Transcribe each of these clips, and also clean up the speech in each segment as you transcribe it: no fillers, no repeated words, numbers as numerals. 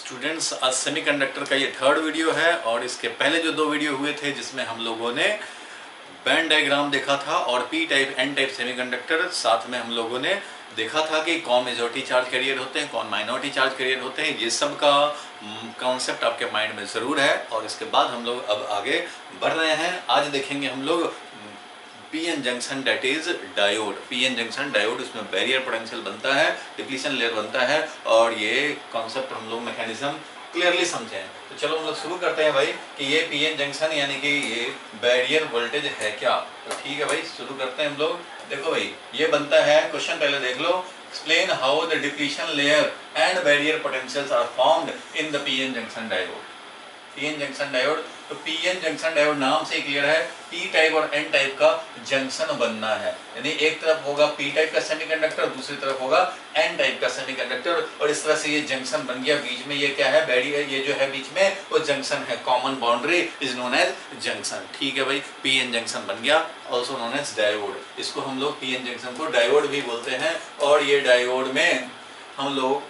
Students, आज semiconductor का ये थर्ड वीडियो है और इसके पहले जो 2 वीडियो हुए थे जिसमें हम लोगों ने बैंड डायग्राम देखा था और P type N type semiconductor, साथ में हम लोगों ने देखा था कि कौन मेजॉरिटी चार्ज कैरियर होते हैं, कौन माइनॉरिटी चार्ज कैरियर होते हैं। ये सब का कॉन्सेप्ट आपके माइंड में ज़रूर है। और इसके बाद हम लोग अब आगे बढ़ रहे हैं। आज देखेंगे हम लोग PN junction, that is diode. PN junction diode, उसमें बैरियर पोटेंशियल बनता है, डिप्लीशन लेयर बनता है और ये कॉन्सेप्ट हम लोग मैकेनिज्म क्लियरली समझे हैं। तो चलो हम लोग शुरू करते हैं भाई कि ये पीएन जंक्शन यानी कि ये बैरियर वोल्टेज है क्या। तो ठीक है भाई, शुरू करते हैं हम लोग। देखो भाई, ये बनता है, क्वेश्चन पहले देख लो। Explain how the depletion layer and barrier potentials are formed in the PN junction diode. PN junction diode, तो पीएन जंक्शन डायोड नाम से क्लियर है, पी टाइप और एन टाइप का जंक्शन बनना है। यानी एक तरफ होगा पी टाइप का सेमीकंडक्टर, दूसरी तरफ होगा एन टाइप का सेमीकंडक्टर, और इस तरह से ये जंक्शन बन गया। बीच में ये क्या है, बैरियर, ये जो है बीच में वो जंक्शन है, common boundary is known as junction. ठीक है भाई, पीएन जंक्शन बन गया, ऑल्सो नोन एज डायोड। इसको हम लोग पीएन जंक्शन को डायोड भी बोलते हैं। और ये डायोड में हम लोग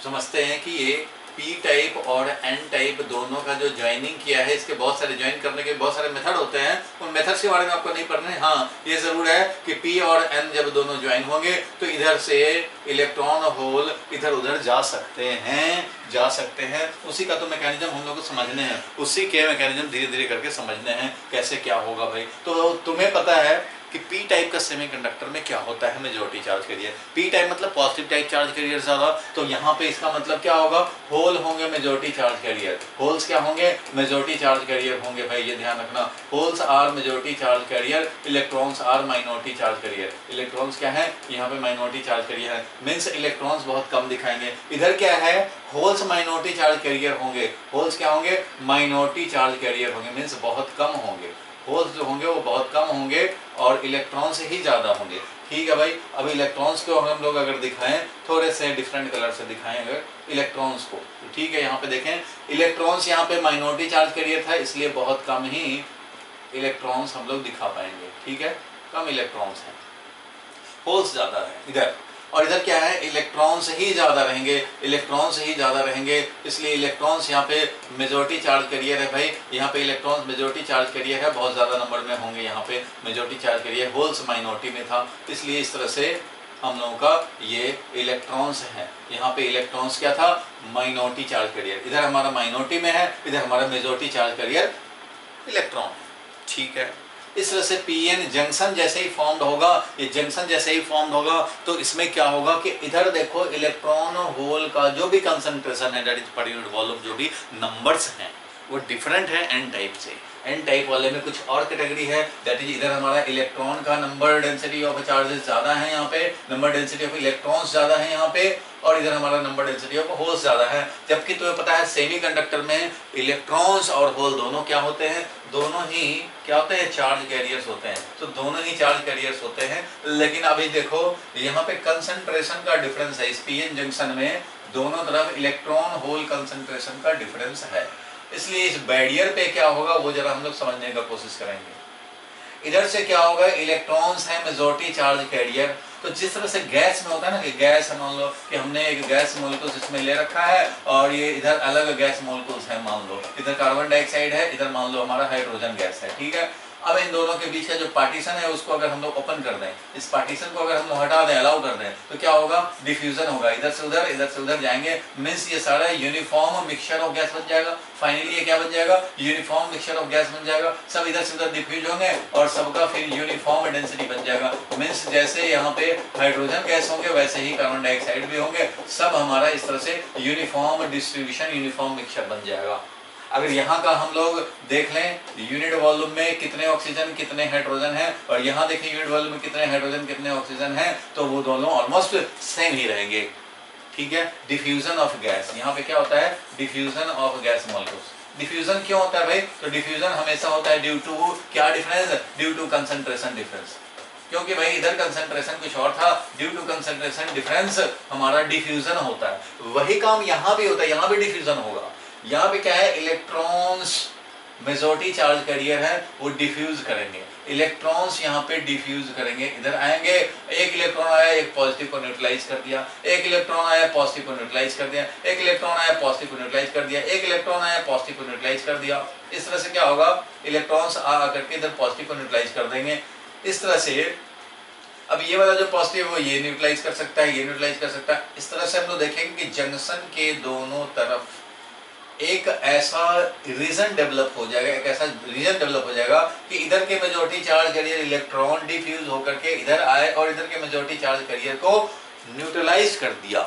समझते हैं कि ये पी टाइप और एन टाइप दोनों का जो ज्वाइनिंग किया है, इसके बहुत सारे ज्वाइन करने के बहुत सारे मेथड होते हैं। उन मेथड्स के बारे में आपको नहीं पढ़ना है। हाँ, ये जरूर है कि पी और एन जब दोनों ज्वाइन होंगे तो इधर से इलेक्ट्रॉन होल इधर उधर जा सकते हैं। उसी का तो मैकेनिज्म हम लोग को समझने हैं, उसी के मैकेनिज्म धीरे धीरे करके समझने हैं कैसे क्या होगा भाई। तो तुम्हें पता है कि पी टाइप का सेमीकंडक्टर में क्या होता है, majority charge career. P type मतलब पॉजिटिव टाइप चार्ज कैरियर ज़्यादा, तो यहाँ पे इसका मतलब क्या होगा, होल होंगे मेजॉरिटी चार्ज कैरियर। होल्स क्या होंगे, मेजॉरिटी चार्ज कैरियर होंगे भाई, ये ध्यान रखना। Holes are majority charge carrier, electrons are minority charge carrier. Electrons क्या है, यहाँ पे माइनॉरिटी चार्ज कैरियर है, मीन्स इलेक्ट्रॉन्स बहुत कम दिखाएंगे। इधर क्या है, होल्स माइनॉरिटी चार्ज कैरियर होंगे। होल्स क्या होंगे, माइनॉरिटी चार्ज कैरियर होंगे, मीन्स बहुत कम होंगे। होल्स जो होंगे वो बहुत कम होंगे और इलेक्ट्रॉन से ही ज़्यादा होंगे। ठीक है भाई, अब इलेक्ट्रॉन्स को हम लोग अगर दिखाएं, थोड़े से डिफरेंट कलर से दिखाएं अगर इलेक्ट्रॉन्स को, तो ठीक है, यहाँ पे देखें इलेक्ट्रॉन्स, यहाँ पे माइनॉरिटी चार्ज कैरियर था इसलिए बहुत कम ही इलेक्ट्रॉन्स हम लोग दिखा पाएंगे। ठीक है, कम इलेक्ट्रॉन्स हैं, होल्स ज़्यादा है इधर। और इधर क्या है, इलेक्ट्रॉन्स ही ज़्यादा रहेंगे, इसलिए इलेक्ट्रॉन्स यहाँ पे मेजॉरिटी चार्ज कैरियर है भाई। यहाँ पे इलेक्ट्रॉन्स मेजॉरिटी चार्ज कैरियर है, बहुत ज़्यादा नंबर में होंगे यहाँ पे majority charge career. Holes minority में था, इसलिए इस तरह से हम लोगों का ये इलेक्ट्रॉन्स हैं। यहाँ पे इलेक्ट्रॉन्स क्या था, माइनॉरिटी चार्ज कैरियर। इधर हमारा माइनॉरिटी में है, इधर हमारा मेजॉरिटी चार्ज कैरियर इलेक्ट्रॉन है। ठीक है, इस तरह से पीएन जंक्शन जैसे ही फॉर्म्ड होगा, ये जंक्शन जैसे ही फॉर्म्ड होगा तो इसमें क्या होगा कि इधर देखो इलेक्ट्रॉन होल का जो भी कंसंट्रेशन है, that is per unit volume, जो भी नंबर्स हैं वो डिफरेंट है एन टाइप से। एन टाइप वाले में कुछ और कैटेगरी है, दैट इज इधर हमारा इलेक्ट्रॉन का नंबर डेंसिटी ऑफ चार्जेस ज़्यादा है, यहाँ पे नंबर डेंसिटी ऑफ इलेक्ट्रॉन्स ज़्यादा है यहाँ पे, और इधर हमारा नंबर डेंसिटी ऑफ होल्स ज़्यादा है। जबकि तुम्हें पता है सेमीकंडक्टर में इलेक्ट्रॉन्स और होल दोनों क्या होते हैं, दोनों ही क्या होते हैं, चार्ज कैरियर्स होते हैं। तो दोनों ही चार्ज कैरियर्स होते हैं। लेकिन अभी देखो यहाँ पे कंसंट्रेशन का डिफरेंस है, इस पीएन जंक्शन में दोनों तरफ इलेक्ट्रॉन होल कंसंट्रेशन का डिफरेंस है। इसलिए इस बैरियर पे क्या होगा वो जरा हम लोग समझने का कोशिश करेंगे। इधर से क्या होगा, इलेक्ट्रॉन्स है मेजॉरिटी चार्ज कैरियर। तो जिस तरह से गैस में होता है ना कि गैस, मान लो कि हमने एक गैस मोलिक्यूल्स इसमें ले रखा है और ये इधर अलग गैस मोलिक्यूल्स है, मान लो इधर कार्बन डाइऑक्साइड है, इधर मान लो हमारा हाइड्रोजन गैस है। ठीक है, अब इन दोनों के बीच का जो पार्टीशन है उसको अगर हम लोग ओपन कर दें, इस पार्टीशन को अगर हम लोग हटा दें, अलाउ कर दें, तो क्या होगा, डिफ्यूजन होगा, इधर से उधर जाएंगे, मीन्स ये सारा यूनिफॉर्म मिक्सचर ऑफ गैस बन जाएगा। फाइनली ये क्या बन जाएगा, यूनिफॉर्म मिक्सचर ऑफ गैस बन जाएगा। सब इधर से उधर डिफ्यूज होंगे और सबका फिर यूनिफॉर्म डेंसिटी बन जाएगा। मीन्स जैसे यहाँ पे हाइड्रोजन गैस होंगे वैसे ही कार्बन डाइऑक्साइड भी होंगे, सब हमारा इस तरह से यूनिफॉर्म डिस्ट्रीब्यूशन, यूनिफॉर्म मिक्सचर बन जाएगा। अगर यहाँ का हम लोग देख लें, यूनिट वॉल्यूम में कितने ऑक्सीजन कितने हाइड्रोजन है, और यहाँ देखें यूनिट वॉल्यूम में कितने हाइड्रोजन कितने ऑक्सीजन है, तो वो दोनों ऑलमोस्ट सेम ही रहेंगे। ठीक है, डिफ्यूजन ऑफ गैस, यहाँ पे क्या होता है, diffusion of gas molecules. Diffusion क्यों होता है भाई, तो डिफ्यूजन हमेशा होता है ड्यू टू क्या difference, due to concentration difference. क्योंकि भाई इधर कंसंट्रेशन कुछ और था, ड्यू टू कंसंट्रेशन डिफरेंस हमारा डिफ्यूजन होता है। वही काम यहाँ भी होता है, यहाँ भी डिफ्यूजन होगा। यहाँ पे क्या है, इलेक्ट्रॉन्स मेजॉरिटी चार्ज कैरियर है वो डिफ्यूज करेंगे, इलेक्ट्रॉन्स यहाँ पे डिफ्यूज करेंगे, इधर आएंगे, एक इलेक्ट्रॉन आया, एक पॉजिटिव को न्यूट्रलाइज कर दिया, एक इलेक्ट्रॉन आया पॉजिटिव को न्यूट्रलाइज कर दिया, एक इलेक्ट्रॉन आया पॉजिटिव को न्यूट्रलाइज कर दिया, एक इलेक्ट्रॉन आया पॉजिटिव को न्यूट्रलाइज कर दिया। इस तरह से क्या होगा, इलेक्ट्रॉन्स आ करके इधर पॉजिटिव को न्यूट्रलाइज कर देंगे। इस तरह से अब ये वाला जो पॉजिटिव है वो ये न्यूट्रलाइज कर सकता है, ये न्यूट्रलाइज कर सकता है। इस तरह से हम लोग देखेंगे कि जंक्शन के दोनों तरफ एक ऐसा रीजन डेवलप हो जाएगा, एक ऐसा रीजन डेवलप हो जाएगा कि इधर के majority charge carrier electron diffuse होकर के इधर आए और इधर के मेजॉरिटी चार्ज कैरियर को न्यूट्रलाइज कर दिया।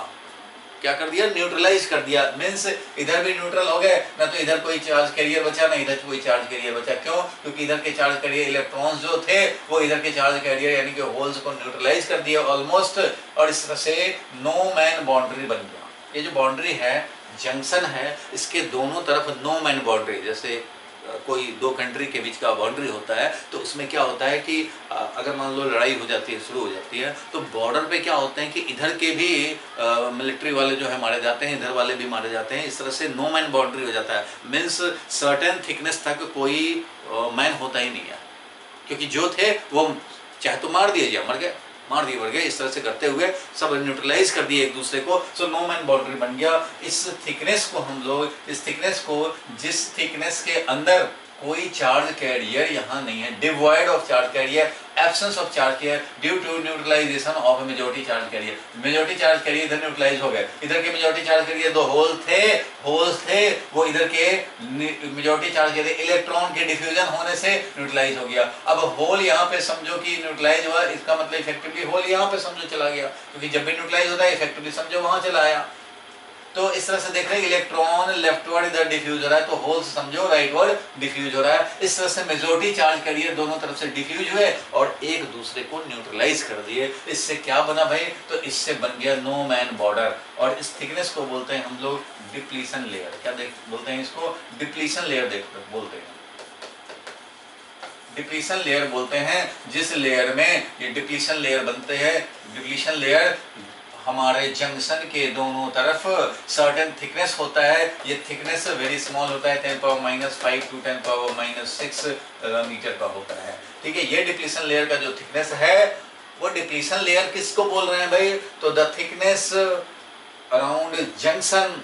क्या कर दिया, न्यूट्रलाइज कर दिया। मीन्स इधर भी न्यूट्रल हो गए, ना तो इधर कोई चार्ज कैरियर बचा, ना इधर कोई चार्ज कैरियर बचा। क्यों? क्योंकि इधर के चार्ज कैरियर इलेक्ट्रॉन्स जो थे वो इधर के चार्ज कैरियर यानी कि होल्स को न्यूट्रलाइज कर दिया ऑलमोस्ट, और इस तरह से नो मैन बाउंड्री बन गया। ये जो बाउंड्री है, जंक्शन है, इसके दोनों तरफ नो मैन बाउंड्री, जैसे कोई दो कंट्री के बीच का बाउंड्री होता है तो उसमें क्या होता है कि अगर मान लो लड़ाई हो जाती है, शुरू हो जाती है, तो बॉर्डर पे क्या होते हैं कि इधर के भी मिलिट्री वाले जो है मारे जाते हैं, इधर वाले भी मारे जाते हैं। इस तरह से नो मैन बाउंड्री हो जाता है। मीन्स सर्टेन थिकनेस तक कोई मैन होता ही नहीं है, क्योंकि जो थे वो चाहे तो मार दिए या मर गए, मार दिए मर गए। इस तरह से करते हुए सब न्यूट्रलाइज कर दिए एक दूसरे को। सो नो मैन बाउंड्री बन गया। इस थिकनेस को हम लोग, इस थिकनेस को, जिस थिकनेस के अंदर कोई चार्ज कैरियर यहाँ नहीं है, devoid of charge carrier, absence of charge carrier due to neutralization of majority charge carrier. Majority charge carrier इधर न्यूट्रलाइज हो गए, इधर के मेजॉरिटी चार्ज कैरियर दो होल्स थे वो इधर के मेजॉरिटी चार्ज कैरियर इलेक्ट्रॉन के डिफ्यूजन होने से न्यूट्रलाइज हो गया। अब होल यहाँ पे समझो कि न्यूट्रलाइज हुआ, इसका मतलब इफेक्टिवली होल यहाँ पे समझो चला गया, क्योंकि जब भी न्यूट्रलाइज होता है इफेक्टिवली समझो वहां चला आया। तो इस तरह से देख रहे हैं इलेक्ट्रॉन लेफ्टवर्ड इधर डिफ्यूज हो रहा है, तो होल्स समझो राइटवर्ड डिफ्यूज हो रहा है। इस तरह से मेजॉरिटी चार्ज कैरियर दोनों तरफ से डिफ्यूज हुए और एक दूसरे को न्यूट्रलाइज कर दिए। इससे क्या बना भाई, तो इससे बन गया नो मैन बॉर्डर, और इस थिकनेस को बोलते हैं हम लोग डिप्लीशन लेयर। क्या बोलते हैं इसको, डिप्लीशन लेयर बोलते हैं, डिप्लीशन लेयर बोलते हैं। जिस लेयर में ये डिप्लीशन लेयर बनते हैं, डिप्लीशन लेयर हमारे जंक्शन के दोनों तरफ सर्टेन थिकनेस होता है। ये थिकनेस वेरी स्मॉल होता है, 10⁻⁵ टू 10⁻�6 मीटर का होता है। ठीक है, ये डिप्लीशन लेयर का जो थिकनेस है, वो डिप्लीशन लेयर किसको बोल रहे हैं भाई, तो the thickness around junction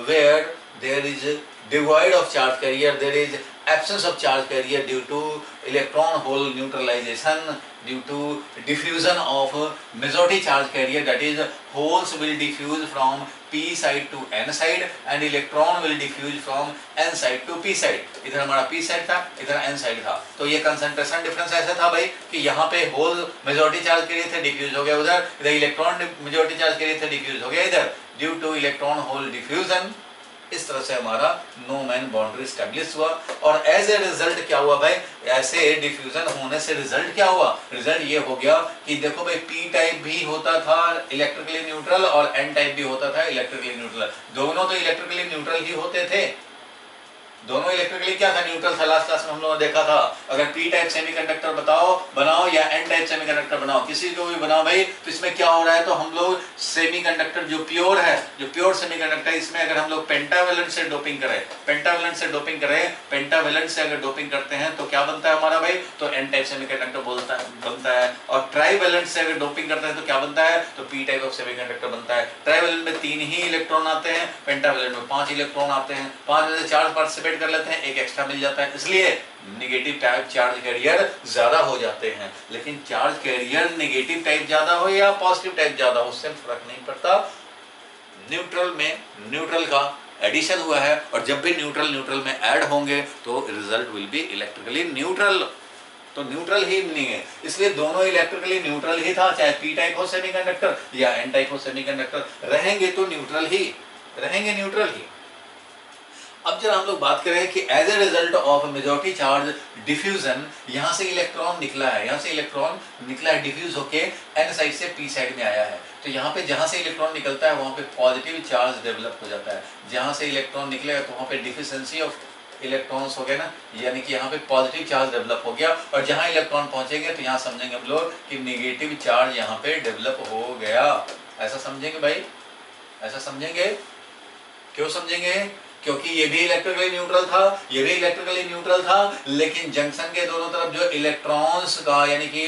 where there is divide of charge carrier, there is absence of charge carrier due to electron hole neutralization, due to diffusion of majority charge carrier, that is holes will diffuse from p side to n side and electron will diffuse from n side to p side। इधर हमारा p side था, इधर n side था। तो ये concentration difference ऐसा था भाई कि यहाँ पे होल मेजॉरिटी चार्ज कैरियर थे, डिफ्यूज हो गया उधर, इधर इलेक्ट्रॉन मेजॉरिटी चार्ज कैरियर थे, डिफ्यूज हो गया इधर, due two electron hole diffusion. इस तरह से हमारा नो मैन बाउंड्री स्टैब्लिश हुआ। और एज ए रिजल्ट क्या हुआ भाई, ऐसे डिफ्यूजन होने से रिजल्ट क्या हुआ, रिजल्ट ये हो गया कि देखो भाई पी टाइप भी होता था इलेक्ट्रिकली न्यूट्रल और एन टाइप भी होता था इलेक्ट्रिकली न्यूट्रल। दोनों तो इलेक्ट्रिकली न्यूट्रल ही होते थे, दोनों इलेक्ट्रिकली क्या था, न्यूट्रल था। लास्ट क्लास में हम लोगों ने देखा था, अगर पी टाइप सेमीकंडक्टर बनाओ या एन टाइप सेमीकंडक्टर बनाओ, किसी को भी बनाओ भाई, तो इसमें क्या हो रहा है, तो हम लोग सेमीकंडक्टर जो प्योर है, जो प्योर सेमीकंडक्टर, इसमें अगर हम लोग पेंटावेलेंट से डोपिंग करें, पेंटावेलेंट से अगर डोपिंग करते हैं तो क्या बनता है हमारा भाई, तो एन टाइप सेमीकंडक्टर बनता है। और ट्राइवेलेंट से अगर डोपिंग करते हैं तो क्या बनता है, तो पी टाइप ऑफ सेमीकंडक्टर बनता है। ट्राइवेलेंट में 3 ही इलेक्ट्रॉन आते हैं, पेंटावेलेंट में 5 इलेक्ट्रॉन आते हैं, 5 में से 4 पार्टिसिपेट कर लेते हैं, एक एक्स्ट्रा मिल जाता है, इसलिए नेगेटिव टाइप चार्ज कैरियर ज्यादा हो जाते हैं। लेकिन चार्ज कैरियर नेगेटिव टाइप ज्यादा हो या पॉजिटिव टाइप ज्यादा हो, उससे फर्क नहीं पड़ता। न्यूट्रल में न्यूट्रल का एडिशन हुआ है, और जब भी न्यूट्रल में ऐड होंगे तो result will be electrically neutral. तो न्यूट्रल ही नहीं है, इसलिए दोनों इलेक्ट्रिकली न्यूट्रल ही था, चाहे पी टाइप हो सेमीकंडक्टर या एन टाइप हो सेमीकंडक्टर, रहेंगे तो न्यूट्रल ही रहेंगे, न्यूट्रल ही। अब जब हम लोग बात करें कि as a result of majority charge diffusion, यहाँ से इलेक्ट्रॉन निकला है, डिफ्यूज होके एन साइड से पी साइड में आया है। तो यहाँ पे जहाँ से इलेक्ट्रॉन निकलता है वहाँ पे पॉजिटिव चार्ज डेवलप हो जाता है, जहाँ से इलेक्ट्रॉन निकलेगा तो वहाँ पे डिफिशिएंसी ऑफ इलेक्ट्रॉन्स हो गए ना, यानी कि यहाँ पे पॉजिटिव चार्ज डेवलप हो गया। और जहाँ इलेक्ट्रॉन पहुंचेंगे तो यहाँ समझेंगे हम लोग कि नेगेटिव चार्ज यहाँ पे डेवलप हो गया। ऐसा समझेंगे भाई, ऐसा समझेंगे। क्यों समझेंगे, क्योंकि ये भी इलेक्ट्रिकली न्यूट्रल था, ये भी इलेक्ट्रिकली न्यूट्रल था, लेकिन जंक्शन के दोनों तरफ जो इलेक्ट्रॉन्स का यानी कि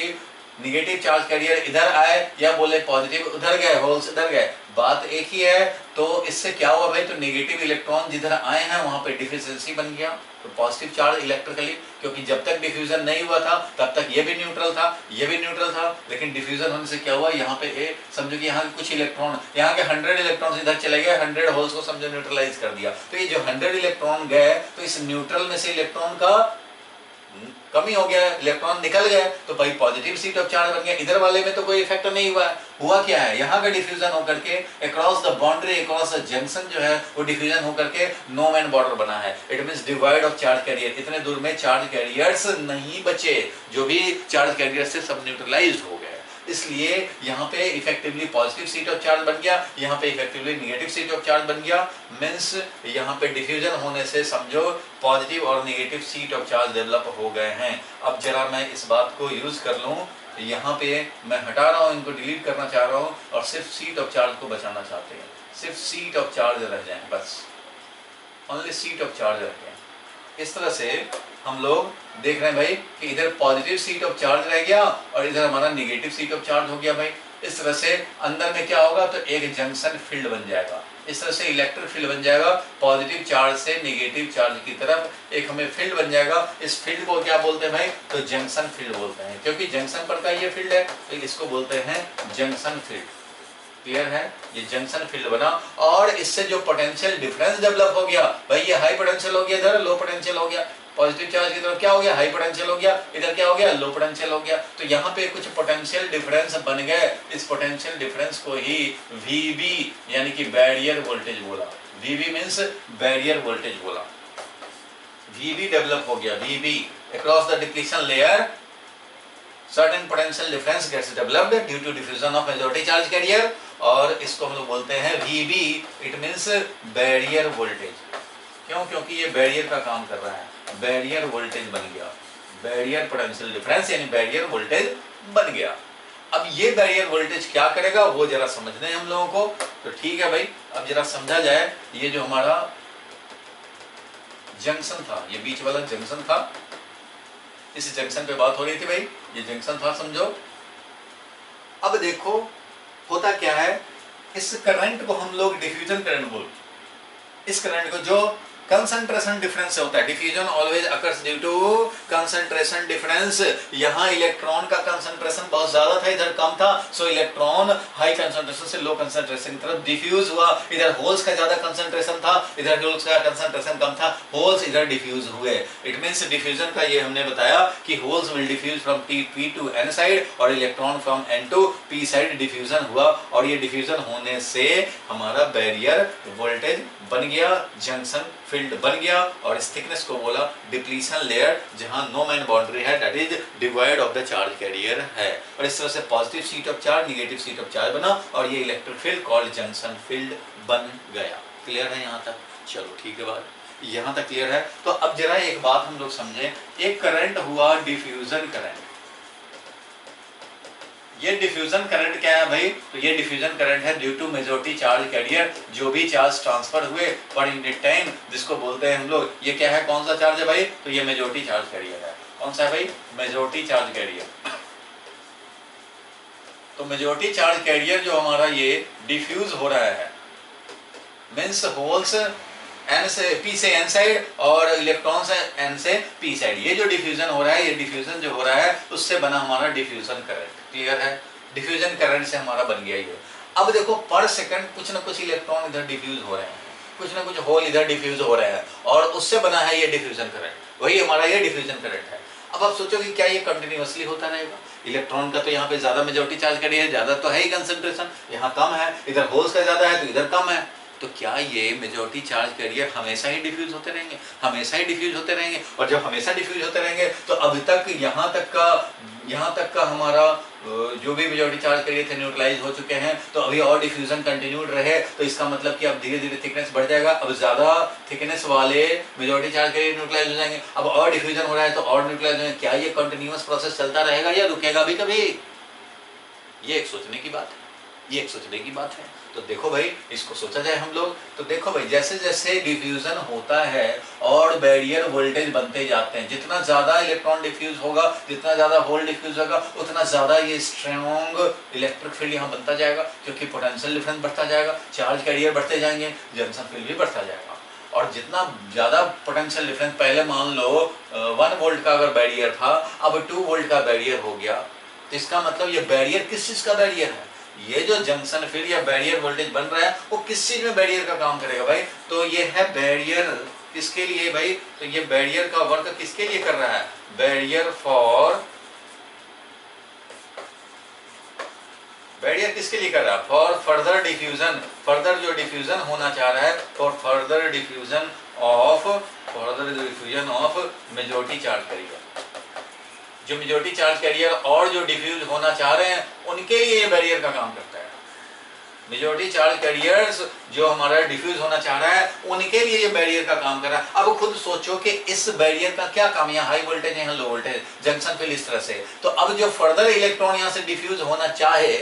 निगेटिव चार्ज कैरियर इधर आए या बोले पॉजिटिव उधर गए, होल्स इधर गए, बात एक ही है। तो इससे क्या हुआ भाई, तो नेगेटिव इलेक्ट्रॉन जिधर आए हैं वहां पे डिफिशिएंसी बन गया, तो पॉजिटिव चार्ज इलेक्ट्रिकली, क्योंकि जब तक डिफ्यूजन नहीं हुआ था तब तक ये भी न्यूट्रल था, ये भी न्यूट्रल था, लेकिन डिफ्यूजन होने से क्या हुआ, यहाँ पे समझो कि यहाँ कुछ इलेक्ट्रॉन, यहाँ के 100 इलेक्ट्रॉन इधर चले गए, 100 होल्स को समझो न्यूट्रलाइज कर दिया। तो ये जो 100 इलेक्ट्रॉन गए, तो इस न्यूट्रल में से इलेक्ट्रॉन का कमी हो गया, इलेक्ट्रॉन निकल गए, तो भाई पॉजिटिव सीट ऑफ चार्ज बन गया। इधर वाले में तो कोई इफेक्ट नहीं हुआ। हुआ क्या है, यहाँ का डिफ्यूजन होकर के across the boundary, across the junction जो है वो डिफ्यूजन होकर के नो मैन बॉर्डर बना है। It means divide of charge career, इतने दूर में चार्ज कैरियर्स नहीं बचे, जो भी चार्ज कैरियर से सब न्यूट्रलाइज्ड हो गए। इसलिए यहाँ पे effectively positive seat of charge बन गया, यहाँ पे effectively negative seat of charge बन गया। मींस यहाँ पे डिफ्यूजन होने से समझो पॉजिटिव और negative seat of charge develop हो गए हैं। अब जरा मैं इस बात को यूज कर लूँ, यहाँ पे मैं हटा रहा हूँ, इनको डिलीट करना चाह रहा हूँ और सिर्फ सीट ऑफ चार्ज को बचाना चाहते हैं। सिर्फ सीट ऑफ चार्ज रह जाए, बस ओनली सीट ऑफ चार्ज रह जाए। इस तरह से हम लोग देख रहे हैं भाई कि इधर पॉजिटिव सीट ऑफ चार्ज रह गया और इधर हमारा नेगेटिव सीट ऑफ चार्ज हो गया भाई। इस तरह से अंदर में क्या होगा, तो एक जंक्शन फील्ड बन जाएगा। इस तरह से इलेक्ट्रिक फील्ड बन जाएगा, पॉजिटिव चार्ज से नेगेटिव चार्ज की तरफ एक हमें फील्ड बन जाएगा। इस फील्ड को क्या बोलते हैं भाई, तो जंक्शन फील्ड बोलते हैं, क्योंकि जंक्शन पर का ये फील्ड है, तो इसको बोलते हैं जंक्शन फील्ड। क्लियर है, ये जंक्शन फील्ड बना और इससे जो पोटेंशियल डिफरेंस डेवलप हो गया भाई, ये हाई पोटेंशियल हो गया, इधर लो पोटेंशियल हो गया। पॉजिटिव चार्ज की तरफ क्या हो गया, हाई पोटेंशियल हो गया, इधर क्या हो गया, लो पोटेंशियल हो गया। तो यहाँ पे कुछ पोटेंशियल डिफरेंस बन गए। इस पोटेंशियल डिफरेंस को ही VB यानी कि बैरियर वोल्टेज बोला। VB मींस बैरियर वोल्टेज बोला। VB डेवलप हो गया, VB across the depletion layer certain potential difference gets developed due to diffusion of majority charge carrier, और इसको हम लोग बोलते हैं VB, it means barrier voltage। क्यों, क्योंकि ये बैरियर का काम कर रहा है, बैरियर वोल्टेज बन गया, बैरियर पोटेंशियल डिफरेंस यानी बैरियर वोल्टेज बन गया। अब ये बैरियर वोल्टेज क्या करेगा वो जरा समझने हम लोगों को, तो ठीक है भाई, अब जरा समझा जाए। ये जो हमारा जंक्शन था, ये बीच वाला जंक्शन था, इस जंक्शन पे बात हो रही थी भाई, ये जंक्शन था समझो। अब देखो होता क्या है, इस करंट को हम लोग डिफ्यूजन करंट बोलते। इस करंट को जो कंसंट्रेशन डिफरेंस से होता है, diffusion always occurs due to concentration difference. यहाँ इलेक्ट्रॉन का कंसंट्रेशन बहुत ज्यादा था, इधर कम था, सो इलेक्ट्रॉन हाई कंसंट्रेशन से लो कंसंट्रेशन की तरफ डिफ्यूज हुआ। इधर होल्स का ज्यादा कंसंट्रेशन था, इधर होल्स का कंसंट्रेशन कम था, होल्स इधर डिफ्यूज हुए। इट मींस डिफ्यूजन का ये हमने बताया कि holes will diffuse from P to N side और electron from N to P side diffusion हुआ, और ये डिफ्यूजन होने से हमारा बैरियर वोल्टेज बन गया, जंक्शन फील्ड बन गया, और इस थिकनेस को बोला डिप्लीशन लेयर, जहां नो मैन बाउंड्री है, that is divide of the charge carrier है। और इस तरह से positive seat of charge, negative seat of charge बना, और ये electric field called junction field बन गया। क्लियर है यहाँ तक? चलो ठीक है, बात यहाँ तक क्लियर है। तो अब जरा एक बात हम लोग समझें, एक करंट हुआ डिफ्यूजन करंट। ये डिफ्यूजन करंट क्या है भाई, तो ये डिफ्यूजन करंट है due to majority charge carrier, जो भी चार्ज ट्रांसफर हुए पर यूनिट टाइम, जिसको बोलते हैं हम लोग, ये क्या है, कौन सा चार्ज है भाई, तो ये मेजॉरिटी चार्ज कैरियर है। कौन सा है भाई, मेजॉरिटी चार्ज कैरियर। तो मेजॉरिटी चार्ज कैरियर जो हमारा ये डिफ्यूज हो रहा है, मींस होल्स N से P से N साइड और इलेक्ट्रॉन से N से P साइड, ये जो डिफ्यूजन हो रहा है, ये डिफ्यूजन जो हो रहा है उससे बना हमारा डिफ्यूजन करंट। क्लियर है, डिफ्यूजन करंट से हमारा बन गया ये। अब देखो पर सेकंड कुछ ना कुछ इलेक्ट्रॉन इधर डिफ्यूज हो रहे हैं, कुछ ना कुछ होल इधर डिफ्यूज हो रहे हैं, और उससे बना है ये डिफ्यूजन करंट, वही हमारा ये डिफ्यूजन करंट है। अब आप सोचो कि क्या ये कंटिन्यूअसली होता रहेगा? इलेक्ट्रॉन का तो यहाँ पे ज्यादा मेजॉरिटी चार्ज कैरियर, ज्यादा तो है ही कंसंट्रेशन, यहाँ कम है, इधर होल्स का ज्यादा है तो इधर कम है, तो क्या ये मेजॉरिटी चार्ज कैरियर हमेशा ही डिफ्यूज होते रहेंगे? हमेशा ही डिफ्यूज होते रहेंगे। और जब हमेशा डिफ्यूज होते रहेंगे तो अब तक यहाँ तक का हमारा जो भी मेजॉरिटी चार्ज कैरियर थे न्यूट्रलाइज हो चुके हैं, तो अभी और डिफ्यूजन कंटिन्यूड रहे, तो इसका मतलब कि अब धीरे धीरे थिकनेस बढ़ जाएगा, अब ज्यादा थिकनेस वाले मेजॉरिटी चार्ज कैरियर न्यूट्रलाइज हो जाएंगे, अब और डिफ्यूजन हो रहा है तो और न्यूट्रलाइज हो जाएंगे। क्या ये कंटिन्यूअस प्रोसेस चलता रहेगा या रुकेगा भी कभी? ये एक सोचने की बात है, ये एक सोचने की बात है। तो देखो भाई, इसको सोचा जाए हम लोग, तो देखो भाई जैसे जैसे डिफ्यूजन होता है और बैरियर वोल्टेज बनते जाते हैं, जितना ज्यादा इलेक्ट्रॉन डिफ्यूज होगा, जितना ज्यादा होल डिफ्यूज होगा, उतना ज्यादा ये स्ट्रॉन्ग इलेक्ट्रिक फील्ड यहाँ बनता जाएगा, क्योंकि पोटेंशियल डिफरेंस बढ़ता जाएगा, चार्ज कैरियर बढ़ते जाएंगे, जंक्शन फील्ड भी बढ़ता जाएगा। और जितना ज्यादा पोटेंशियल डिफरेंस, पहले मान लो 1 वोल्ट का अगर बैरियर था, अब 2 वोल्ट का बैरियर हो गया, तो इसका मतलब ये बैरियर किस चीज का बैरियर है? ये जो जंक्शन फील्ड या बैरियर वोल्टेज बन रहा है वो किस चीज में बैरियर का काम करेगा भाई? तो ये है बैरियर किसके लिए भाई? तो ये बैरियर का वर्क किसके लिए कर रहा है? बैरियर फॉर, बैरियर किसके लिए कर रहा है? फॉर फर्दर डिफ्यूजन, फर्दर जो डिफ्यूजन होना चाह रहा है, for further diffusion of majority charge carrier, जो मेजॉरिटी चार्ज कैरियर और जो डिफ्यूज होना चाह रहे हैं उनके लिए ये बैरियर का काम करता है। मेजॉरिटी चार्ज कैरियर्स जो हमारा डिफ्यूज होना चाह रहा है उनके लिए ये बैरियर का काम कर रहा है। अब खुद सोचो कि इस बैरियर का क्या काम, यहाँ हाई वोल्टेज है, यहाँ लो वोल्टेज, जंक्शन फील्ड इस तरह से, तो अब जो फर्दर इलेक्ट्रॉन यहाँ से डिफ्यूज होना चाहे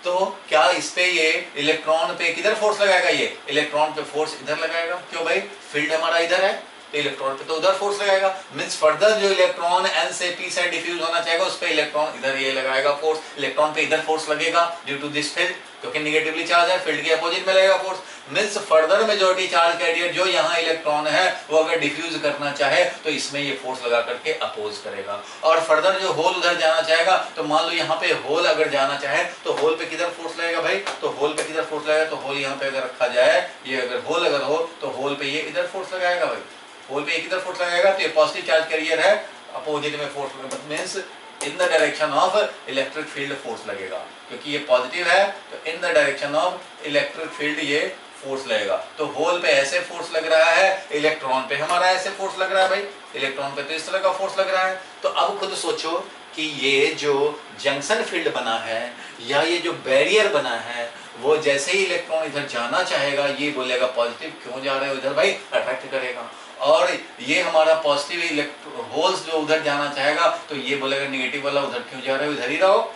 तो क्या इस पे ये इलेक्ट्रॉन पे किधर फोर्स लगाएगा? ये इलेक्ट्रॉन पे फोर्स इधर लगाएगा। क्यों भाई? फील्ड हमारा इधर है, तो इलेक्ट्रॉन पे तो उधर फोर्स लगाएगा। मींस फर्दर जो इलेक्ट्रॉन n से p साइड डिफ्यूज होना चाहेगा उस पे इलेक्ट्रॉन इधर ये लगाएगा फोर्स, इलेक्ट्रॉन पे इधर फोर्स लगेगा ड्यू टू दिस फील्ड, क्योंकि नेगेटिवली चार्ज है, फील्ड के अपोजिट में लगेगा force. Means further majority charge carrier जो यहाँ इलेक्ट्रॉन है वो अगर डिफ्यूज करना चाहे तो इसमें ये फोर्स लगा करके अपोज करेगा। और फर्दर जो होल उधर जाना चाहेगा, तो मान लो यहाँ पे होल अगर जाना चाहे तो होल पे किधर फोर्स लगेगा भाई? तो होल पे किधर फोर्स लगेगा? तो होल यहाँ पे अगर रखा जाए, ये अगर होल हो तो होल पे ये इधर फोर्स लगाएगा भाई, होल पे एक इधर फोर्स लगाएगा, तो ये पॉजिटिव चार्ज कैरियर है, अपोजिट में फोर्स लगेगा, means in the direction of electric field force लगेगा, क्योंकि ये पॉजिटिव है तो in the direction of electric field ये फोर्स लगेगा। तो होल पे ऐसे फोर्स लग रहा है, इलेक्ट्रॉन पे हमारा ऐसे फोर्स लग रहा है भाई, इलेक्ट्रॉन पे तो इस तरह का फोर्स लग रहा है। तो अब खुद सोचो कि ये जो जंक्शन फील्ड बना है या ये जो बैरियर बना है, वो जैसे ही इलेक्ट्रॉन इधर जाना चाहेगा ये बोलेगा पॉजिटिव, क्यों जा रहे हो इधर भाई? अट्रैक्ट करेगा। और ये हमारा पॉजिटिव होल्स जो उधर जाना चाहेगा तो ये बोलेगा नेगेटिव वाला उधर क्यों जा रहे हो, इधर ही रहो।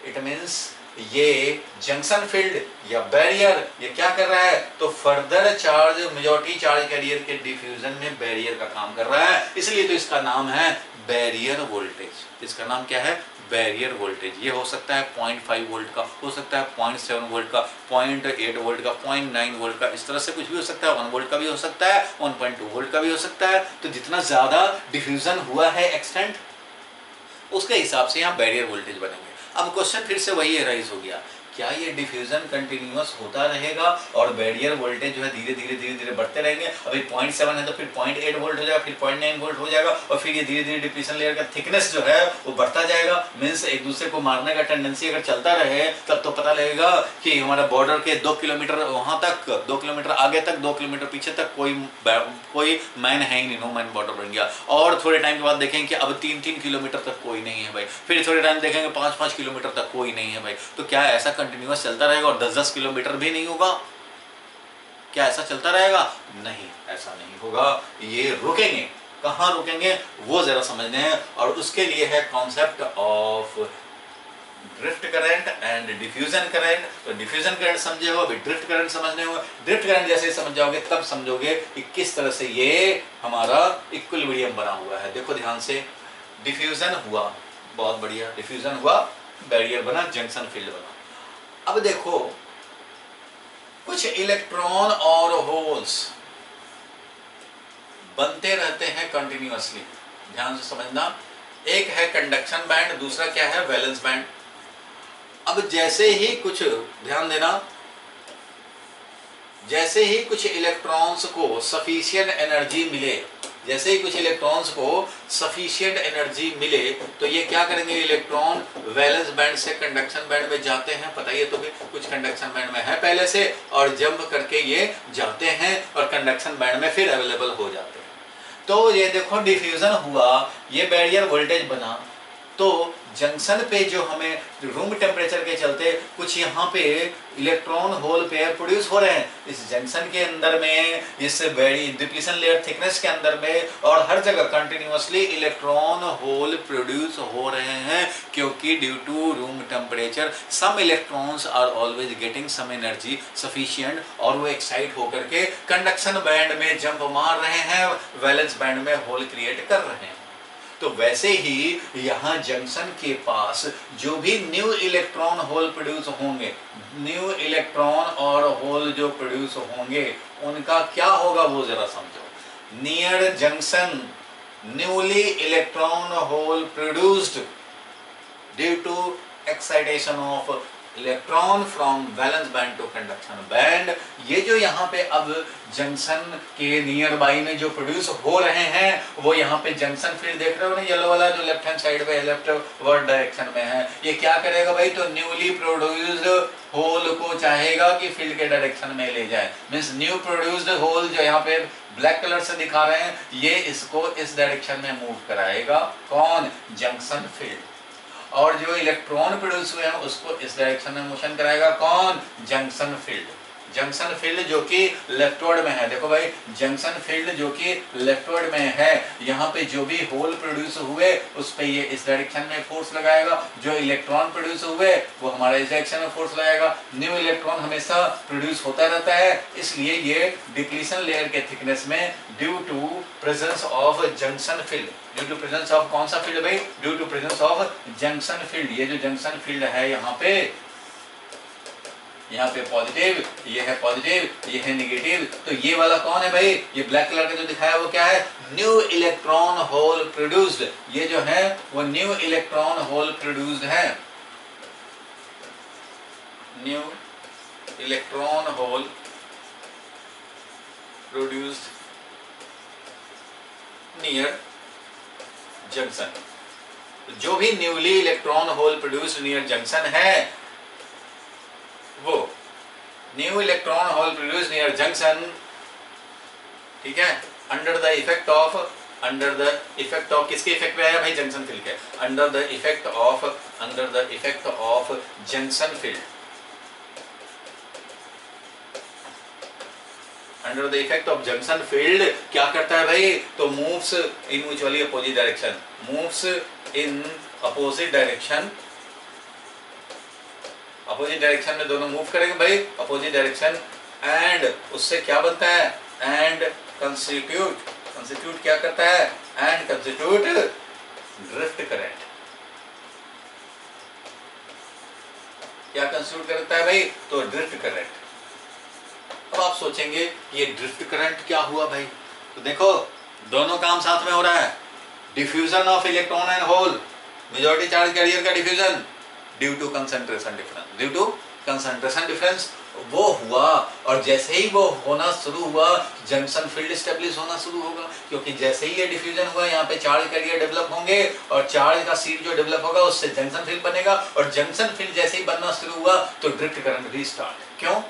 इट मींस ये जंक्शन फील्ड या बैरियर ये क्या कर रहा है? तो further charge, majority charge carrier के डिफ्यूजन में बैरियर का काम कर रहा है, इसलिए तो इसका नाम है बैरियर वोल्टेज। इसका नाम क्या है? Barrier voltage. ये हो सकता है 0.5 वोल्ट का, हो सकता है 0.7 वोल्ट का, 0.8 वोल्ट का, 0.9 वोल्ट का, इस तरह से कुछ भी हो सकता है, 1 वोल्ट का भी हो सकता है, 1.2 वोल्ट का भी हो सकता है। तो जितना ज्यादा डिफ्यूजन हुआ है एक्सटेंट, उसके हिसाब से यहाँ बैरियर वोल्टेज बनेंगे। अब क्वेश्चन फिर से वही राइज हो गया, क्या ये डिफ्यूजन कंटिन्यूअस होता रहेगा और बैरियर वोल्टेज जो है धीरे धीरे बढ़ते रहेंगे? अभी 0.7 है तो फिर 0.8 वोल्ट हो जाएगा, फिर 0.9 वोल्ट हो जाएगा, और फिर ये धीरे धीरे डिप्लीशन लेयर का थिकनेस जो है वो बढ़ता जाएगा। मींस एक दूसरे को मारने का टेंडेंसी अगर चलता रहे तब तो पता लगेगा कि हमारा बॉर्डर के 2 किलोमीटर वहां तक, 2 किलोमीटर आगे तक, 2 किलोमीटर पीछे तक कोई मैन है ही नहीं, नो मैन बॉर्डर बन गया। और थोड़े टाइम के बाद देखेंगे कि अब 3-3 किलोमीटर तक कोई नहीं है भाई, फिर थोड़े टाइम देखेंगे 5-5 किलोमीटर तक कोई नहीं है भाई। तो क्या ऐसा कंटिन्यूअस चलता रहेगा और 10-10 किलोमीटर भी नहीं होगा? क्या ऐसा चलता रहेगा? नहीं, ऐसा नहीं होगा, ये रुकेंगे। कहाँ रुकेंगे वो जरा समझने हैं, और उसके लिए है concept of drift current and diffusion current. तो डिफ्यूजन करंट समझे हो, अभी ड्रिफ्ट करंट समझने हो। ड्रिफ्ट करंट जैसे समझ जाओगे तब समझोगे कि किस तरह से ये हमारा इक्विलिब्रियम बना हुआ है। देखो ध्यान से, डिफ्यूजन हुआ, बहुत बढ़िया, डिफ्यूजन हुआ, बैरियर बना, जंक्शन फील्ड बना। अब देखो, कुछ इलेक्ट्रॉन और होल्स बनते रहते हैं कंटिन्यूअसली, ध्यान से समझना। एक है कंडक्शन बैंड, दूसरा क्या है? Valence band. अब जैसे ही कुछ, ध्यान देना, जैसे ही कुछ इलेक्ट्रॉन्स को सफिशिएंट एनर्जी मिले, जैसे ही कुछ इलेक्ट्रॉन्स को सफिशिएंट एनर्जी मिले तो ये क्या करेंगे? इलेक्ट्रॉन वैलेंस बैंड से कंडक्शन बैंड में जाते हैं। पता ही है तो भी कुछ कंडक्शन बैंड में है पहले से, और जंप करके ये जाते हैं और कंडक्शन बैंड में फिर अवेलेबल हो जाते हैं। तो ये देखो, डिफ्यूजन हुआ, ये बैरियर वोल्टेज बना, तो जंक्शन पे जो हमें रूम टेम्परेचर के चलते कुछ यहाँ पे इलेक्ट्रॉन होल पेयर प्रोड्यूस हो रहे हैं इस जंक्शन के अंदर में, इस बड़ी डिप्लीशन लेयर थिकनेस के अंदर में, और हर जगह कंटिन्यूअसली इलेक्ट्रॉन होल प्रोड्यूस हो रहे हैं, क्योंकि due to room temperature some electrons are always getting some energy sufficient, और वो एक्साइट होकर के कंडक्शन बैंड में जंप मार रहे हैं, वैलेंस बैंड में होल क्रिएट कर रहे हैं। तो वैसे ही यहाँ जंक्शन के पास जो भी न्यू इलेक्ट्रॉन होल प्रोड्यूस होंगे, न्यू इलेक्ट्रॉन और होल जो प्रोड्यूस होंगे उनका क्या होगा वो जरा समझो। Near junction newly electron hole produced due to excitation of electron from valence band to conduction band, ये जो यहाँ पे अब जंक्शन के नियर बाई में जो प्रोड्यूस हो रहे हैं वो यहाँ पे जंक्शन फील्ड देख रहे हो ना, येलो वाला जो लेफ्ट हैंड साइड पे लेफ्ट वर्ड डायरेक्शन में है, ये क्या करेगा भाई, तो न्यूली प्रोड्यूस्ड होल को चाहेगा कि फील्ड के डायरेक्शन में ले जाए। मीन्स न्यू प्रोड्यूस्ड होल जो यहाँ पे ब्लैक कलर से दिखा रहे हैं, ये इसको इस डायरेक्शन में मूव कराएगा, कौन, जंक्शन फील्ड, और जो इलेक्ट्रॉन प्रोड्यूस हुए हैं उसको इस डायरेक्शन में मोशन कराएगा, कौन, जंक्शन फील्ड। जंक्शन फील्ड जो कि लेफ्टवर्ड में है, देखो भाई जंक्शन फील्ड जो कि लेफ्टवर्ड में है, यहाँ पे जो भी होल प्रोड्यूस हुए उस पे ये इस डायरेक्शन में फोर्स लगाएगा, जो इलेक्ट्रॉन प्रोड्यूस हुए वो हमारा इस डायरेक्शन में फोर्स लगाएगा। न्यू इलेक्ट्रॉन हमेशा प्रोड्यूस होता रहता है, इसलिए ये डिप्लीशन लेयर के थिकनेस में due to presence of junction field, due to presence of कौन सा फील्ड भाई, due to presence of junction field. ये जो जंक्शन फील्ड है यहाँ पे पॉजिटिव, ये है पॉजिटिव, ये है नेगेटिव, तो ये वाला कौन है भाई, ये ब्लैक कलर का जो दिखाया वो क्या है, न्यू इलेक्ट्रॉन होल प्रोड्यूस्ड, ये जो है वो न्यू इलेक्ट्रॉन होल प्रोड्यूस्ड है, new electron hole produced near junction. जो भी newly electron hole produced near junction है वो new electron hole produced near junction, ठीक है, अंडर द इफेक्ट ऑफ किसके इफेक्ट में आया भाई, जंक्शन फील्ड के, under the effect of junction field, under the effect of junction field क्या करता है भाई, तो moves in mutually opposite direction, moves in opposite direction, opposite direction में दोनों मूव करेंगे भाई, अपोजिट डायरेक्शन, एंड उससे क्या बनता है, एंड कंस्टिट्यूट क्या करता है, एंड कंस्टिट्यूट ड्रिफ्ट करंट। क्या कंस्टिट्यूट करता है भाई, तो ड्रिफ्ट करंट। अब आप सोचेंगे ये ड्रिफ्ट करंट क्या हुआ भाई, तो देखो दोनों काम साथ में हो रहा है, diffusion of electron and hole, majority charge carrier का diffusion due to concentration difference, वो हुआ, और जैसे ही वो होना शुरू हुआ जंक्शन फील्ड स्टेब्लिश होना शुरू होगा, क्योंकि जैसे ही ये डिफ्यूजन हुआ यहाँ पे चार्ज कैरियर डेवलप होंगे, और चार्ज का सीट जो डेवलप होगा उससे जंक्शन फील्ड बनेगा, और जंक्शन फील्ड जैसे ही बनना शुरू हुआ तो ड्रिफ्ट करंट भी स्टार्ट। क्यों,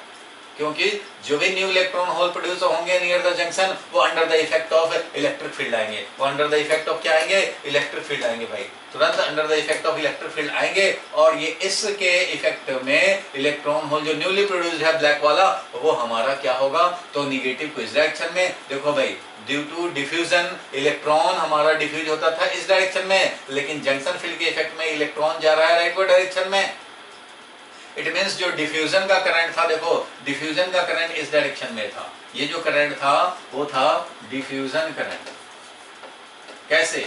क्योंकि जो भी न्यू इलेक्ट्रॉन होल प्रोड्यूस होंगे नियर द जंक्शन वो under the effect of electric field आएंगे, वो अंडर द इफेक्ट ऑफ क्या आएंगे, इलेक्ट्रिक फील्ड आएंगे भाई, तुरंत under the effect of electric field आएंगे, और ये इसके इफेक्ट में इलेक्ट्रॉन होल जो न्यूली प्रोड्यूस्ड है ब्लैक वाला वो हमारा क्या होगा, तो निगेटिव को इस डायरेक्शन में, देखो भाई ड्यू टू डिफ्यूजन इलेक्ट्रॉन हमारा डिफ्यूज होता था इस डायरेक्शन में, लेकिन जंक्शन फील्ड के इफेक्ट में इलेक्ट्रॉन जा रहा है राइटवर्ड डायरेक्शन में, इट मीन्स जो डिफ्यूजन का करंट था, देखो डिफ्यूजन का करंट इस डायरेक्शन में था, ये जो करंट था वो था डिफ्यूजन करंट। कैसे,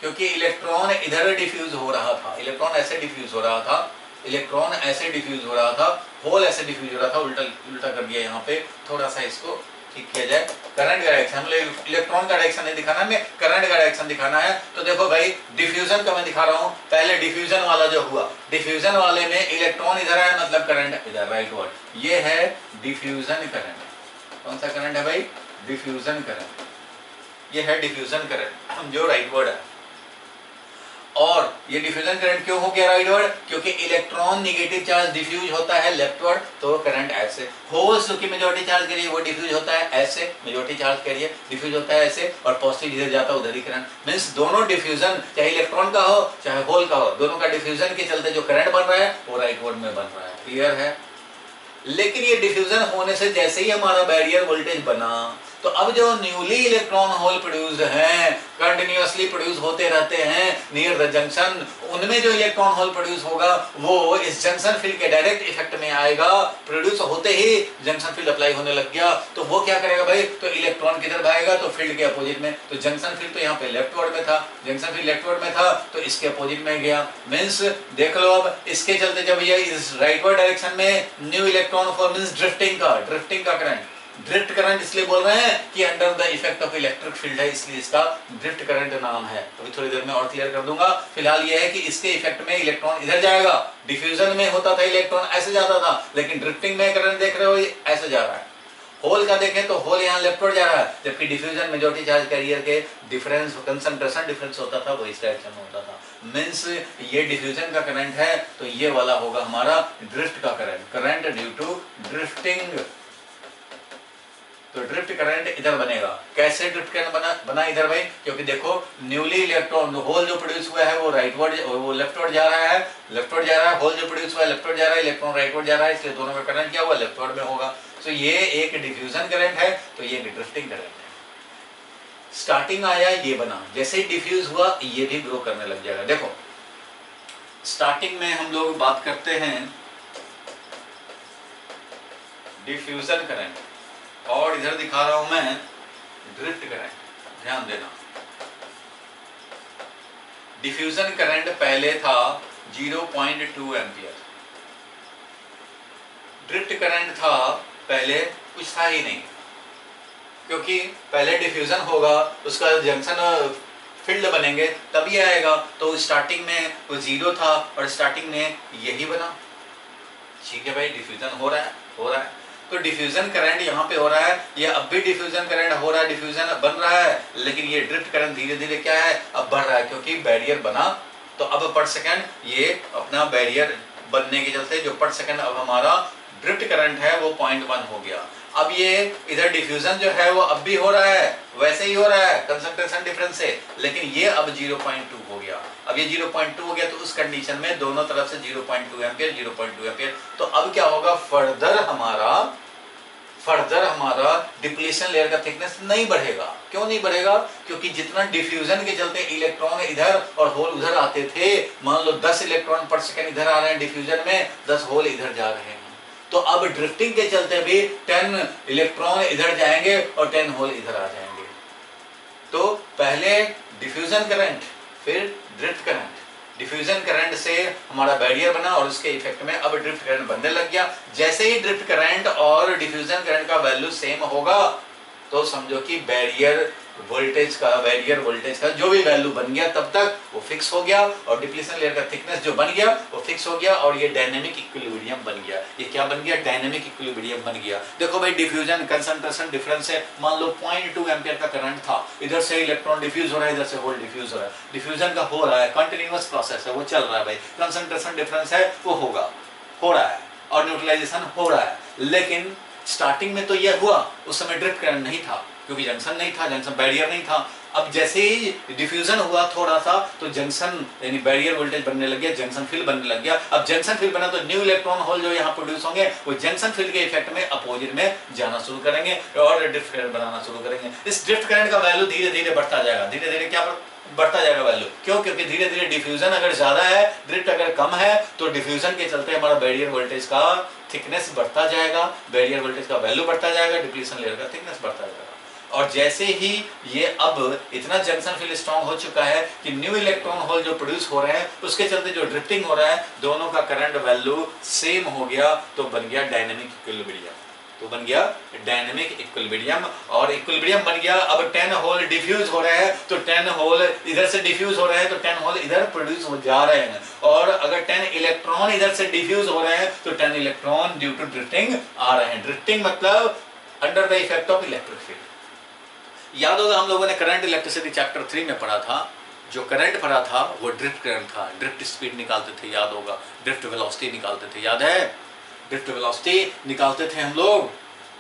क्योंकि इलेक्ट्रॉन इधर डिफ्यूज हो रहा था, इलेक्ट्रॉन ऐसे डिफ्यूज हो रहा था, इलेक्ट्रॉन ऐसे डिफ्यूज हो रहा था, होल ऐसे डिफ्यूज हो रहा था, उल्टा उल्टा कर दिया यहाँ पे, थोड़ा सा इसको ठीक किया जाए, करंट का डायरेक्शन, मतलब इलेक्ट्रॉन का डायरेक्शन नहीं दिखाना है, करंट का डायरेक्शन दिखाना है, तो देखो भाई डिफ्यूजन का मैं दिखा रहा हूँ, पहले डिफ्यूजन वाला जो हुआ, डिफ्यूजन वाले में इलेक्ट्रॉन इधर है मतलब करंट इधर, राइट वर्ड, ये है डिफ्यूजन करंट। कौन सा करंट है भाई, डिफ्यूजन करंट, ये है डिफ्यूजन करंट जो राइट वर्ड है। और ये डिफ्यूजन करंट क्यों हो गया राइटवर्ड? क्योंकि इलेक्ट्रॉन नेगेटिव चार्ज डिफ्यूज होता है लेफ्टवर्ड, तो करंट ऐसे। होल्स जो कि मेजॉरिटी चार्ज कैरियर वो डिफ्यूज होता है ऐसे, मेजॉरिटी चार्ज कैरियर डिफ्यूज होता है ऐसे, और पॉजिटिव इधर जाता है उधर ही करंट। मींस दोनों डिफ्यूजन, चाहे इलेक्ट्रॉन का हो चाहे होल का हो, दोनों का डिफ्यूजन के चलते जो करंट बन रहा है वो राइटवर्ड में बन रहा है। क्लियर है? लेकिन ये डिफ्यूजन होने से जैसे ही हमारा बैरियर वोल्टेज बना, तो अब जो न्यूली इलेक्ट्रॉन होल प्रोड्यूस्ड हैं, कंटिन्यूअसली प्रोड्यूस होते रहते हैं नियर द जंक्शन, उनमें जो इलेक्ट्रॉन होल प्रोड्यूस होगा वो इस जंक्शन फील्ड के डायरेक्ट इफेक्ट में आएगा। प्रोड्यूस होते ही जंक्शन फील्ड अप्लाई होने लग गया, तो वो क्या करेगा भाई? तो इलेक्ट्रॉन किधर भागेगा? तो फील्ड के अपोजिट में। तो जंक्शन फील्ड तो यहाँ पे लेफ्टवर्ड में था, जंक्शन फील्ड लेफ्टवर्ड में था, तो इसके अपोजिट में गया। मीन्स देख लो, अब इसके चलते जब ये इस राइटवर्ड डायरेक्शन में new electron form, means drifting का करंट। ड्रिफ्ट करंट इसलिए बोल रहे हैं कि under the effect of electric field है, इसलिए इसका ड्रिफ्ट करंट नाम है। अभी थोड़ी देर में और क्लियर कर दूंगा। फिलहाल ये है कि इसके इफेक्ट में इलेक्ट्रॉन इधर जाएगा। डिफ्यूजन में होता था इलेक्ट्रॉन ऐसे जाता था, लेकिन ड्रिफ्टिंग में करंट देख रहे हो ये ऐसे जा रहा है। होल का देखें तो होल यहाँ लेफ्टवर्ड जा रहा है, जबकि डिफ्यूजन मेजॉरिटी चार्ज कैरियर के डिफरेंस, कंसंट्रेशन डिफरेंस होता था, वो इस डायरेक्शन में होता था। मींस ये डिफ्यूजन का करंट है, तो ये वाला होगा हमारा ड्रिफ्ट का current, current due to drifting. तो ड्रिफ्ट करंट इधर बनेगा। कैसे ड्रिफ्ट करंट बना इधर भाई? क्योंकि देखो न्यूली इलेक्ट्रॉन होल जो प्रोड्यूस हुआ है वो राइटवर्ड, वो लेफ्टवर्ड जा रहा है, लेफ्टवर्ड जा रहा है। होल जो प्रोड्यूस हुआ है लेफ्टवर्ड जा रहा है, इलेक्ट्रॉन राइटवर्ड जा रहा है, इसलिए दोनों का करंट क्या हुआ? लेफ्टवर्ड में होगा। तो ये एक डिफ्यूजन करंट है, तो ये एक ड्रिफ्टिंग करंट है। स्टार्टिंग आया ये बना, जैसे ही डिफ्यूज हुआ ये भी ग्रो करने लग जाएगा। देखो स्टार्टिंग में हम लोग बात करते हैं डिफ्यूजन करंट, और इधर दिखा रहा हूं मैं ड्रिफ्ट करंट। ध्यान देना, डिफ्यूजन करंट पहले था 0.2 एम्पियर, ड्रिफ्ट करंट था पहले कुछ था ही नहीं, क्योंकि पहले डिफ्यूजन होगा, उसका जंक्शन फील्ड बनेंगे तभी आएगा। तो स्टार्टिंग में वो 0 था और स्टार्टिंग में यही बना। ठीक है भाई, डिफ्यूजन हो रहा है। तो डिफ्यूजन करंट यहाँ पे हो रहा है, ये अब भी डिफ्यूजन करंट हो रहा है, डिफ्यूजन बन रहा है, लेकिन ये ड्रिफ्ट करंट धीरे धीरे क्या है? अब बढ़ रहा है, क्योंकि बैरियर बना। तो अब पर सेकंड ये अपना बैरियर बनने के चलते जो पर सेकंड अब हमारा ड्रिफ्ट करंट है वो 0.1 हो गया। अब ये इधर डिफ्यूजन जो है वो अब भी हो रहा है, वैसे ही हो रहा है कंसंट्रेशन डिफरेंस से, लेकिन ये अब 0.2 हो गया। अब ये 0.2 हो गया, तो उस कंडीशन में दोनों तरफ से 0.2 एम्पियर 0.2 एम्पियर। तो अब क्या होगा? फर्दर हमारा डिप्लीशन लेयर का थिकनेस नहीं बढ़ेगा। क्यों नहीं बढ़ेगा? क्योंकि जितना डिफ्यूजन के चलते इलेक्ट्रॉन इधर और होल उधर आते थे, मान लो 10 इलेक्ट्रॉन पर सेकंड इधर आ रहे हैं डिफ्यूजन में, 10 होल इधर जा रहे हैं, तो अब ड्रिफ्टिंग के चलते भी 10 इलेक्ट्रॉन इधर जाएंगे और 10 होल इधर आ जाएंगे। तो पहले डिफ्यूजन करंट, फिर ड्रिफ्ट करंट। डिफ्यूजन करंट से हमारा बैरियर बना और उसके इफेक्ट में अब ड्रिफ्ट करंट बनने लग गया। जैसे ही ड्रिफ्ट करंट और डिफ्यूजन करंट का वैल्यू सेम होगा, तो समझो कि बैरियर वोल्टेज का जो भी वैल्यू बन गया तब तक वो फिक्स हो गया, और डिप्लीशन लेयर का थिकनेस जो बन गया वो फिक्स हो गया, और ये डायनेमिक इक्विलिब्रियम बन गया। ये क्या बन गया? डायनेमिक इक्विलिब्रियम बन गया। देखो भाई, डिफ्यूजन कंसंट्रेशन डिफरेंस है, मान लो 0.2 एम्पियर का करंट था, इधर से इलेक्ट्रॉन डिफ्यूज हो रहा है, इधर से होल डिफ्यूज हो रहा है। डिफ्यूजन का हो रहा है, कंटिन्यूअस प्रोसेस है, वो चल रहा है भाई। कंसंट्रेशन डिफरेंस है वो हो रहा है, और न्यूट्रलाइजेशन हो रहा है। लेकिन स्टार्टिंग में तो यह हुआ, उस समय ड्रिफ्ट करंट नहीं था, क्योंकि जंक्शन नहीं था, जंक्शन बैरियर नहीं था। अब जैसे ही डिफ्यूजन हुआ थोड़ा सा, तो जंक्शन यानी बैरियर वोल्टेज बनने लग गया, जंक्शन फील्ड बनने लग गया। अब जंक्शन फील्ड बना तो न्यू इलेक्ट्रॉन होल जो यहाँ प्रोड्यूस होंगे वो जंक्शन फील्ड के इफेक्ट में अपोजिट में जाना शुरू करेंगे और ड्रिफ्ट करंट बनाना शुरू करेंगे। इस ड्रिफ्ट करंट का वैल्यू धीरे धीरे बढ़ता जाएगा, धीरे धीरे क्या बढ़ता जाएगा वैल्यू। क्यों? क्योंकि धीरे धीरे डिफ्यूजन अगर ज्यादा है, ड्रिफ्ट अगर कम है, तो डिफ्यूजन के चलते हमारा बैरियर वोल्टेज का थिकनेस बढ़ता जाएगा, बैरियर वोल्टेज का वैल्यू बढ़ता जाएगा, डिप्लीशन लेयर का थिकनेस बढ़ता जाएगा। और जैसे ही ये अब इतना जंक्शन फील्ड स्ट्रांग हो चुका है कि न्यू इलेक्ट्रॉन होल जो प्रोड्यूस हो रहे हैं, उसके चलते जो ड्रिफ्टिंग हो रहा है, दोनों का करंट वैल्यू सेम हो गया, तो बन गया डायनेमिक इक्विलिब्रियम। और इक्विलिब्रियम बन गया। अब 10 होल डिफ्यूज हो रहे हैं, तो 10 होल इधर से डिफ्यूज हो रहे हैं, तो 10 होल इधर प्रोड्यूस हो जा रहे हैं। और अगर 10 इलेक्ट्रॉन इधर से डिफ्यूज हो रहे हैं, तो 10 इलेक्ट्रॉन ड्यू टू ड्रिफ्टिंग आ रहे हैं। ड्रिफ्टिंग मतलब under the effect of electric field. याद होगा हम लोगों ने करंट इलेक्ट्रिसिटी चैप्टर 3 में पढ़ा था जो करंट भरा था वो ड्रिफ्ट करंट था, ड्रिफ्ट स्पीड निकालते थे, याद होगा, ड्रिफ्ट वेलोसिटी निकालते थे, याद है, ड्रिफ्ट वेलोसिटी निकालते थे हम लोग।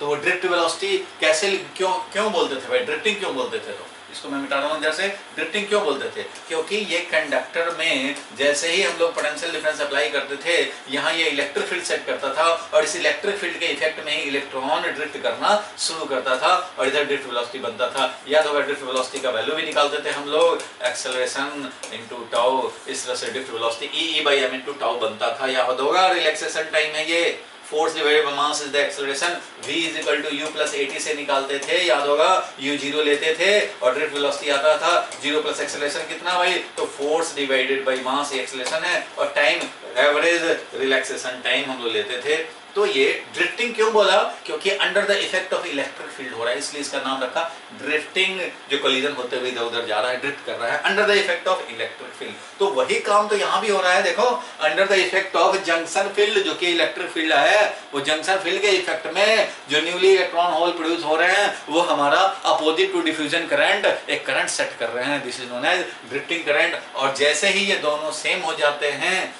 तो वो ड्रिफ्ट वेलोसिटी कैसे, क्यों क्यों बोलते थे भाई, ड्रिफ्टिंग क्यों बोलते थे? तो इसको मैं मिटा रहा हूँ जैसे, ड्रिफ्टिंग क्यों बोलते थे? क्योंकि ये कंडक्टर में जैसे ही हम लोग पोटेंशियल डिफरेंस अप्लाई करते थे, यहाँ ये इलेक्ट्रिक फील्ड सेट करता था और इस इलेक्ट्रिक फील्ड के इफेक्ट में ही इलेक्ट्रॉन ड्रिफ्ट करना शुरू करता था और इधर ड्रिफ्ट वेलोसिटी बनता था। याद होगा ड्रिफ्ट वेलोसिटी का वैल्यू भी निकालते थे हम लोग, एक्सेलरेशन इनटू टाउ, इस तरह से drift velocity E/m into tau बनता था, याद होगा। रिलैक्सेशन टाइम है ये, force divided by mass is the acceleration, v is equal to u plus 80 से निकालते थे, याद होगा, u 0 लेते थे और ड्रिफ्ट वेलोसिटी आता था 0 प्लस एक्सेलरेशन कितना भाई, तो force divided by mass acceleration है, और टाइम एवरेज रिलैक्सेशन टाइम हम लोग लेते थे। तो ये ड्रिफ्टिंग क्यों बोला? क्योंकि under the effect of electric field हो रहा है, इसलिए इसका नाम रखा ड्रिफ्टिंग। जो कोलिजन होते हुए इधर उधर जा रहा है, ड्रिफ्ट कर रहा है under the effect of electric field. तो वही काम तो यहाँ भी हो रहा है, देखो, under the effect of junction field, जो कि इलेक्ट्रिक फील्ड है, वो जंक्शन फील्ड के इफेक्ट में जो न्यूली इलेक्ट्रॉन होल प्रोड्यूस हो रहे हैं, वो हमारा अपोजिट टू डिफ्यूजन करंट एक करंट सेट कर रहे हैं, this is known as drifting current. और जैसे ही ये दोनों सेम हो जाते हैं,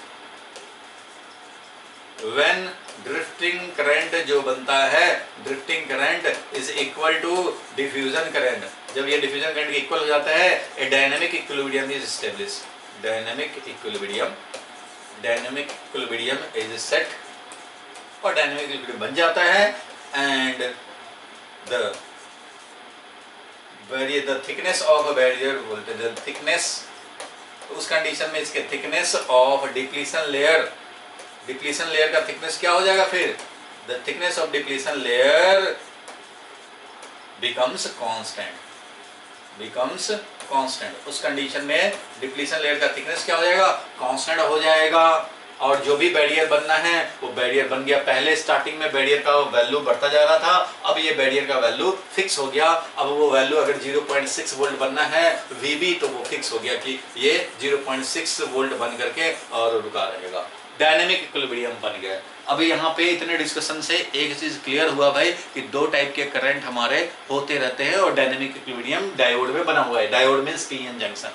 व्हेन ड्रिफ्टिंग करंट जो बनता है, drifting current is equal to diffusion current, जब ये डिफ्यूजन करंट के इक्वल हो जाता है, a dynamic equilibrium is established, dynamic equilibrium is set, और डायनेमिक इक्विलिब्रियम बन जाता है, and the thickness of a barrier voltage, the thickness, उस कंडीशन में इसके thickness of depletion layer, depletion layer का थिकनेस क्या हो जाएगा फिर, the thickness of depletion layer becomes constant, उस कंडीशन में डिप्लीशन लेयर का थिकनेस क्या हो जाएगा, कांस्टेंट हो जाएगा। और जो भी बैरियर बनना है वो बैरियर बन गया। पहले स्टार्टिंग में बैरियर का वैल्यू बढ़ता जा रहा था, अब ये बैरियर का वैल्यू फिक्स हो गया। अब वो वैल्यू अगर 0.6 वोल्ट बनना है VB, तो वो फिक्स हो गया कि ये 0.6 वोल्ट बन करके और रुका रहेगा, डायनेमिक इक्विलिब्रियम बन गया। अब यहाँ पे इतने डिस्कशन से एक चीज क्लियर हुआ भाई कि दो टाइप के करंट हमारे होते रहते हैं, और डायनेमिक इक्विलिब्रियम डायोड में बना हुआ है, डायोड मींस पीएन जंक्शन,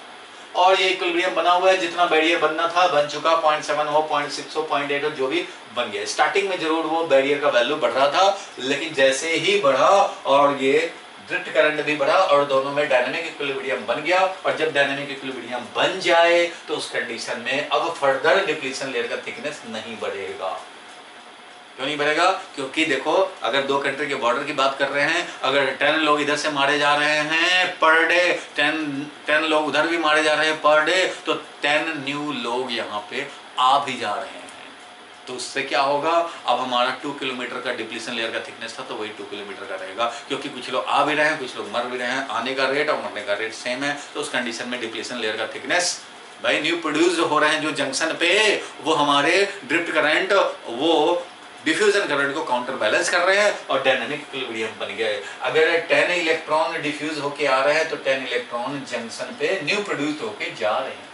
और ये इक्विलिब्रियम बना हुआ है, जितना बैरियर बनना था बन चुका, 0.7 हो, 0.6 हो, 0.8 हो, जो भी बन गया। स्टार्टिंग में जरूर वो बैरियर का वैल्यू बढ़ रहा था, लेकिन जैसे ही बढ़ा और ये ड्रिफ्ट करंट भी बढ़ा और दोनों में डायनेमिक इक्विलिब्रियम बन गया, और जब डायनेमिक इक्विलिब्रियम बन जाए तो उस कंडीशन में अब फर्दर डिप्लीशन लेयर का थिकनेस नहीं बढ़ेगा। क्यों नहीं बढ़ेगा? क्योंकि देखो, अगर दो कंट्री के बॉर्डर की बात कर रहे हैं, अगर 10 लोग इधर से मारे जा रहे हैं पर डे, 10 लोग उधर भी मारे जा रहे हैं पर डे, तो 10 न्यू लोग यहाँ पे आ भी जा रहे हैं। तो उससे क्या होगा, अब हमारा 2 किलोमीटर का डिप्लीशन लेयर का थिकनेस था तो वही 2 किलोमीटर का रहेगा, क्योंकि कुछ लोग आ भी रहे हैं, कुछ लोग मर भी रहे हैं, आने का रेट और मरने का रेट सेम है। तो उस कंडीशन में डिप्लीशन लेयर का थिकनेस भाई न्यू प्रोड्यूस हो रहे हैं जो जंक्शन पे, वो हमारे ड्रिफ्ट करंट, वो डिफ्यूजन करंट को काउंटर बैलेंस कर रहे हैं और डायनेमिक इक्विलिब्रियम बन गए। अगर 10 इलेक्ट्रॉन डिफ्यूज होके आ रहे हैं तो 10 इलेक्ट्रॉन जंक्शन पे न्यू प्रोड्यूस होके जा रहे हैं।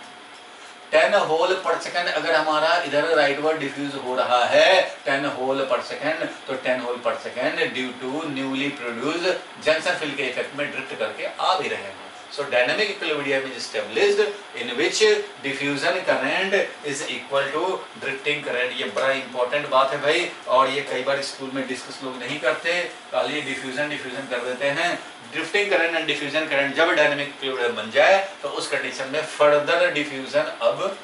10 होल पर सेकंड अगर हमारा इधर राइटवर्ड डिफ्यूज हो रहा है 10 होल पर सेकंड, तो 10 होल पर second due to newly produce junction field के इफेक्ट में ड्रिफ्ट करके आ भी रहे हैं। So dynamic equilibrium is established in which diffusion current is equal to drifting current। ये बड़ा इंपॉर्टेंट बात है भाई, और ये कई बार स्कूल में डिस्कस लोग नहीं करते, खाली डिफ्यूजन कर देते हैं। Drifting current and diffusion current जब डायनेमिक इक्विलिब्रियम बन जाए तो उस कंडीशन में फर्दर डिफ्यूजन अब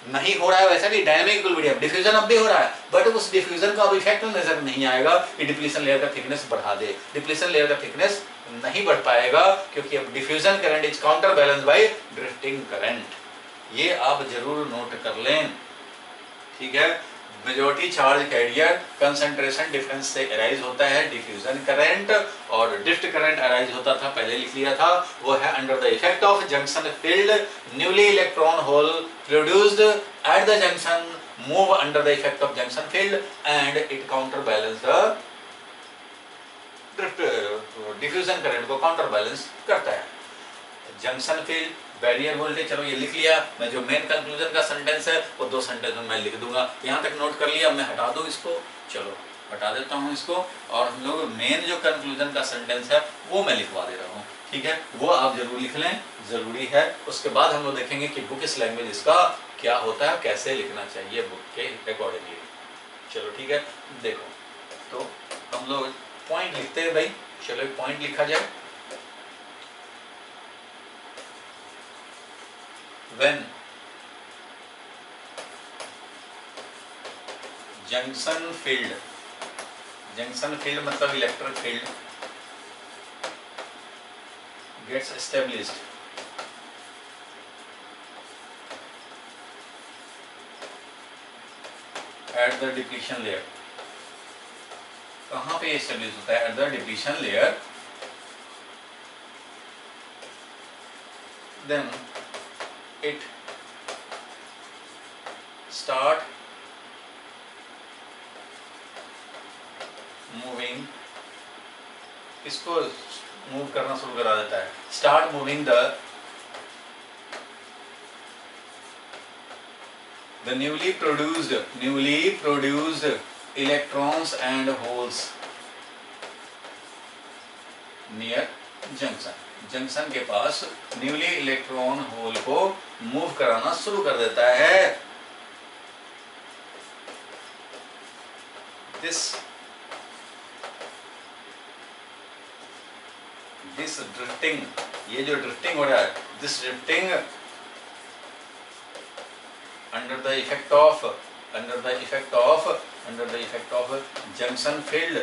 नहीं हो रहा है। वैसा भी डायनेमिक इक्विलिब्रियम डिफ्यूजन अब भी हो रहा है, बट उस डिफ्यूजन का अब इफेक्ट नजर नहीं आएगा कि डिप्लीशन लेयर का थिकनेस बढ़ा दे। डिप्लीशन लेयर का थिकनेस नहीं बढ़ पाएगा क्योंकि अब diffusion current is counter balance bye drifting current. ये आप जरूर नोट कर लें, ठीक है। Majority charge career concentration difference से अराइज होता है डिफ्यूजन करंट, और ड्रिफ्ट करंट अराइज होता था, पहले लिख लिया था, वो है under the effect of junction field newly electron hole produced at the junction move under the effect of junction field and it counter balance the diffusion current को काउंटर बैलेंस करता है। जंक्शन फील्ड, बैरियर वोल्टेज, चलो ये लिख लिया। मैं जो main conclusion का सेंटेंस है वो 2 सेंटेंस में मैं लिख दूंगा, यहाँ तक नोट कर लिया, मैं हटा दूं इसको। चलो हटा देता हूँ इसको, और हम लोग मेन जो कंक्लूजन का सेंटेंस है वो मैं लिखवा दे रहा हूँ, ठीक है, वो आप जरूर लिख लें, जरूरी है। उसके बाद हम लोग देखेंगे कि बुक इस लैंग्वेज इसका क्या होता है, कैसे लिखना चाहिए बुक के अकॉर्डिंगली। चलो ठीक है, देखो तो हम लोग पॉइंट लिखते हैं भाई। चलो एक पॉइंट लिखा जाए। When junction field, junction field मतलब electric field, gets established at the depletion layer. कहां पे एस्टेब्लिश होता है? At the depletion layer. Then it start moving, इसको मूव करना शुरू करा देता है। Start moving the newly produced electrons and holes near junction। Junction के पास न्यूली इलेक्ट्रॉन होल को मूव कराना शुरू कर देता है। दिस ड्रिफ्टिंग, ये जो ड्रिफ्टिंग हो रहा है, this drifting under the effect of junction field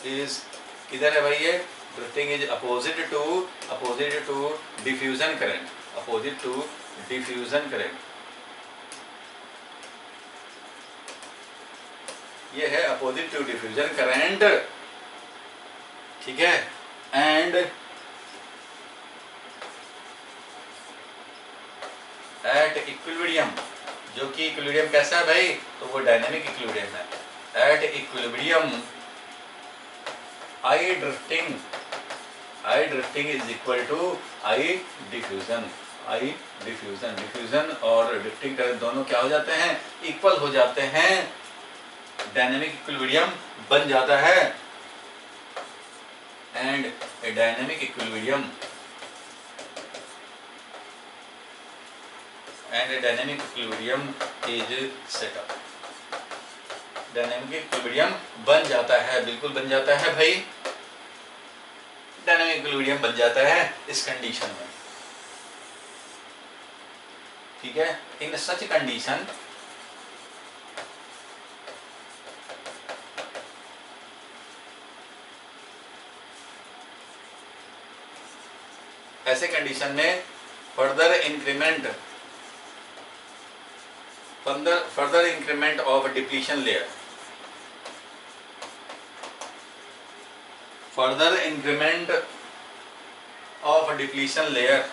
is, किधर है भाई ये? Drifting is opposite to diffusion current, opposite to diffusion current. ये है अपोजिट टू डिफ्यूजन करंट, ठीक है। एंड एट इक्विलिब्रियम, जो कि इक्विलिब्रियम कैसा है भाई? तो वो डायनेमिक इक्विलिब्रियम है। At equilibrium I drifting is equal to I diffusion. Diffusion और ड्रिफ्टिंग करंट दोनों क्या हो जाते हैं? इक्वल हो जाते हैं, डायनेमिक इक्विलिब्रियम बन जाता है। And A dynamic equilibrium is set up। Dynamic equilibrium बन जाता है, बिल्कुल बन जाता है भाई, डायनेमिक इक्विलिब्रियम बन जाता है इस कंडीशन में, ठीक है। इन सच कंडीशन ऐसे कंडीशन में further increment of depletion layer, further increment of depletion layer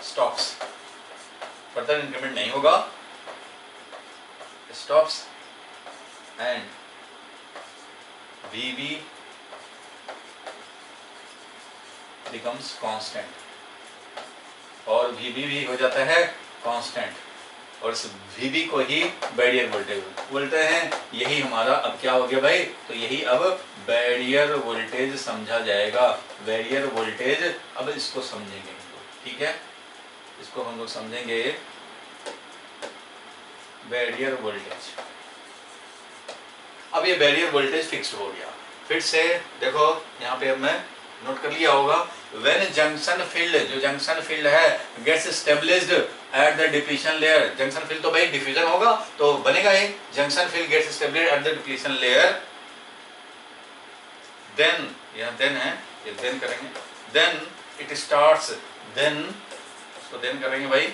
stops, further increment नहीं होगा, stops and VB becomes constant, और VB भी हो जाता है कांस्टेंट, और इस VB को ही बैरियर वोल्टेज बोलते हैं। यही हमारा अब क्या हो गया भाई? तो यही अब बैरियर वोल्टेज समझा जाएगा, बैरियर वोल्टेज। अब इसको समझेंगे हम लोग, ठीक है, इसको हम लोग समझेंगे बैरियर वोल्टेज। अब ये बैरियर वोल्टेज फिक्स हो गया। फिर से देखो यहाँ पे अब मैं नोट कर लिया होगा, व्हेन जंक्शन फील्ड, जो जंक्शन फील्ड है gets established at the depletion layer, junction field तो भाई डिफ्यूजन होगा तो बनेगा ही, junction field gets established at the depletion layer, then, यहाँ देन है, ये देन करेंगे, देन इट स्टार्ट्स, देन उसको देन करेंगे भाई,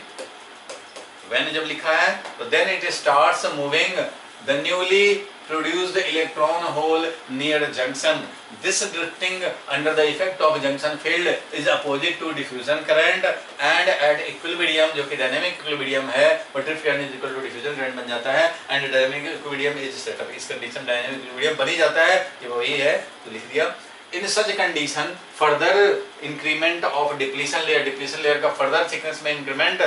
व्हेन जब लिखा है तो then it starts moving the newly produced electron hole near junction। This drifting under the effect of junction field is opposite to diffusion current and at equilibrium, जो कि dynamic equilibrium है, और drift current is equal to diffusion current बन जाता है, and dynamic equilibrium is set up। इस condition dynamic equilibrium बन ही जाता है, ये वही है तो लिख दिया। In such condition further increment of depletion layer का फर्दर थिकनेस में increment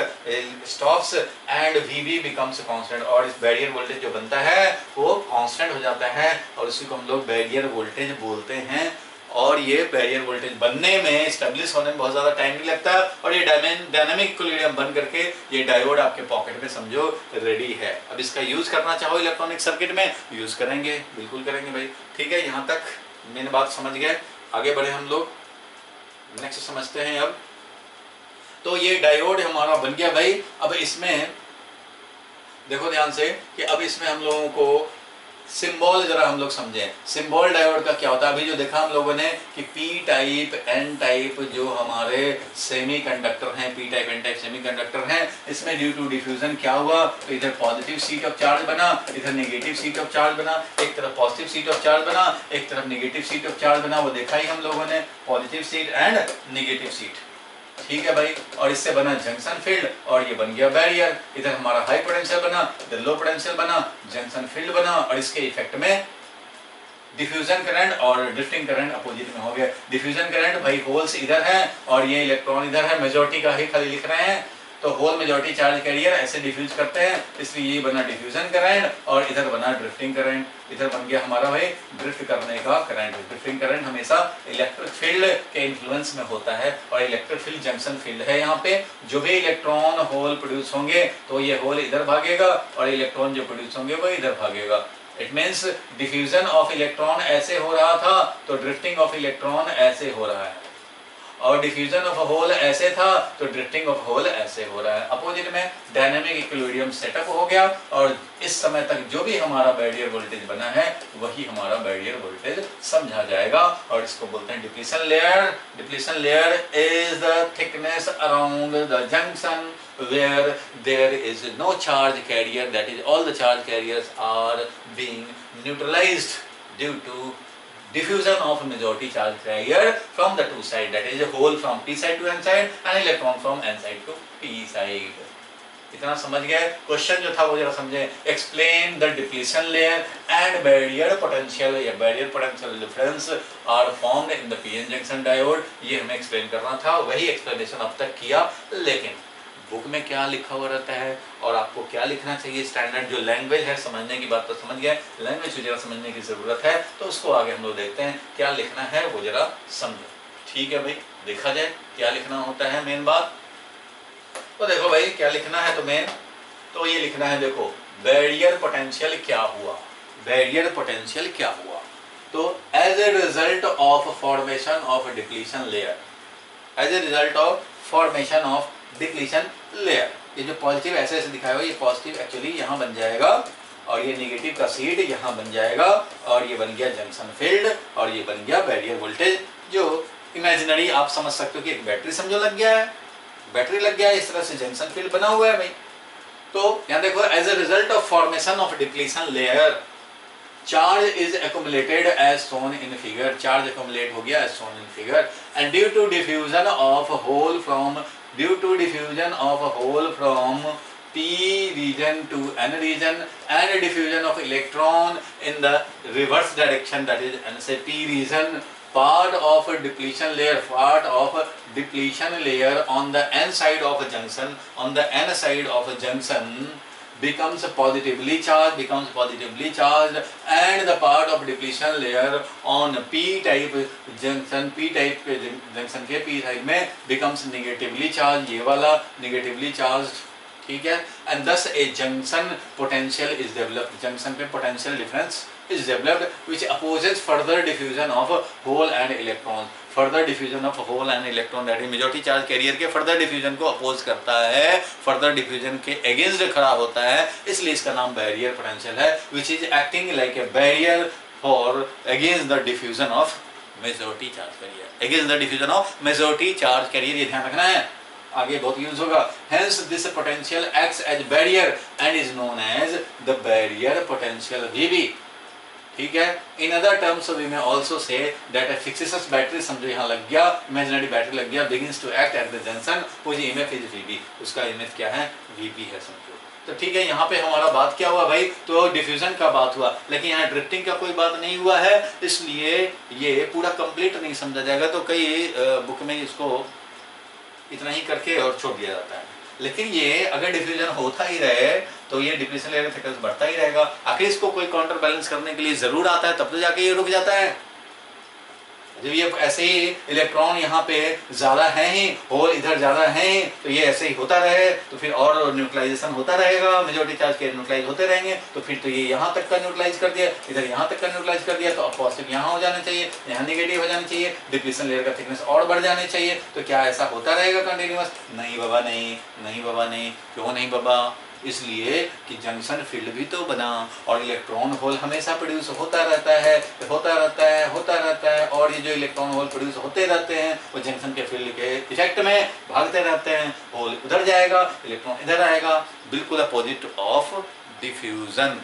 stops and VB becomes constant, और इस बैरियर वोल्टेज जो बनता है वो कांस्टेंट हो जाता है और उसी को हम लोग बैरियर वोल्टेज बोलते हैं। और ये बैरियर वोल्टेज बनने में, स्टेब्लिश होने में बहुत ज़्यादा टाइम नहीं लगता और ये डायनामिक इक्विलिब्रियम बन करके ये डायोड आपके पॉकेट में समझो रेडी है। अब इसका यूज़ करना चाहो इलेक्ट्रॉनिक सर्किट में, यूज़ करेंगे, बिल्कुल करेंगे भाई। ठीक है, यहाँ तक मैंने बात समझ गए, आगे बढ़े हम लोग, नेक्स्ट समझते हैं। अब तो ये डायोड हमारा बन गया भाई। अब इसमें देखो ध्यान से कि अब इसमें हम लोगों को सिंबल जरा हम लोग समझें। सिंबल डायोड का क्या होता है? अभी जो देखा हम लोगों ने कि पी टाइप एन टाइप जो हमारे सेमीकंडक्टर हैं, P type N type semiconductor हैं, इसमें ड्यू टू डिफ्यूजन क्या हुआ, तो इधर पॉजिटिव सीट ऑफ चार्ज बना, इधर नेगेटिव सीट ऑफ चार्ज बना, एक तरफ पॉजिटिव सीट ऑफ चार्ज बना, एक तरफ नेगेटिव सीट ऑफ चार्ज बना। वो देखा ही हम लोगों ने, positive seat and negative seat. ठीक है भाई, और इससे बना जंक्शन फील्ड और ये बन गया बैरियर। इधर हमारा हाई पोटेंशियल बना, इधर लो पोटेंशियल बना, जंक्शन फील्ड बना, और इसके इफेक्ट में डिफ्यूजन करंट और ड्रिफ्टिंग करंट अपोजिट में हो गया। डिफ्यूजन करंट भाई होल्स इधर हैं और ये इलेक्ट्रॉन इधर है, मेजॉरिटी का ही खाली लिख रहे हैं, तो होल मेजॉरिटी चार्ज कैरियर ऐसे डिफ्यूज करते हैं, इसलिए ये बना डिफ्यूजन करंट और इधर बना ड्रिफ्टिंग करंट। इधर बन गया हमारा भाई ड्रिफ्ट करने का करंट। ड्रिफ्टिंग करंट हमेशा इलेक्ट्रिक फील्ड के इन्फ्लुएंस में होता है और इलेक्ट्रिक फील्ड जंक्शन फील्ड है। यहाँ पे जो भी इलेक्ट्रॉन होल प्रोड्यूस होंगे तो ये होल इधर भागेगा और इलेक्ट्रॉन जो प्रोड्यूस होंगे वो इधर भागेगा। It means diffusion of electron ऐसे हो रहा था तो ड्रिफ्टिंग ऑफ इलेक्ट्रॉन ऐसे हो रहा है, और डिफ्यूजन ऑफ होल ऐसे था तो ड्रिफ्टिंग ऑफ होल ऐसे हो रहा है। अपोजिट में डायनामिक इक्विलिब्रियम सेटअप हो गया और इस समय तक जो भी हमारा बैरियर वोल्टेज बना है वही हमारा बैरियर वोल्टेज समझा जाएगा और इसको बोलते हैं depletion layer. Depletion layer is the thickness around the junction where there is no charge carrier, that is all the charge carriers are being neutralized due to diffusion of majority charge carrier from the two side, that is a hole from p side to n side and electron from n side to p side। इतना समझ गए? Question जो था वो जरा समझे। Explain the depletion layer and barrier potential या barrier potential difference are formed in the PN junction diode. ये हमें एक्सप्लेन करना था, वही एक्सप्लेनेशन अब तक किया, लेकिन बुक में क्या लिखा हुआ रहता है और आपको क्या लिखना चाहिए, स्टैंडर्ड जो लैंग्वेज है, समझने की बात तो समझ गए, लैंग्वेज को जरा समझने की ज़रूरत है, तो उसको आगे हम लोग देखते हैं क्या लिखना है वो जरा समझो। ठीक है भाई, देखा जाए क्या लिखना होता है। मेन बात तो देखो भाई क्या लिखना है, तो मेन तो ये लिखना है, देखो बैरियर पोटेंशियल क्या हुआ, बैरियर पोटेंशियल क्या हुआ, तो as a result of formation of depletion layer, as a result of formation of depletion layer. ये जो पॉजिटिव ऐसे ऐसे दिखाया हुआ, ये पॉजिटिव एक्चुअली यहाँ बन जाएगा और ये नेगेटिव का सीड यहाँ बन जाएगा और ये बन गया जंक्शन फील्ड और ये बन गया बैरियर वोल्टेज। जो इमेजिनरी आप समझ सकते हो कि एक बैटरी समझो लग गया है, बैटरी लग गया है, इस तरह से जंक्शन फील्ड बना हुआ है भाई। तो यहाँ देखो, as a result of formation of depletion layer charge is accumulated as shown in figure, charge accumulate हो गया as shown in figure, and due to diffusion of hole from p region to n region and diffusion of electron in the reverse direction, that is say p region, part of depletion layer on the n side of a junction, on the n side of a junction becomes positively charged and the part of depletion layer on p type junction के p type में becomes negatively charged, ये वाला negatively charged। ठीक है, and thus a junction potential is developed, junction पे potential difference is developed which opposes further diffusion of hole and electrons, further diffusion of hole and electron, that is majority charge carrier के further diffusion को oppose करता है, further diffusion के against खड़ा होता है, इसलिए इसका नाम बैरियर पोटेंशियल है, which is acting like a barrier for against the diffusion of majority charge carrier, against the diffusion of majority charge carrier. ये ध्यान रखना है, आगे बहुत यूज होगा। Hence this potential acts as barrier and is known as the barrier potential VB. ठीक है, in other terms we may also say that a fictitious battery समझो यहाँ लग गया, इमेजिनरी बैटरी लग गया, begins to act at the junction, which EMF is वीबी, उसका EMF क्या है, वीबी है समझो। तो ठीक है, यहाँ पे हमारा बात क्या हुआ भाई, तो डिफ्यूजन का बात हुआ, लेकिन यहाँ ड्रिफ्टिंग का कोई बात नहीं हुआ है, इसलिए ये पूरा कंप्लीट नहीं समझा जाएगा। तो कई बुक में इसको इतना ही करके और छोड़ दिया जाता है। लेकिन ये अगर डिफ्यूजन होता ही रहे तो ये डिप्लीशन लेयर का थिकनेस बढ़ता ही रहेगा। आखिर इसको कोई काउंटर बैलेंस करने के लिए जरूर आता है, तब तो जाके ये रुक जाता है। जब ये ऐसे ही इलेक्ट्रॉन यहाँ पे ज्यादा है ही, होल इधर ज्यादा है ही, तो ये ऐसे ही होता रहे तो फिर और न्यूट्रलाइजेशन होता रहेगा, मेजॉरिटी चार्ज के न्यूट्रलाइज होते रहेंगे। तो फिर तो ये यहाँ तक का न्यूट्रलाइज कर दिया, इधर यहाँ तक का न्यूट्रलाइज कर दिया, तो अब पॉजिटिव यहाँ हो जाना चाहिए, यहाँ नेगेटिव हो जाना चाहिए, डिप्लीशन लेयर का थिकनेस और बढ़ जाने चाहिए। तो क्या ऐसा होता रहेगा कंटिन्यूअस? नहीं बाबा नहीं, नहीं बाबा नहीं। क्यों नहीं बाबा? इसलिए कि जंक्शन फील्ड भी तो बना और इलेक्ट्रॉन होल हमेशा प्रोड्यूस होता रहता है, होता रहता है, होता रहता है। और ये जो इलेक्ट्रॉन होल प्रोड्यूस होते रहते हैं वो जंक्शन के फील्ड के इफेक्ट में भागते रहते हैं। होल उधर जाएगा, इलेक्ट्रॉन इधर आएगा, बिल्कुल अपोजिट ऑफ डिफ्यूजन।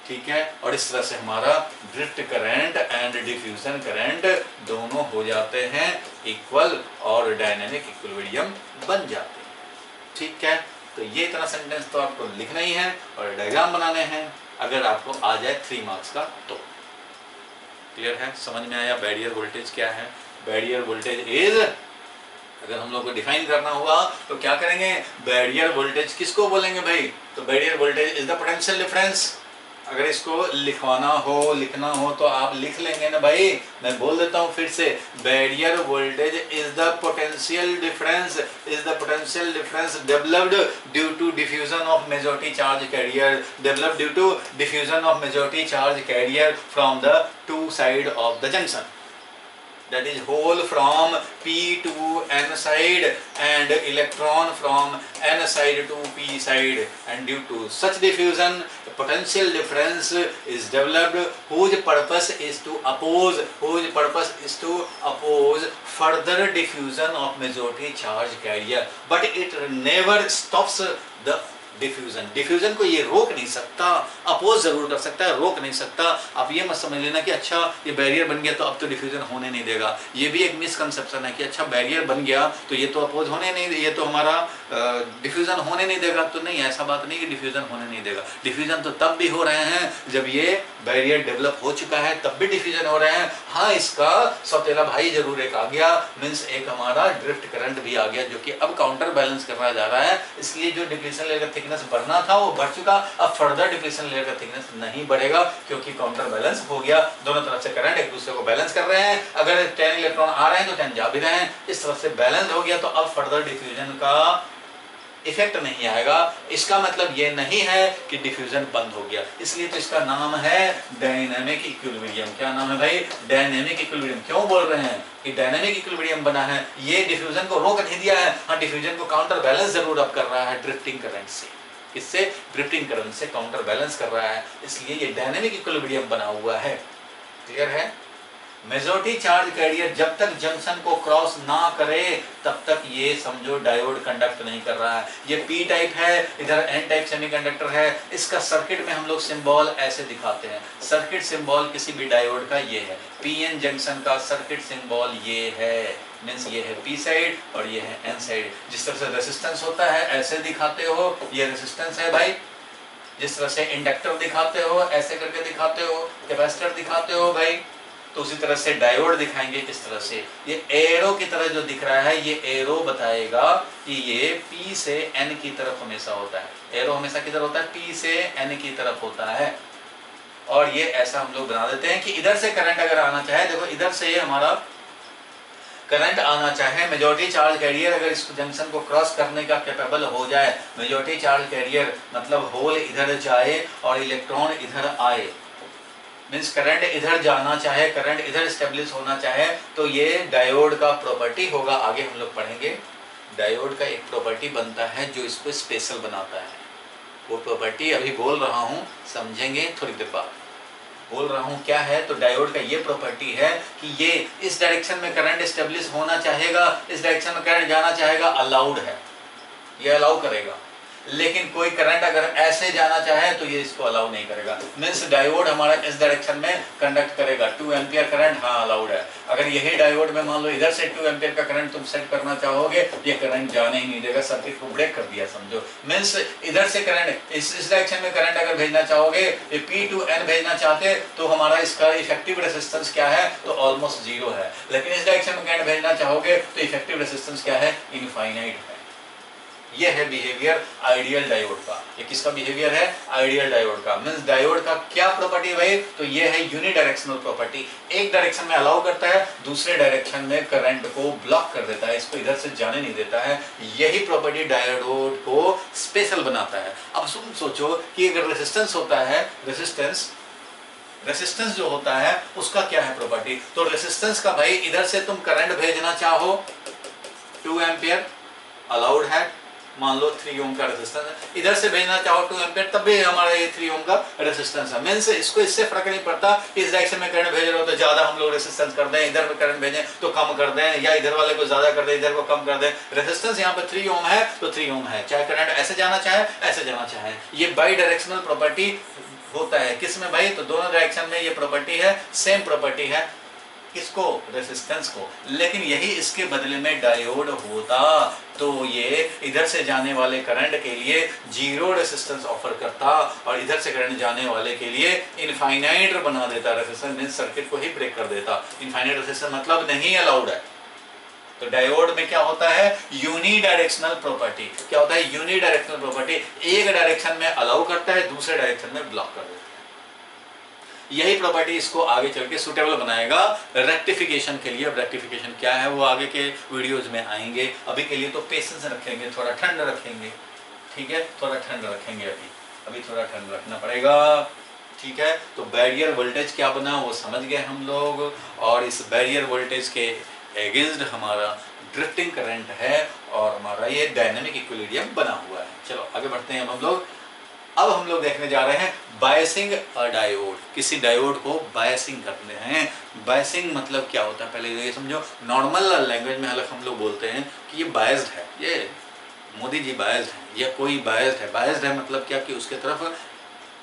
ठीक है, और इस तरह से हमारा drift current and diffusion current दोनों हो जाते हैं इक्वल और डायनेमिक इक्विलिब्रियम बन जाते हैं। ठीक है, तो ये इतना सेंटेंस तो आपको लिखना ही है और डायग्राम बनाने हैं, अगर आपको आ जाए 3 मार्क्स का तो। क्लियर है? समझ में आया बैरियर वोल्टेज क्या है? बैरियर वोल्टेज इज, अगर हम लोग को डिफाइन करना हुआ तो क्या करेंगे? बैरियर वोल्टेज किसको बोलेंगे भाई? तो barrier voltage is the potential difference. अगर इसको लिखवाना हो, लिखना हो तो आप लिख लेंगे ना भाई। मैं बोल देता हूँ फिर से, barrier voltage is the potential difference, is the potential difference developed due to diffusion of majority charge carrier, developed due to diffusion of majority charge carrier from the two side of the junction. That is hole from P to N side and electron from N side to P side, and due to such diffusion potential difference is developed whose purpose is to oppose further diffusion of majority charge carrier, but it never stops the diffusion को ये रोक नहीं सकता, oppose जरूर कर सकता है, रोक नहीं सकता। आप ये मत समझ लेना कि अच्छा ये बैरियर बन गया तो अब तो डिफ्यूजन होने नहीं देगा। ये भी एक मिसकंसेप्शन है कि अच्छा बैरियर बन गया तो ये तो अपोज होने नहीं, ये तो हमारा डिफ्यूजन होने नहीं देगा। तो नहीं, ऐसा बात नहीं कि डिफ्यूजन होने नहीं देगा। डिफ्यूजन तो तब भी हो रहे हैं जब ये बैरियर डेवलप हो चुका है, तब भी डिफ्यूजन हो रहे हैं। हाँ, इसका सौतेला भाई जरूर एक आ गया, मीन्स एक हमारा ड्रिफ्ट करंट भी आ गया, जो कि अब काउंटर बैलेंस करना जा रहा है। इसलिए जो डिप्लीशन लेयर का थिकनेस बढ़ना था वो बढ़ चुका, अब फर्दर डिप्लीशन लेयर का थिकनेस नहीं बढ़ेगा क्योंकि काउंटर बैलेंस हो गया। दोनों तरफ से करंट एक दूसरे को बैलेंस कर रहे हैं। अगर 10 इलेक्ट्रॉन आ रहे हैं तो 10 जा भी रहे हैं, इस तरफ से बैलेंस हो गया। तो अब फर्दर डिफ्यूजन का इफेक्ट नहीं आएगा। इसका मतलब ये नहीं है कि डिफ्यूजन बंद हो गया, इसलिए तो इसका नाम है डायनेमिक इक्विलिब्रियम। क्या नाम है भाई? Dynamic equilibrium. क्यों बोल रहे हैं कि डायनेमिक इक्विलिब्रियम बना है? ये डिफ्यूजन को रोक नहीं दिया है, हाँ डिफ्यूजन को काउंटर बैलेंस जरूर अब कर रहा है ड्रिफ्टिंग करंट से। किससे? ड्रिफ्टिंग करंट से काउंटर बैलेंस कर रहा है, इसलिए ये डायनेमिक इक्विलिब्रियम बना हुआ है। क्लियर है? मेजॉरिटी चार्ज कैरियर जब तक जंक्शन को क्रॉस ना करे तब तक ये समझो डायोड कंडक्ट नहीं कर रहा है। ये पी टाइप है, इधर एन टाइप सेमीकंडक्टर है। इसका सर्किट में हम लोग सिंबल ऐसे दिखाते हैं। सर्किट सिंबल किसी भी डायोड का ये है। पीएन जंक्शन का सर्किट सिंबल ये है, मीन्स ये है पी साइड और ये है एन साइड। जिस तरह से रेजिस्टेंस होता है ऐसे दिखाते हो, ये रेजिस्टेंस है भाई। जिस तरह से इंडक्टर दिखाते हो ऐसे करके दिखाते हो, कैपेसिटर दिखाते हो भाई, तो उसी तरह से डायोड दिखाएंगे इस तरह से। ये एरो की तरह जो दिख रहा है, ये एरो बताएगा कि ये P से N की तरफ हमेशा होता है। एरो हमेशा किधर होता है? P से N की तरफ होता है। और ये ऐसा हम लोग बना देते हैं कि इधर से करंट अगर आना चाहे, देखो इधर से हमारा करंट आना चाहे, मेजॉरिटी चार्ज कैरियर अगर इस जंक्शन को क्रॉस करने का कैपेबल हो जाए, मेजॉरिटी चार्ज कैरियर मतलब होल इधर जाए और इलेक्ट्रॉन इधर आए, मीन्स करंट इधर जाना चाहे, करंट इधर स्टेब्लिश होना चाहे, तो ये डायोड का प्रॉपर्टी होगा। आगे हम लोग पढ़ेंगे। डायोड का एक प्रॉपर्टी बनता है जो इसको स्पेशल बनाता है। वो प्रॉपर्टी अभी बोल रहा हूँ, समझेंगे थोड़ी देर बाद। बोल रहा हूँ क्या है, तो डायोड का ये प्रॉपर्टी है कि ये इस डायरेक्शन में करंट स्टेब्लिश होना चाहेगा, इस डायरेक्शन में करंट जाना चाहेगा, अलाउड है, ये अलाउ करेगा। लेकिन कोई करंट अगर ऐसे जाना चाहे तो ये इसको अलाउ नहीं करेगा। मीन्स डायोड हमारा इस डायरेक्शन में कंडक्ट करेगा। 2 एम्पियर करंट हाँ अलाउड है। अगर यही डायोड में मान लो इधर से 2 एम्पियर का करंट तुम सेट करना चाहोगे, ये करंट जाने ही नहीं देगा, सर्किट को ब्रेक कर दिया समझो। मीन्स इधर से करंट इस डायरेक्शन में करंट अगर भेजना चाहोगे, ये P to N भेजना चाहते तो हमारा इसका इफेक्टिव रेजिस्टेंस क्या है, तो ऑलमोस्ट जीरो है। लेकिन इस डायरेक्शन में करंट भेजना चाहोगे तो इफेक्टिव रेजिस्टेंस क्या है, इनफाइनाइट है। ये है बिहेवियर आइडियल डायोड का। ये किसका बिहेवियर है, आइडियल डायोड का। मींस डायोड का क्या प्रॉपर्टी भाई, तो ये है यूनिडायरेक्शनल प्रॉपर्टी। एक डायरेक्शन में अलाउ करता है, दूसरे डायरेक्शन में करंट को ब्लॉक कर देता है, इसको इधर से जाने नहीं देता है। यही प्रॉपर्टी डायोड को स्पेशल बनाता है। अब तुम सोचो कि अगर रेजिस्टेंस होता है, रेजिस्टेंस जो होता है उसका क्या है प्रॉपर्टी, तो रेजिस्टेंस का भाई इधर से तुम करंट भेजना चाहो 2 एम्पियर अलाउड है, मान लो 3 ओम का रेजिस्टेंस है, इधर से भेजना चाहो 2 एम्पियर तब भी हमारा ये 3 ओम का रेजिस्टेंस है। मींस इसको इससे फर्क नहीं पड़ता इस डायरेक्शन में करंट भेज रहे हो तो ज्यादा हम लोग रेजिस्टेंस कर दें, इधर में करंट भेजें तो कम कर दें, या इधर वाले को ज्यादा कर दें इधर को कम कर दें। रेजिस्टेंस यहाँ पे 3 ओम है तो 3 ओम है, चाहे करंट ऐसे जाना चाहे ऐसे जाना चाहे। ये बाई डायरेक्शनल प्रॉपर्टी होता है किस में भाई, तो दोनों डायरेक्शन में ये प्रॉपर्टी है, सेम प्रॉपर्टी है। किसको, रेजिस्टेंस को। लेकिन यही इसके बदले में डायोड होता तो ये इधर से जाने वाले करंट के लिए जीरो रेजिस्टेंस ऑफर करता और इधर से करंट जाने वाले के लिए इनफाइनाइट बना देता रेजिस्टेंस, मींस सर्किट को ही ब्रेक कर देता। इनफाइनाइट रेजिस्टेंस मतलब नहीं अलाउड है। तो डायोड में क्या होता है, यूनिडायरेक्शनल प्रॉपर्टी। क्या होता है, यूनिडायरेक्शनल प्रॉपर्टी, एक डायरेक्शन में अलाउ करता है, दूसरे डायरेक्शन में ब्लॉक कर देता है। यही प्रॉपर्टी इसको आगे चल के सुटेबल बनाएगा रेक्टिफिकेशन के लिए। अब रेक्टिफिकेशन क्या है वो आगे के वीडियोज में आएंगे। अभी के लिए तो पेशेंस रखेंगे, थोड़ा ठंड रखेंगे, ठीक है, थोड़ा ठंड रखेंगे। अभी थोड़ा ठंड रखना पड़ेगा, ठीक है। तो बैरियर वोल्टेज क्या बना वो समझ गए हम लोग, और इस बैरियर वोल्टेज के अगेंस्ट हमारा ड्रिफ्टिंग करंट है और हमारा ये डायनामिक इक्विलिब्रियम बना हुआ है। चलो आगे बढ़ते हैं हम लोग। अब हम लोग देखने जा रहे हैं बायसिंग अ डायोड। किसी डायोड को बायसिंग करते हैं। बायसिंग मतलब क्या होता है पहले ये समझो। नॉर्मल लैंग्वेज में हालांकि हम लोग बोलते हैं कि ये बायस्ड है, ये मोदी जी बायस्ड है या कोई बायस्ड है। बायस्ड है मतलब क्या कि उसके तरफ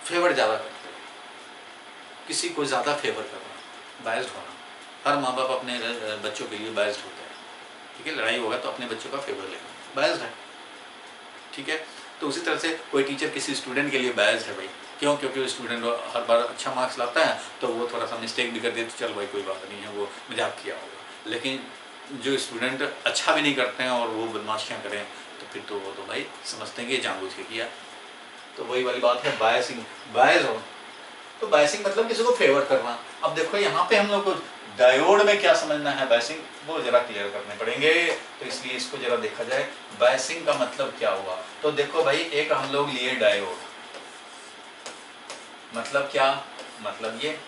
फेवर ज़्यादा करते हैं, किसी को ज़्यादा फेवर करना, बायस्ड होना। हर माँ बाप अपने बच्चों के लिए बायस्ड होते हैं, ठीक है। लड़ाई होगा तो अपने बच्चों का फेवर लेगा, बायस्ड है, ठीक है। तो उसी तरह से कोई टीचर किसी स्टूडेंट के लिए बायस्ड है भाई। क्यों, क्योंकि वो स्टूडेंट हर बार अच्छा मार्क्स लाता है तो वो थोड़ा सा मिस्टेक भी कर दिया तो चल भाई कोई बात नहीं है, वो मजाक किया होगा। लेकिन जो स्टूडेंट अच्छा भी नहीं करते हैं और वो बदमाशियाँ करें तो फिर तो वो तो भाई समझते हैं कि जानबूझ के किया। तो वही वाली बात है बायसिंग। बायस हो तो बायसिंग मतलब किसी को फेवर करना। अब देखो यहाँ पे हम लोग को डायोड में क्या समझना है, बायसिंग वो जरा क्लियर करने पड़ेंगे, तो इसलिए इसको जरा देखा जाए। बायसिंग का मतलब क्या हुआ, तो देखो भाई एक हम लोग लिए डायोड, मतलब क्या, मतलब ये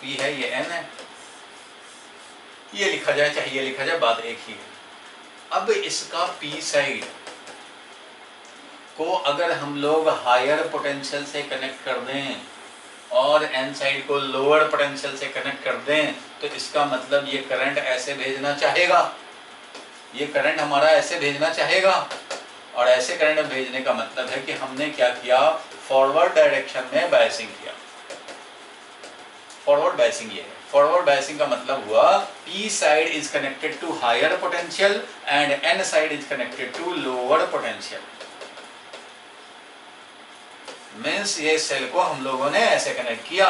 P है, ये N है, ये लिखा जाए चाहे ये लिखा जाए, बात एक ही है। अब इसका P साइड को अगर हम लोग हायर पोटेंशियल से कनेक्ट कर दें और N साइड को लोअर पोटेंशियल से कनेक्ट कर दें तो इसका मतलब ये करंट ऐसे भेजना चाहेगा, ये करंट हमारा ऐसे भेजना चाहेगा। और ऐसे करंट भेजने का मतलब है कि हमने क्या किया, फॉरवर्ड डायरेक्शन में बायसिंग किया। फॉरवर्ड बायसिंग ये है। फॉरवर्ड बायसिंग का मतलब हुआ P side is connected to higher potential and N side is connected to lower potential. Means ये सेल को हम लोगों ने ऐसे कनेक्ट किया,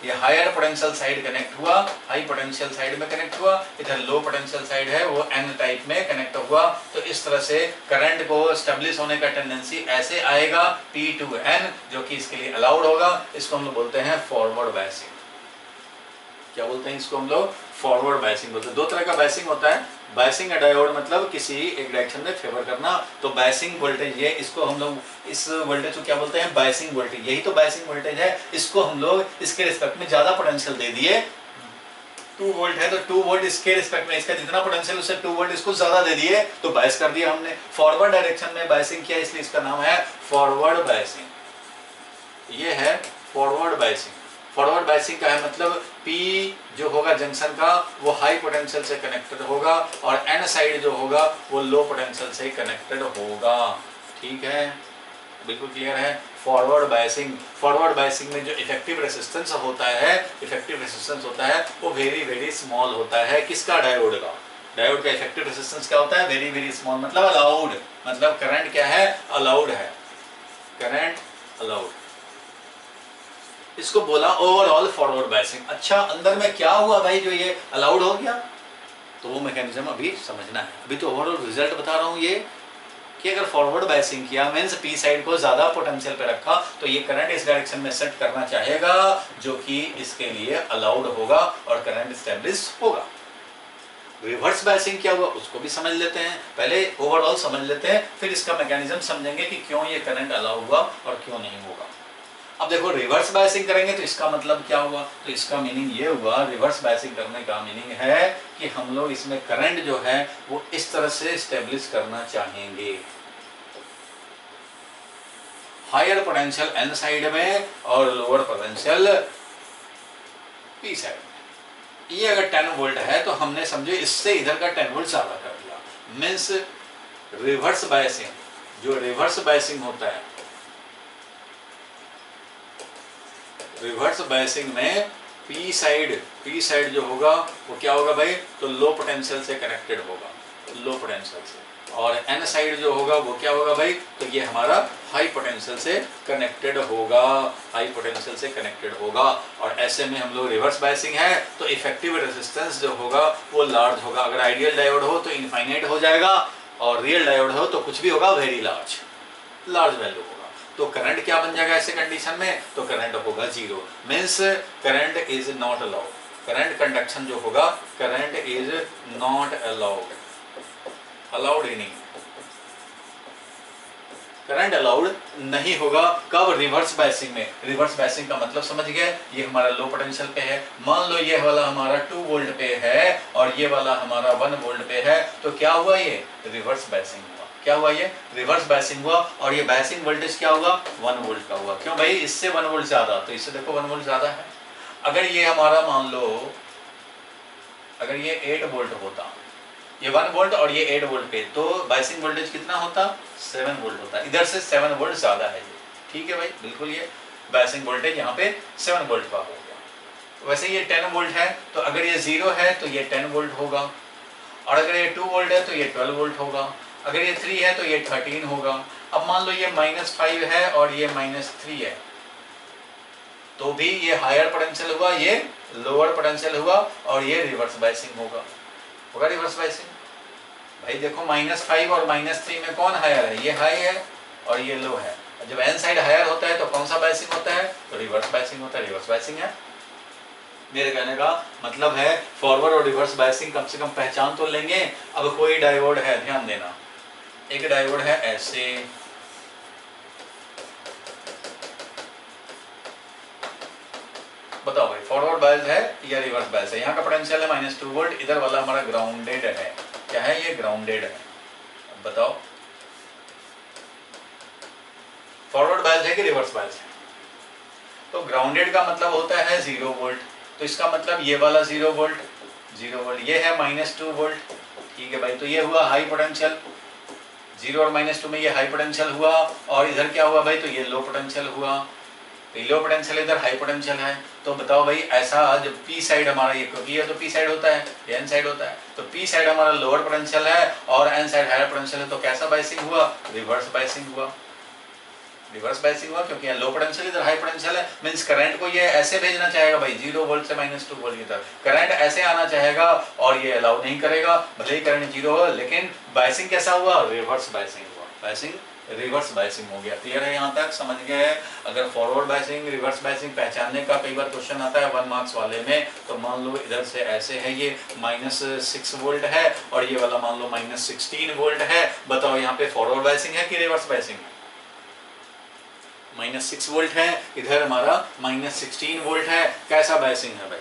ये हायर पोटेंशियल साइड कनेक्ट हुआ, हाई पोटेंशियल साइड में कनेक्ट हुआ, इधर लो पोटेंशियल साइड है वो N टाइप में कनेक्ट हुआ। तो इस तरह से करंट को स्टेब्लिश होने का टेंडेंसी ऐसे आएगा P to N, जो कि इसके लिए अलाउड होगा। इसको हम लोग बोलते हैं फॉरवर्ड बायसिंग। क्या बोलते हैं इसको हम लोग, फॉरवर्ड बायसिंग बोलते हैं। दो तरह का बायसिंग होता है। बायसिंग डायोड मतलब किसी एक डायरेक्शन में फेवर करना, तो बायसिंग वोल्टेज ये, इसको हम लोग इस वोल्टेज को क्या बोलते हैं, बायसिंग वोल्टेज। यही तो बायसिंग वोल्टेज है। इसको हम लोग इसके रिस्पेक्ट में ज्यादा पोटेंशियल दे दिए। 2 वोल्ट है तो 2 वोल्ट इसके रिस्पेक्ट में, इसका जितना पोटेंशियल उससे 2 वोल्ट इसको ज्यादा दे दिए तो बायस कर दिया हमने। फॉरवर्ड डायरेक्शन में बायसिंग किया इसलिए इसका नाम है फॉरवर्ड बायसिंग। ये है फॉरवर्ड बायसिंग। फॉरवर्ड बायसिंग का है मतलब P जो होगा जंक्शन का वो हाई पोटेंशियल से कनेक्टेड होगा और N साइड जो होगा वो लो पोटेंशियल से कनेक्टेड होगा। ठीक है, बिल्कुल क्लियर है। फॉरवर्ड बायसिंग में जो इफेक्टिव रेसिस्टेंस होता है वो वेरी स्मॉल होता है। किसका? डायोड का। डायोड का इफेक्टिव रेसिस्टेंस क्या होता है? वेरी स्मॉल, मतलब अलाउड, मतलब करंट क्या है? अलाउड है, करंट अलाउड। इसको बोला ओवरऑल फॉरवर्ड बायसिंग। अच्छा, अंदर में क्या हुआ भाई जो ये अलाउड हो गया? तो वो मैकेनिज्म अभी समझना है। अभी तो ओवरऑल रिजल्ट बता रहा हूँ ये कि अगर फॉरवर्ड बायसिंग किया मींस पी साइड को ज्यादा पोटेंशियल पे रखा तो ये करंट इस डायरेक्शन में सेट करना चाहेगा जो कि इसके लिए अलाउड होगा और करंट स्टेब्लिश होगा। रिवर्स बायसिंग क्या हुआ उसको भी समझ लेते हैं। पहले ओवरऑल समझ लेते हैं, फिर इसका मैकेनिज्म समझेंगे कि क्यों ये करंट अलाउ हुआ और क्यों नहीं होगा। अब देखो, रिवर्स बायसिंग करेंगे तो इसका मतलब क्या हुआ? तो इसका मीनिंग ये हुआ, रिवर्स बायसिंग करने का मीनिंग है कि हम लोग इसमें करंट जो है वो इस तरह से स्टेब्लिश करना चाहेंगे, हायर पोटेंशियल N साइड में और लोअर पोटेंशियल P साइड में। ये अगर 10 वोल्ट है तो हमने समझो इससे इधर का 10 वोल्ट ज्यादा कर दिया। मीन्स रिवर्स बायसिंग, जो रिवर्स बायसिंग होता है, रिवर्स बायसिंग में P साइड जो होगा वो क्या होगा भाई? तो लो पोटेंशियल से कनेक्टेड होगा, लो पोटेंशियल से। और N साइड जो होगा वो क्या होगा भाई? तो ये हमारा हाई पोटेंशियल से कनेक्टेड होगा, हाई पोटेंशियल से कनेक्टेड होगा। और ऐसे में हम लोग रिवर्स बायसिंग है तो इफेक्टिव रेजिस्टेंस जो होगा वो लार्ज होगा। अगर आइडियल डायोड हो तो इनफाइनाइट हो जाएगा और रियल डायोड हो तो कुछ भी होगा वेरी लार्ज वैल्यू होगा। तो करंट क्या बन जाएगा ऐसे कंडीशन में? तो करंट होगा 0, means current is not allowed. Current conduction जो होगा, current is not allowed, allowed ही नहीं, करंट अलाउड नहीं होगा। कब? रिवर्स बायसिंग में। रिवर्स बायसिंग का मतलब समझ गए? ये हमारा लो पोटेंशियल पे है, मान लो ये वाला हमारा 2 वोल्ट पे है और ये वाला हमारा 1 वोल्ट पे है, तो क्या हुआ? ये रिवर्स बायसिंग हुआ। क्या हुआ? ये रिवर्स बायसिंग हुआ। और ये बायसिंग वोल्टेज क्या होगा? 1 वोल्ट का हुआ। क्यों भाई? इससे 1 वोल्ट ज्यादा, तो इससे देखो 1 वोल्ट ज्यादा है। अगर ये हमारा मान लो, अगर ये 8 वोल्ट होता, ये 1 वोल्ट और ये 8 वोल्ट पे, तो बायसिंग वोल्टेज कितना होता? 7 वोल्ट होता। इधर से 7 वोल्ट ज्यादा है ये। ठीक है भाई, बिल्कुल ये बायसिंग वोल्टेज यहाँ पे 7 वोल्ट का हो गया। वैसे ये 10 वोल्ट है तो अगर ये 0 है तो ये 10 वोल्ट होगा, और अगर ये 2 वोल्ट है तो ये 12 वोल्ट होगा, अगर ये 3 है तो ये 13 होगा। अब मान लो ये -5 है और ये -3 है, तो भी ये हायर पोटेंशियल हुआ, ये लोअर पोटेंशियल हुआ और ये रिवर्स बायसिंग होगा रिवर्स बायसिंग। भाई देखो, -5 और -3 में कौन हायर है? ये हाई है और ये लो है। जब N साइड हायर होता है तो कौन सा बायसिंग होता है? तो रिवर्स बायसिंग होता है, रिवर्स बायसिंग है। मेरे कहने का मतलब है फॉरवर्ड और रिवर्स बायसिंग कम से कम पहचान तो लेंगे। अब कोई डायोड है, ध्यान देना, एक डायोड है ऐसे, बताओ भाई फॉरवर्ड बायस है या रिवर्स बायस है? यहाँ का पोटेंशियल है -2 वोल्ट, इधर वाला हमारा ग्राउंडेड है। क्या है ये? ग्राउंडेड है। बताओ फॉरवर्ड बायस है कि रिवर्स बायस है? तो ग्राउंडेड का मतलब होता है 0 वोल्ट, तो इसका मतलब ये वाला 0 वोल्ट, ये है -2 वोल्ट। ठीक है भाई, तो ये हुआ हाई पोटेंशियल, 0 और -2 में ये हाई पोटेंशियल हुआ, और इधर क्या हुआ भाई? तो ये लो पोटेंशियल हुआ। लो पोटेंशियल इधर हाई पोटेंशियल है। तो बताओ भाई, ऐसा जब पी साइड हमारा, ये क्योंकि ये तो पी साइड होता है, एन साइड होता है, तो पी साइड हमारा लोअर पोटेंशियल है और एन साइड हायर पोटेंशियल है, तो कैसा बायसिंग हुआ? रिवर्स बायसिंग हुआ। रिवर्स बायसिंग हुआ क्योंकि यहाँ लो पोटेंशियल इधर हाई पोटेंशियल है। मींस करंट को ये ऐसे भेजना चाहेगा भाई, 0 वोल्ट से -2 वोल्ट की तरफ करंट ऐसे आना चाहेगा और ये अलाउ नहीं करेगा, भले ही करंट 0 हो, लेकिन बायसिंग कैसा हुआ? रिवर्स बायसिंग हुआ। बायसिंग रिवर्स बायसिंग हो गया। क्लियर है? यहाँ तक समझ गए? अगर फॉरवर्ड बायसिंग रिवर्स बायसिंग पहचानने का कई बार क्वेश्चन आता है 1 मार्क्स वाले में, तो मान लो इधर से ऐसे है, ये -6 वोल्ट है और ये वाला मान लो -16 वोल्ट है। बताओ यहाँ पे फॉरवर्ड बायसिंग है कि रिवर्स बायसिंग है? -6 वोल्ट है, इधर हमारा -16 वोल्ट है। कैसा बायसिंग है भाई?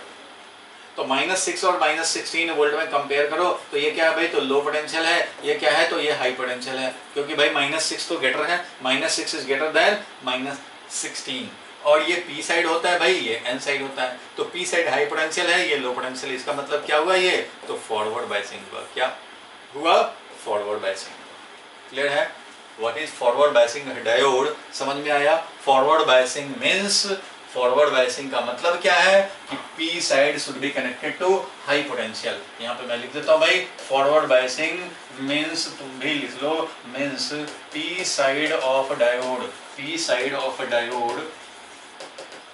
तो -6 और -16 वोल्ट में कंपेयर करो तो ये क्या है भाई? तो लो पोटेंशियल है। ये क्या है? तो ये हाई पोटेंशियल है, क्योंकि भाई -6 तो ग्रेटर है, -6 इज ग्रेटर देन -16, और ये पी साइड होता है भाई, ये एन साइड होता है। तो पी साइड हाई पोटेंशियल है, ये लो पोटेंशियल। इसका मतलब क्या हुआ ये, तो फॉरवर्ड बायसिंग हुआ। क्या हुआ, फॉरवर्ड बायसिंग। क्लियर है। What is forward biasing diode, समझ में आया। Forward biasing means, forward biasing का मतलब क्या है कि P side should be connected to high potential. यहाँ पे मैं लिख देता हूँ भाई, फॉरवर्ड बायसिंग मीन्स, तुम भी लिख लो, means P side of diode, P side of diode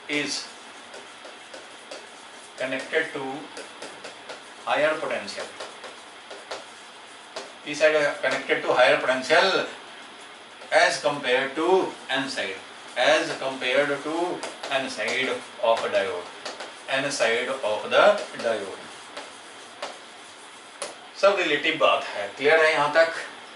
is connected to higher potential. P side connected to higher potential as compared to N side, as compared to N side of a diode, N side of the diode. सब relative बात है। Clear है यहाँ तक।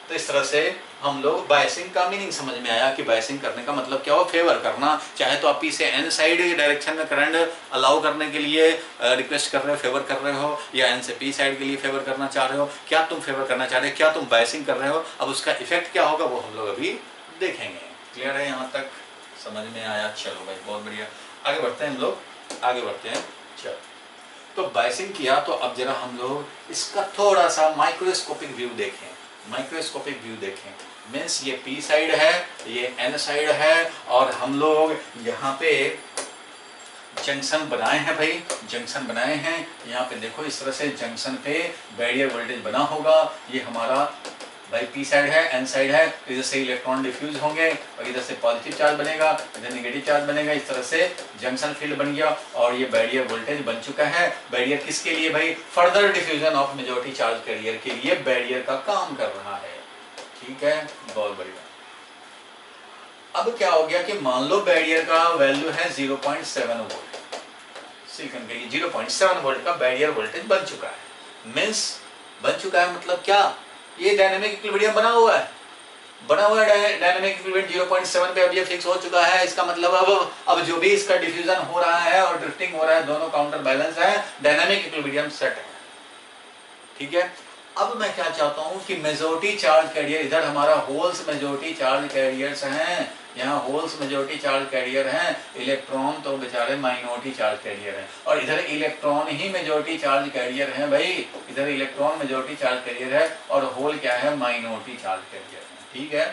तो इस तरह से हम लोग बायसिंग का मीनिंग समझ में आया कि बायसिंग करने का मतलब क्या हो, फेवर करना। चाहे तो आप इसे एन साइड डायरेक्शन में करंट अलाउ करने के लिए रिक्वेस्ट कर रहे हो, फेवर कर रहे हो, या एन से पी साइड के लिए फेवर करना चाह रहे हो। क्या तुम फेवर करना चाह रहे हो, क्या तुम बायसिंग कर रहे हो, अब उसका इफेक्ट क्या होगा वो हम लोग अभी देखेंगे। क्लियर है यहाँ तक, समझ में आया। चलो भाई बहुत बढ़िया, आगे बढ़ते हैं हम लोग, आगे बढ़ते हैं। चलो तो बायसिंग किया, तो अब जरा हम लोग इसका थोड़ा सा माइक्रोस्कोपिक व्यू देखें। माइक्रोस्कोपिक व्यू देखें मीन्स ये पी साइड है, ये एन साइड है, और हम लोग यहाँ पे जंक्शन बनाए हैं भाई, जंक्शन बनाए हैं। यहाँ पे देखो इस तरह से जंक्शन पे बैरियर वोल्टेज बना होगा। ये हमारा भाई पी साइड है, एन साइड है, तो इधर से इलेक्ट्रॉन डिफ्यूज होंगे और इधर से पॉजिटिव चार्ज बनेगा, इधर नेगेटिव चार्ज बनेगा। इस तरह से जंक्शन फील्ड बन गया और ये बैरियर वोल्टेज बन चुका है। बैरियर किसके लिए भाई, further diffusion of majority charge carrier के लिए बैरियर का काम कर रहा है। ठीक है, बहुत बढ़िया। अब क्या हो गया कि मान लो बैरियर का वैल्यू है 0.7 वोल्ट, सिलिकॉन के लिए 0.7 वोल्ट का बैरियर वोल्टेज बन चुका है। मीन्स बन चुका है मतलब क्या, ये डायनामिक इक्विलिब्रियम बना हुआ है, बना हुआ है डायनामिक इक्विलिब्रियम 0.7 पे अब ये फिक्स हो चुका है। इसका मतलब अब जो भी इसका डिफ्यूजन हो रहा है और ड्रिफ्टिंग हो रहा है, दोनों काउंटर बैलेंस है, डायनामिक इक्विलिब्रियम सेट है। ठीक है। अब मैं क्या चाहता हूं कि मेजॉरिटी चार्ज कैरियर, इधर हमारा होल्स मेजॉरिटी चार्ज कैरियर्स हैं, यहाँ होल्स मेजॉरिटी चार्ज कैरियर हैं, इलेक्ट्रॉन तो बेचारे माइनॉरिटी चार्ज कैरियर हैं, और इधर इलेक्ट्रॉन ही मेजॉरिटी चार्ज कैरियर हैं भाई, इधर इलेक्ट्रॉन मेजॉरिटी चार्ज कैरियर है और होल क्या है, माइनॉरिटी चार्ज कैरियर है। ठीक है,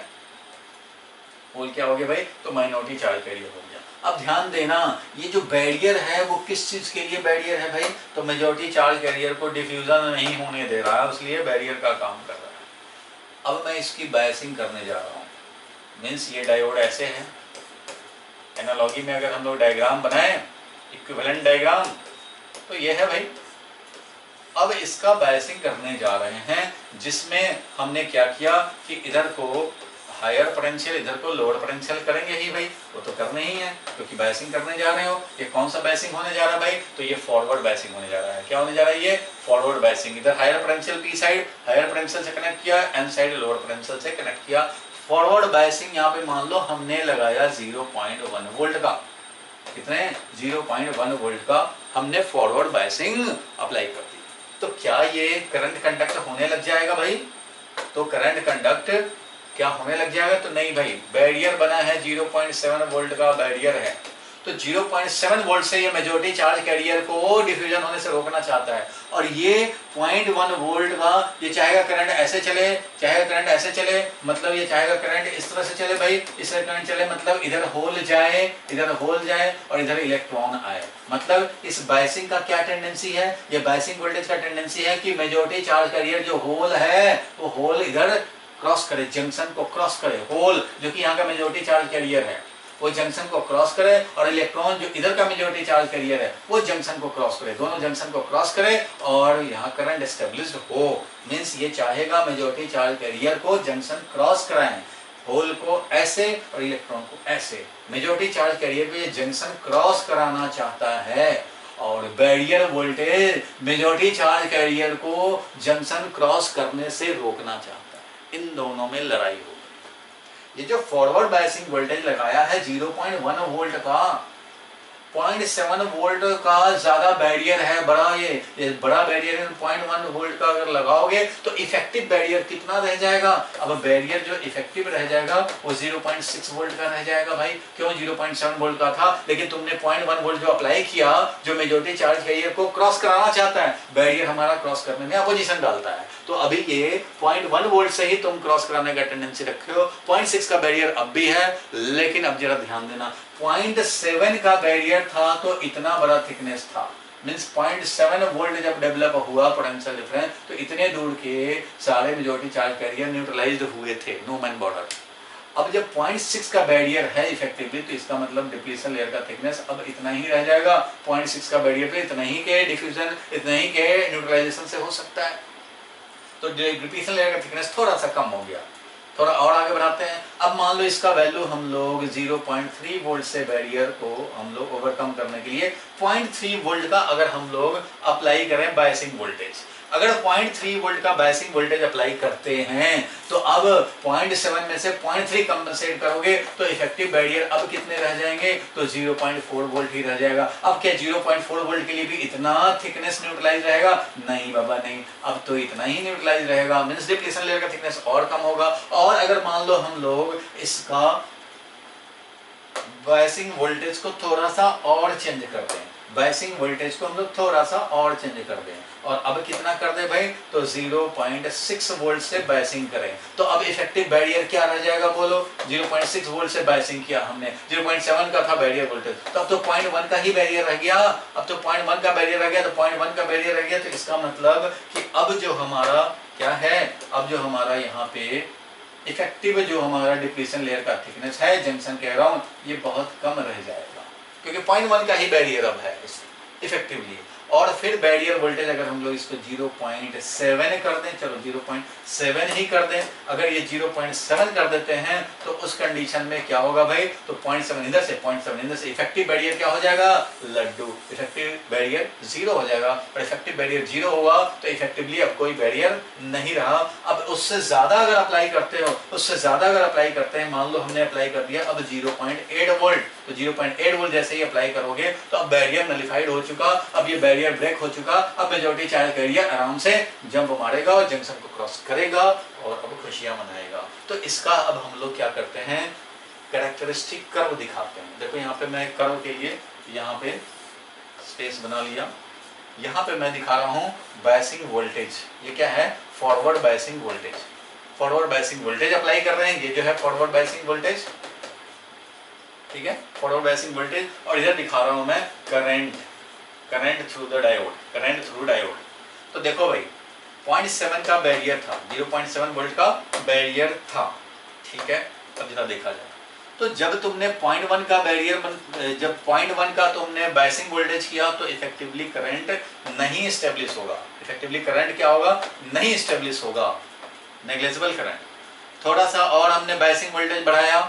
होल क्या हो गया भाई, तो माइनॉरिटी चार्ज कैरियर हो गया। अब ध्यान देना, ये जो बैरियर है वो किस चीज के लिए बैरियर है भाई, तो मेजॉरिटी चार्ज कैरियर को डिफ्यूजन नहीं होने दे रहा है, इसलिए बैरियर का काम कर रहा है। अब मैं इसकी बायसिंग करने जा रहा हूँ। मीन्स ये डायोड ऐसे है, एनालॉजी में अगर हम लोग डायग्राम बनाए, इक्विवेलेंट डायग्राम, तो ये है भाई। अब इसका बायसिंग करने जा रहे हैं, जिसमें हमने क्या किया कि इधर को हायर पोटेंशियल, इधर को लोअर पोटेंशियल करेंगे ही भाई, वो तो करने ही है क्योंकि बायसिंग करने जा रहे हो। ये कौन सा बायसिंग होने जा रहा है भाई, तो ये फॉरवर्ड बायसिंग होने जा रहा है। क्या होने जा रहा है, ये फॉरवर्ड बायसिंग। इधर higher potential P side higher potential से कनेक्ट किया, एन साइड लोअर पोटेंशियल से कनेक्ट किया। फॉरवर्ड बायसिंग यहाँ पे मान लो हमने लगाया 0.1 वोल्ट का, कितने 0.1 वोल्ट का हमने फॉरवर्ड बायसिंग अप्लाई कर दी। तो क्या ये करंट कंडक्ट होने लग जाएगा भाई, तो करंट कंडक्ट क्या होने लग जाएगा, तो नहीं भाई, बैरियर बना है 0.7 वोल्ट का बैरियर है, तो 0.7 वोल्ट से ये मेजॉरिटी चार्ज कैरियर को डिफ्यूजन होने से रोकना चाहता है। और ये 0.1 वोल्ट का ये चाहेगा करंट ऐसे चले, चाहेगा करंट ऐसे चले, मतलब ये चाहेगा करंट इस तरह से चले भाई, इस तरह करंट चले, मतलब इधर होल जाए, इधर होल जाए और इधर इलेक्ट्रॉन आए। मतलब इस बायसिंग का क्या टेंडेंसी है, ये बायसिंग वोल्टेज का टेंडेंसी है कि मेजॉरिटी चार्ज कैरियर जो होल है, वो होल इधर क्रॉस करे, जंक्शन को क्रॉस करे। होल जो कि यहाँ का मेजॉरिटी चार्ज कैरियर है, वो जंक्शन को क्रॉस करे, और इलेक्ट्रॉन जो इधर का मेजॉरिटी चार्ज कैरियर है, वो जंक्शन को क्रॉस करे, दोनों जंक्शन को क्रॉस करे और यहाँ करंट एस्टेब्लिश्ड हो। मींस ये चाहेगा मेजॉरिटी चार्ज कैरियर को जंक्शन क्रॉस कराएं, होल को ऐसे और इलेक्ट्रॉन को ऐसे। मेजॉरिटी चार्ज कैरियर को ये जंक्शन क्रॉस कराना चाहता है, और barrier voltage majority charge carrier को जंक्शन क्रॉस करने से रोकना चाहता है। इन दोनों में लड़ाई हो गई। ये जो फॉरवर्ड बायसिंग वोल्टेज लगाया है 0.1 वोल्ट का, 0.7 वोल्ट का ज्यादा बैरियर है, बड़ा ये बड़ा बैरियर है। 0.1 वोल्ट का अगर लगाओगे तो इफेक्टिव बैरियर कितना रह जाएगा? अब बैरियर जो इफेक्टिव रह जाएगा वो 0.6 वोल्ट का रह जाएगा भाई। क्यों? 0.7 वोल्ट का था, लेकिन तुमने 0.1 वोल्ट जो अप्लाई किया, जो मेजॉरिटी चार्ज कैरियर को क्रॉस कराना चाहता है, बैरियर हमारा क्रॉस करने में अपोजिशन डालता है। तो अभी ये 0.1 वोल्ट से ही तुम क्रॉस कराने का टेंडेंसी रखे हो। 0.6 का बैरियर अब भी है, लेकिन अब जरा ध्यान देना, 0.7 का बैरियर था तो इतना बड़ा थिकनेस था, मींस 0.7 वोल्ट जब डेवलप हुआ पोटेंशियल डिफरेंस, तो इतने दूर के सारे मेजॉरिटी चार्ज कैरियर न्यूट्रलाइज्ड हुए थे, नो मैन बॉर्डर। अब जब 0.6 का बैरियर है इफेक्टिवली, तो इसका मतलब डिप्लीशन लेयर का थिकनेस अब इतना ही रह जाएगा। 0.6 का बैरियर पे इतना ही के डिफ्यूजन, इतना ही के न्यूट्रलाइजेशन से हो सकता है। तो डिप्लीशन लेयर का थिकनेस थोड़ा सा कम हो गया। थोड़ा और आगे बढ़ाते हैं। अब मान लो इसका वैल्यू हम लोग 0.3 वोल्ट से बैरियर को हम लोग ओवरकम करने के लिए 0.3 वोल्ट का अगर हम लोग अप्लाई करें बायसिंग वोल्टेज, अगर 0.3 वोल्ट का बायसिंग वोल्टेज अप्लाई करते हैं, तो अब 0.7 में से 0.3 कंपनसेट करोगे तो इफेक्टिव बैरियर अब कितने रह जाएंगे? तो 0.4 वोल्ट ही रह जाएगा। अब क्या 0.4 वोल्ट के लिए भी इतना थिकनेस न्यूट्रलाइज रहेगा? नहीं बाबा नहीं, अब तो इतना ही न्यूट्रलाइज रहेगा, मींस डिप्लीशन लेयर का थिकनेस और कम होगा। और अगर मान लो हम लोग इसका बायसिंग वोल्टेज को थोड़ा सा और चेंज कर दें, बायसिंग वोल्टेज को हम लोग थोड़ा सा और चेंज कर दें, और अब कितना कर दे भाई? तो 0.6 वोल्ट से बायसिंग करें, तो अब इफेक्टिव बैरियर क्या रह जाएगा बोलो? 0.6 वोल्ट से बायसिंग किया हमने, 0.7 का था बैरियर वोल्टेज, तो अब तो 0.1 का ही बैरियर रह गया। अब तो 0.1 का बैरियर रह गया, तो 0.1 का बैरियर रह गया, तो इसका मतलब कि अब जो हमारा क्या है, अब जो हमारा यहाँ पे इफेक्टिव जो हमारा डिप्लीशन लेयर का थिकनेस है जंक्शन के अराउंड, ये बहुत कम रह जाएगा, क्योंकि 0.1 का ही बैरियर अब है इफेक्टिवली। और फिर बैरियर वोल्टेज अगर हम लोग इसको 0.7 कर दें, चलो 0.7 ही कर दें, अगर ये 0.7 कर देते हैं तो उस कंडीशन में क्या होगा भाई? तो 0.7 इधर से 0.7 इधर से, इफेक्टिव बैरियर क्या हो जाएगा? लड्डू, इफेक्टिव बैरियर 0 हो जाएगा। और इफेक्टिव बैरियर 0 हुआ तो इफेक्टिवली अब कोई बैरियर नहीं रहा। अब उससे ज्यादा अगर अप्लाई करते हो, उससे ज्यादा अगर अप्लाई करते हैं, मान लो हमने अप्लाई कर दिया अब 0.8 वोल्ट, तो 0.8 वोल्ट जैसे ही अप्लाई करोगे तो अब बैरियर नलिफाइड हो चुका, अब ये बैरियर ब्रेक हो चुका। अब मेजॉरिटी चार्ज कैरियर आराम से जंप मारेगा और जंक्शन को क्रॉस करेगा और अब खुशियां मनाएगा। तो इसका अब हम लोग क्या करते हैं? कैरेक्टरिस्टिक कर्व दिखाते हैं। देखो यहाँ पे मैं कर्व के लिए यहाँ पे स्पेस बना लिया, यहाँ पे मैं दिखा रहा हूँ बायसिंग वोल्टेज। ये क्या है? Forward biasing voltage. Forward biasing voltage apply कर रहे हैं, ये जो है फॉरवर्ड बायसिंग वोल्टेज, ठीक है, फॉरवर्ड बायसिंग वोल्टेज। और इधर दिखा रहा हूं मैं current, current through the diode, current through diode. तो देखो भाई 0.7 का बैरियर था, 0.7 वोल्ट का बैरियर था, ठीक है। अब जरा देखा जाए तो जब तुमने 0.1 का बैरियर जब 0.1 का तुमने बायसिंग वोल्टेज किया तो इफेक्टिवली करंट नहीं स्टेब्लिश होगा। इफेक्टिवली करंट क्या होगा? नहीं स्टेब्लिश होगा, नेग्लिजिबल करंट। थोड़ा सा और हमने बायसिंग वोल्टेज बढ़ाया,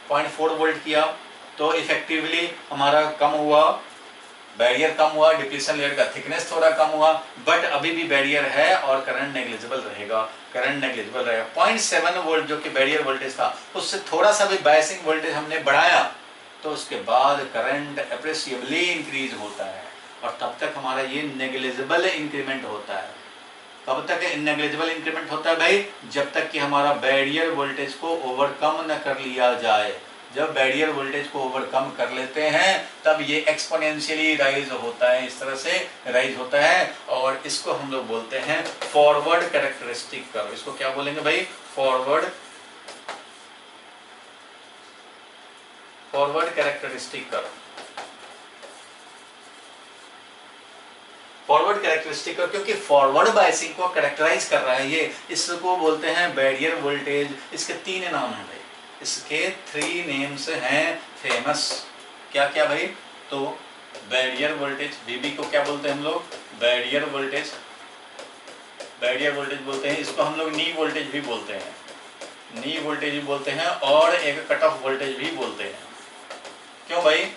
0.4 वोल्ट किया, तो इफेक्टिवली हमारा कम हुआ, बैरियर कम हुआ, डिप्लीशन लेयर का थिकनेस थोड़ा कम हुआ, बट अभी भी बैरियर है और करंट नेग्लिजिबल रहेगा, करंट नेग्लिजिबल रहेगा। 0.7 वोल्ट जो कि बैरियर वोल्टेज था, उससे थोड़ा सा भी बायसिंग वोल्टेज हमने बढ़ाया तो उसके बाद करंट एप्रिशिएबली इंक्रीज होता है, और तब तक हमारा ये नेग्लिजिबल इंक्रीमेंट होता है। कब तक नेग्लिजिबल इंक्रीमेंट होता है भाई? जब तक कि हमारा बैरियर वोल्टेज को ओवरकम न कर लिया जाए। जब बैरियर वोल्टेज को ओवरकम कर लेते हैं तब ये एक्सपोनेंशियली राइज होता है, इस तरह से राइज होता है, और इसको हम लोग बोलते हैं फॉरवर्ड कैरेक्टरिस्टिक कर्व। इसको क्या बोलेंगे भाई? Forward characteristic curve. Forward characteristic curve, क्योंकि फॉरवर्ड बायसिंग को कैरेक्टराइज कर रहा है ये, इसको बोलते हैं बैरियर वोल्टेज। इसके 3 नाम हैं भाई, इसके 3 नेम्स हैं फेमस। क्या क्या भाई? तो बैरियर वोल्टेज, बीबी को क्या बोलते हैं हम लोग? बैरियर वोल्टेज, बैरियर वोल्टेज बोलते हैं। इसको हम लोग नी वोल्टेज भी बोलते हैं, नी वोल्टेज भी बोलते हैं, और एक कट ऑफ वोल्टेज भी बोलते हैं। क्यों भाई?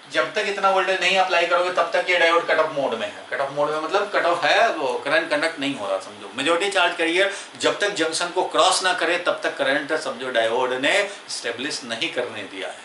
जब तक इतना वोल्टेज नहीं अप्लाई करोगे तब तक ये डायोड कट ऑफ मोड में है। कट ऑफ मोड में मतलब कट ऑफ है, वो करंट कंडक्ट नहीं हो रहा, समझो। मेजॉरिटी चार्ज कैरियर जब तक जंक्शन को क्रॉस ना करे तब तक करंट समझो डायोड ने स्टेब्लिश नहीं करने दिया है।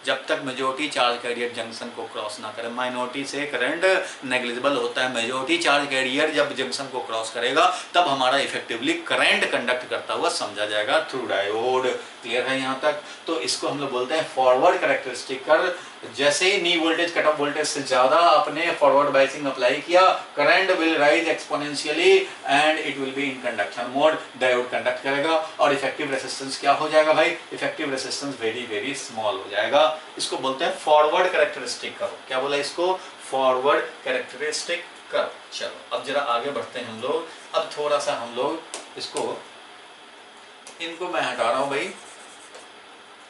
जब तक मेजॉरिटी चार्ज कैरियर जंक्शन को क्रॉस ना करे। माइनॉरिटी से करंट नेग्लिजिबल होता है, मेजॉरिटी चार्ज कैरियर जब जंक्शन को क्रॉस करेगा तब हमारा इफेक्टिवली करंट कंडक्ट करता हुआ समझा जाएगा थ्रू डायोड। क्लियर है यहाँ तक? तो इसको हम लोग बोलते हैं फॉरवर्ड कैरेक्टरिस्टिक कर्व। जैसे ही knee voltage cut off voltage से ज्यादा आपने फॉरवर्ड बायसिंग अप्लाई किया, current will rise exponentially and it will be in conduction mode. Diode conduct करेगा और इफेक्टिव रेजिस्टेंस क्या हो जाएगा भाई? Effective resistance very very small हो जाएगा। इसको बोलते हैं फॉरवर्ड कैरेक्टरिस्टिक कर्व। क्या बोला इसको? Forward characteristic curve. चलो अब जरा आगे बढ़ते हैं हम लोग। अब थोड़ा सा हम लोग इसको, इनको मैं हटा रहा हूं भाई,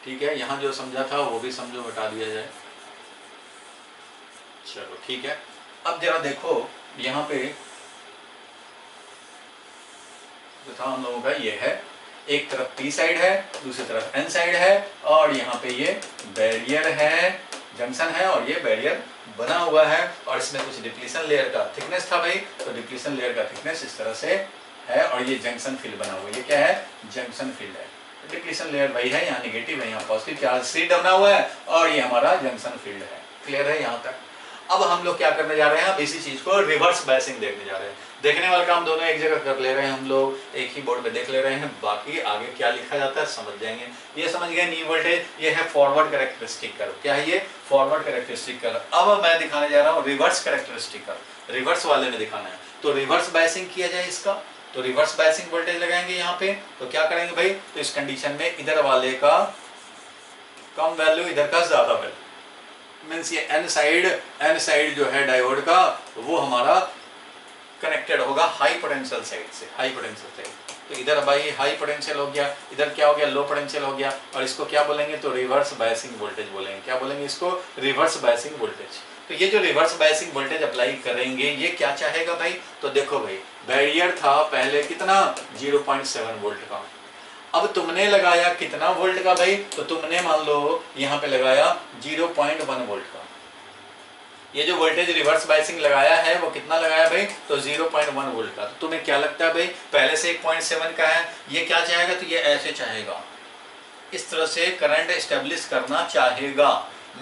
ठीक है? यहां जो समझा था वो भी समझो, हटा दिया जाए। चलो ठीक है। अब जरा देखो यहाँ पे जो था हम लोगों का, ये है एक तरफ P साइड है, दूसरी तरफ N साइड है, और यहाँ पे ये बैरियर है, जंक्शन है, और ये बैरियर बना हुआ है, और इसमें कुछ डिप्लीशन लेयर का थिकनेस था भाई। तो डिप्लीशन लेयर का थिकनेस इस तरह से है, और ये जंक्शन फील्ड बना हुआ है। ये क्या है? जंक्शन फील्ड है। डिप्लीशन लेयर वही है, यहाँ निगेटिव है, यहाँ पॉजिटिव चार्ज सीट बना हुआ है, और ये हमारा जंक्शन फील्ड है। क्लियर है यहाँ तक? अब हम लोग क्या करने जा रहे हैं? अब इसी चीज को रिवर्स बायसिंग देखने जा रहे हैं। देखने वाला काम दोनों एक जगह कर ले रहे हैं हम लोग, एक ही बोर्ड पे देख ले रहे हैं, बाकी आगे क्या लिखा जाता है समझ जाएंगे। ये समझ गए नी वोल्टेज, ये है फॉरवर्ड कैरेक्टरिस्टिक कर्व। क्या है ये? Forward characteristic curve. अब मैं दिखाने जा रहा हूँ रिवर्स कैरेक्टरिस्टिक कर्व। रिवर्स वाले में दिखाना है, तो रिवर्स बायसिंग किया जाए इसका। तो रिवर्स बायसिंग वोल्टेज लगाएंगे यहाँ पे, तो क्या करेंगे भाई? तो इस कंडीशन में इधर वाले का कम वैल्यू, इधर का ज्यादा वैल्यू, मीन्स ये N साइड जो है डायोड का, वो हमारा कनेक्टेड होगा हाई पोटेंशियल साइड से, हाई पोटेंशियल साइड। तो इधर भाई हाई पोटेंशियल हो गया, इधर क्या हो गया? लो पोटेंशियल हो गया, और इसको क्या बोलेंगे? तो रिवर्स बायसिंग वोल्टेज बोलेंगे। क्या बोलेंगे इसको? Reverse biasing voltage. तो ये जो रिवर्स बायसिंग वोल्टेज अप्लाई करेंगे, ये क्या चाहेगा भाई? तो देखो भाई, बैरियर था पहले कितना? 0.7 वोल्ट का। अब तुमने लगाया कितना वोल्ट का भाई? तो तुमने मान लो यहाँ पे लगाया 0.1 वोल्ट का। ये जो वोल्टेज रिवर्स बायसिंग लगाया है वो कितना लगाया भाई? तो 0.1 वोल्ट का। तो तुम्हें क्या लगता है भाई? पहले से 1.7 का है, ये क्या चाहेगा? तो ये ऐसे चाहेगा, इस तरह से करंट एस्टेब्लिश करना चाहेगा,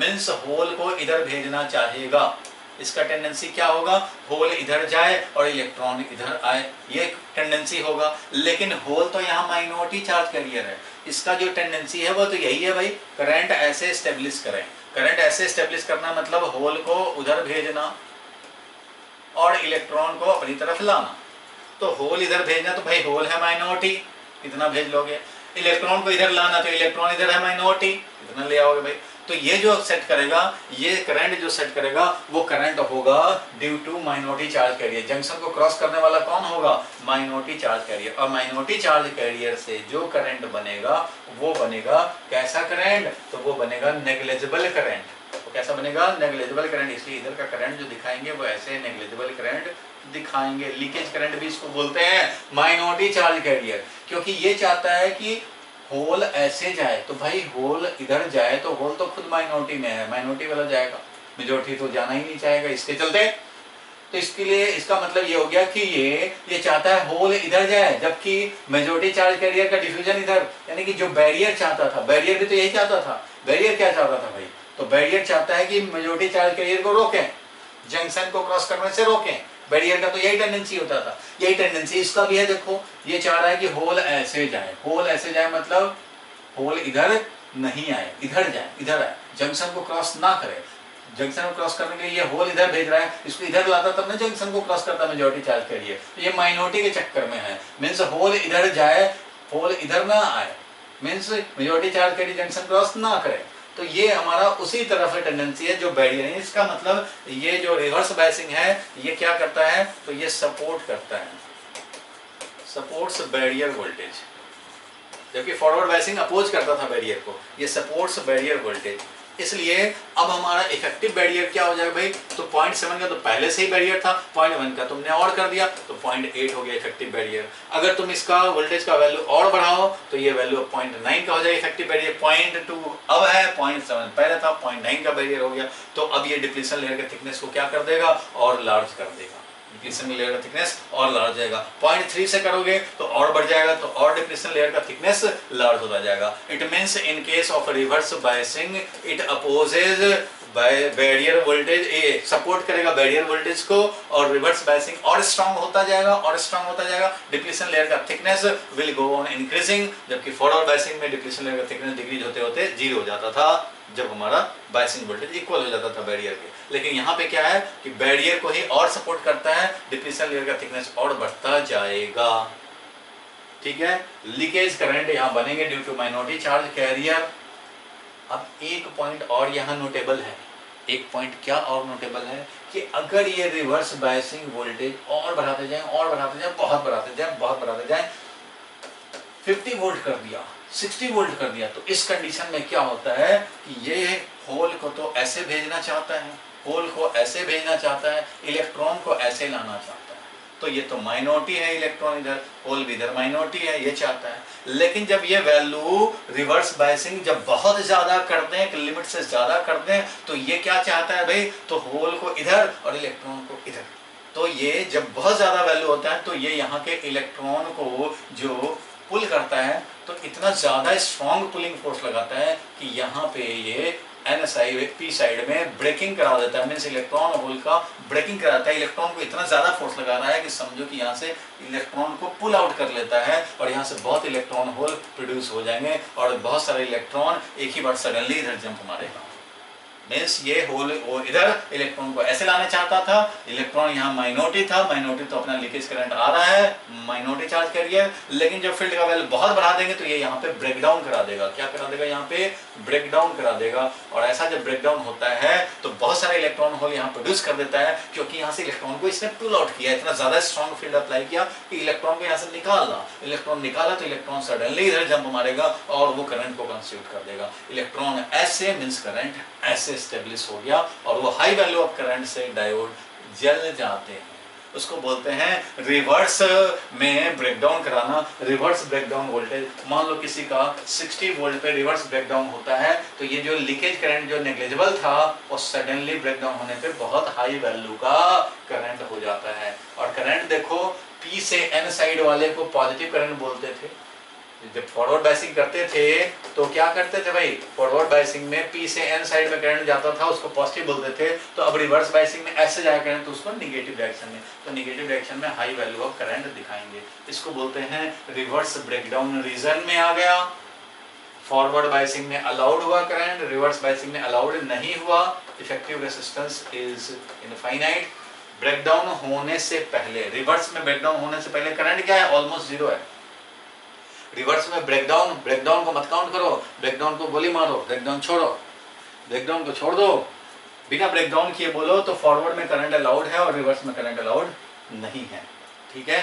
मीन्स होल को इधर भेजना चाहेगा। इसका टेंडेंसी क्या होगा? होल इधर जाए और इलेक्ट्रॉन इधर आए, ये टेंडेंसी होगा। लेकिन होल तो यहाँ माइनॉरिटी चार्ज कैरियर है, इसका जो टेंडेंसी है वो तो यही है भाई, करंट ऐसे एस्टेब्लिश करें। करंट ऐसे एस्टेब्लिश करना मतलब होल को उधर भेजना और इलेक्ट्रॉन को अपनी तरफ लाना। तो होल इधर भेजना, तो भाई होल है माइनॉरिटी, इतना भेज लोगे। इलेक्ट्रॉन को इधर लाना, तो इलेक्ट्रॉन इधर है माइनॉरिटी, इतना ले आओगे भाई। तो ये जो सेट करेगा, ये करंट जो सेट करेगा वो करंट होगा due to minority charge carrier. Junction को क्रॉस करने वाला कौन होगा? Minority charge carrier. और माइनॉरिटी चार्ज कैरियर से जो करंट बनेगा वो बनेगा कैसा करंट? तो वो बनेगा नेग्लिजिबल करंट। तो कैसा बनेगा? Negligible current. इसलिए इधर का करंट जो दिखाएंगे वो ऐसे नेग्लिजिबल करंट दिखाएंगे। लीकेज करंट भी इसको बोलते हैं, माइनॉरिटी चार्ज कैरियर, क्योंकि ये चाहता है कि होल ऐसे जाए। तो भाई होल इधर जाए तो होल तो खुद माइनॉरिटी में है, माइनॉरिटी वाला जाएगा, मेजॉरिटी तो जाना ही नहीं चाहेगा, इसके चलते। तो इसके लिए इसका मतलब ये हो गया कि ये चाहता है होल इधर जाए, जबकि मेजॉरिटी चार्ज कैरियर का डिफ्यूजन इधर, यानी कि जो बैरियर चाहता था, बैरियर भी तो यही चाहता था। बैरियर क्या चाहता था भाई? तो बैरियर चाहता है कि मेजॉरिटी चार्ज कैरियर को रोकें, जंक्शन को क्रॉस करने से रोकें। बैरियर का तो यही टेंडेंसी होता था, यही टेंडेंसी इसका भी है। देखो ये चाह रहा है कि होल ऐसे जाए, होल ऐसे जाए मतलब होल इधर नहीं आए, इधर जाए, इधर आए, जंक्शन को क्रॉस ना करे। जंक्शन को क्रॉस करने के लिए ये होल इधर भेज रहा है, इसको इधर लाता तब ना जंक्शन को क्रॉस करता मेजॉरिटी चार्ज कैरियर। तो ये माइनॉरिटी के चक्कर में है, मीन्स होल इधर जाए, होल इधर ना आए, means majority charge carrier junction cross ना करे। तो ये हमारा उसी तरफ टेंडेंसी है जो बैरियर है। इसका मतलब ये जो रिवर्स बायसिंग है ये क्या करता है? तो ये सपोर्ट करता है, सपोर्ट्स बैरियर वोल्टेज, जबकि फॉरवर्ड बायसिंग अपोज करता था बैरियर को, ये सपोर्ट्स बैरियर वोल्टेज। इसलिए अब हमारा इफेक्टिव बैरियर क्या हो जाएगा भाई? तो 0.7 का तो पहले से ही बैरियर था, 0.1 का तुमने और कर दिया तो 0.8 हो गया इफेक्टिव बैरियर। अगर तुम इसका वोल्टेज का वैल्यू और बढ़ाओ तो ये वैल्यू 0.9 का हो जाएगा इफेक्टिव बैरियर। 0.2 अब है, 0.7 पहले था, 0.9 का बैरियर हो गया। तो अब ये डिप्लीशन लेयर के थिकनेस को क्या कर देगा? और लार्ज कर देगा। डिप्लीशन लेयर का थिकनेस और लार्ज जाएगा। 0.3 से करोगे तो और बढ़ जाएगा, तो और डिप्लीशन लेयर का थिकनेस लार्ज होता जाएगा। It means in case of reverse biasing it opposes barrier voltage, a support करेगा बैरियर वोल्टेज को, और रिवर्स बायसिंग और स्ट्रांग होता जाएगा और स्ट्रांग होता जाएगा। डिप्लीशन लेयर का thickness will go on increasing, जबकि फॉरवर्ड बायसिंग में डिप्लीशन लेयर का थिकनेस डिक्रीज होते होते 0 हो जाता था जब हमारा बायसिंग वोल्टेज इक्वल हो जाता था बैरियर के। लेकिन यहाँ पे क्या है कि बैरियर को ही और सपोर्ट करता है, डिप्लीशन लेयर का थिकनेस और बढ़ता जाएगा। ठीक है, लीकेज करंट यहाँ बनेंगे due to minority charge carrier. अब एक पॉइंट और यहाँ नोटेबल है, एक पॉइंट क्या और नोटेबल है कि अगर ये रिवर्स बायसिंग वोल्टेज और बढ़ाते जाएं और बढ़ाते जाएं, बहुत बढ़ाते जाएं 50 वोल्ट कर दिया, 60 वोल्ट कर दिया, तो इस कंडीशन में क्या होता है कि ये होल को तो ऐसे भेजना चाहता है, होल को ऐसे भेजना चाहता है, इलेक्ट्रॉन को ऐसे लाना चाहता है। तो ये तो माइनॉरिटी है, इलेक्ट्रॉन इधर, होल भी इधर, माइनॉरिटी है, ये चाहता है। लेकिन जब ये वैल्यू रिवर्स बायसिंग जब बहुत ज्यादा कर दें, एक लिमिट से ज्यादा कर दें, तो ये क्या चाहता है भाई, तो होल को इधर और इलेक्ट्रॉन को इधर। तो ये जब बहुत ज्यादा वैल्यू होता है तो ये यहाँ के इलेक्ट्रॉन को जो पुल करता है तो इतना ज्यादा स्ट्रॉन्ग पुलिंग फोर्स लगाता है कि यहाँ पे ये एन साइड पी साइड में ब्रेकिंग करा देता है, मीन्स इलेक्ट्रॉन होल का ब्रेकिंग कराता है। इलेक्ट्रॉन को इतना ज्यादा फोर्स लगा रहा है कि समझो कि यहाँ से इलेक्ट्रॉन को पुल आउट कर लेता है और यहाँ से बहुत इलेक्ट्रॉन होल प्रोड्यूस हो जाएंगे और बहुत सारे इलेक्ट्रॉन एक ही बार सडनली इधर जंप मारेगा। मीन्स ये होल इधर इलेक्ट्रॉन को ऐसे लाना चाहता था, इलेक्ट्रॉन यहाँ माइनॉरिटी था, माइनॉरिटी तो अपना लीकेज करंट आ रहा है, माइनॉरिटी चार्ज कैरियर, लेकिन जब फील्ड का वैल्यू बहुत बढ़ा देंगे तो ये यहाँ पे ब्रेक डाउन करा देगा। क्या करा देगा, यहाँ पे ब्रेक डाउन करा देगा। और ऐसा जब ब्रेक डाउन होता है तो बहुत सारे इलेक्ट्रॉन होल यहाँ प्रोड्यूस कर देता है, क्योंकि यहाँ से इलेक्ट्रॉन को इसने पुल आउट किया, इतना ज्यादा स्ट्रॉन्ग फील्ड अप्लाई किया कि इलेक्ट्रॉन को यहाँ से निकाला। इलेक्ट्रॉन निकाला तो इलेक्ट्रॉन सडनली इधर जंप मारेगा और वो करंट को कंस्टिट्यूट कर देगा। इलेक्ट्रॉन ऐसे मीन्स करंट ऐसे स्टेब्लिश हो गया और वो हाई वैल्यू ऑफ करंट से डायोड जल जाते हैं। उसको बोलते हैं रिवर्स में ब्रेकडाउन कराना। रिवर्स ब्रेकडाउन वोल्टेज, मान लो किसी का 60 वोल्ट पे रिवर्स ब्रेकडाउन होता है तो ये जो लीकेज करंट जो नेग्लिजिबल था वो सडनली ब्रेकडाउन होने पे बहुत हाई वैल्यू का करंट हो जाता है। और करंट देखो, पी से एन साइड वाले को पॉजिटिव करंट बोलते थे। जब फॉरवर्ड बायसिंग करते थे तो क्या करते थे भाई, फॉरवर्ड बायसिंग में पी से एन साइड में करंट जाता था, उसको पॉजिटिव बोलते थे। तो अब रिवर्स बायसिंग में ऐसे जाया करंट तो उसको निगेटिव डायरेक्शन में, तो निगेटिव डायरेक्शन में हाई वैल्यू ऑफ करंट दिखाएंगे। इसको बोलते हैं रिवर्स ब्रेकडाउन रीजन में आ गया। फॉरवर्ड बायसिंग में अलाउड हुआ करंट, रिवर्स बायसिंग में अलाउड नहीं हुआ। Effective resistance is infinite. Breakdown होने से पहले, रिवर्स में ब्रेकडाउन होने से पहले करंट क्या है, ऑलमोस्ट जीरो है। रिवर्स में ब्रेकडाउन को मत काउंट करो, ब्रेकडाउन को गोली मारो, ब्रेकडाउन छोड़ो, ब्रेकडाउन को छोड़ दो, बिना ब्रेकडाउन किए बोलो तो फॉरवर्ड में करंट अलाउड है और रिवर्स में करंट अलाउड नहीं है। ठीक है,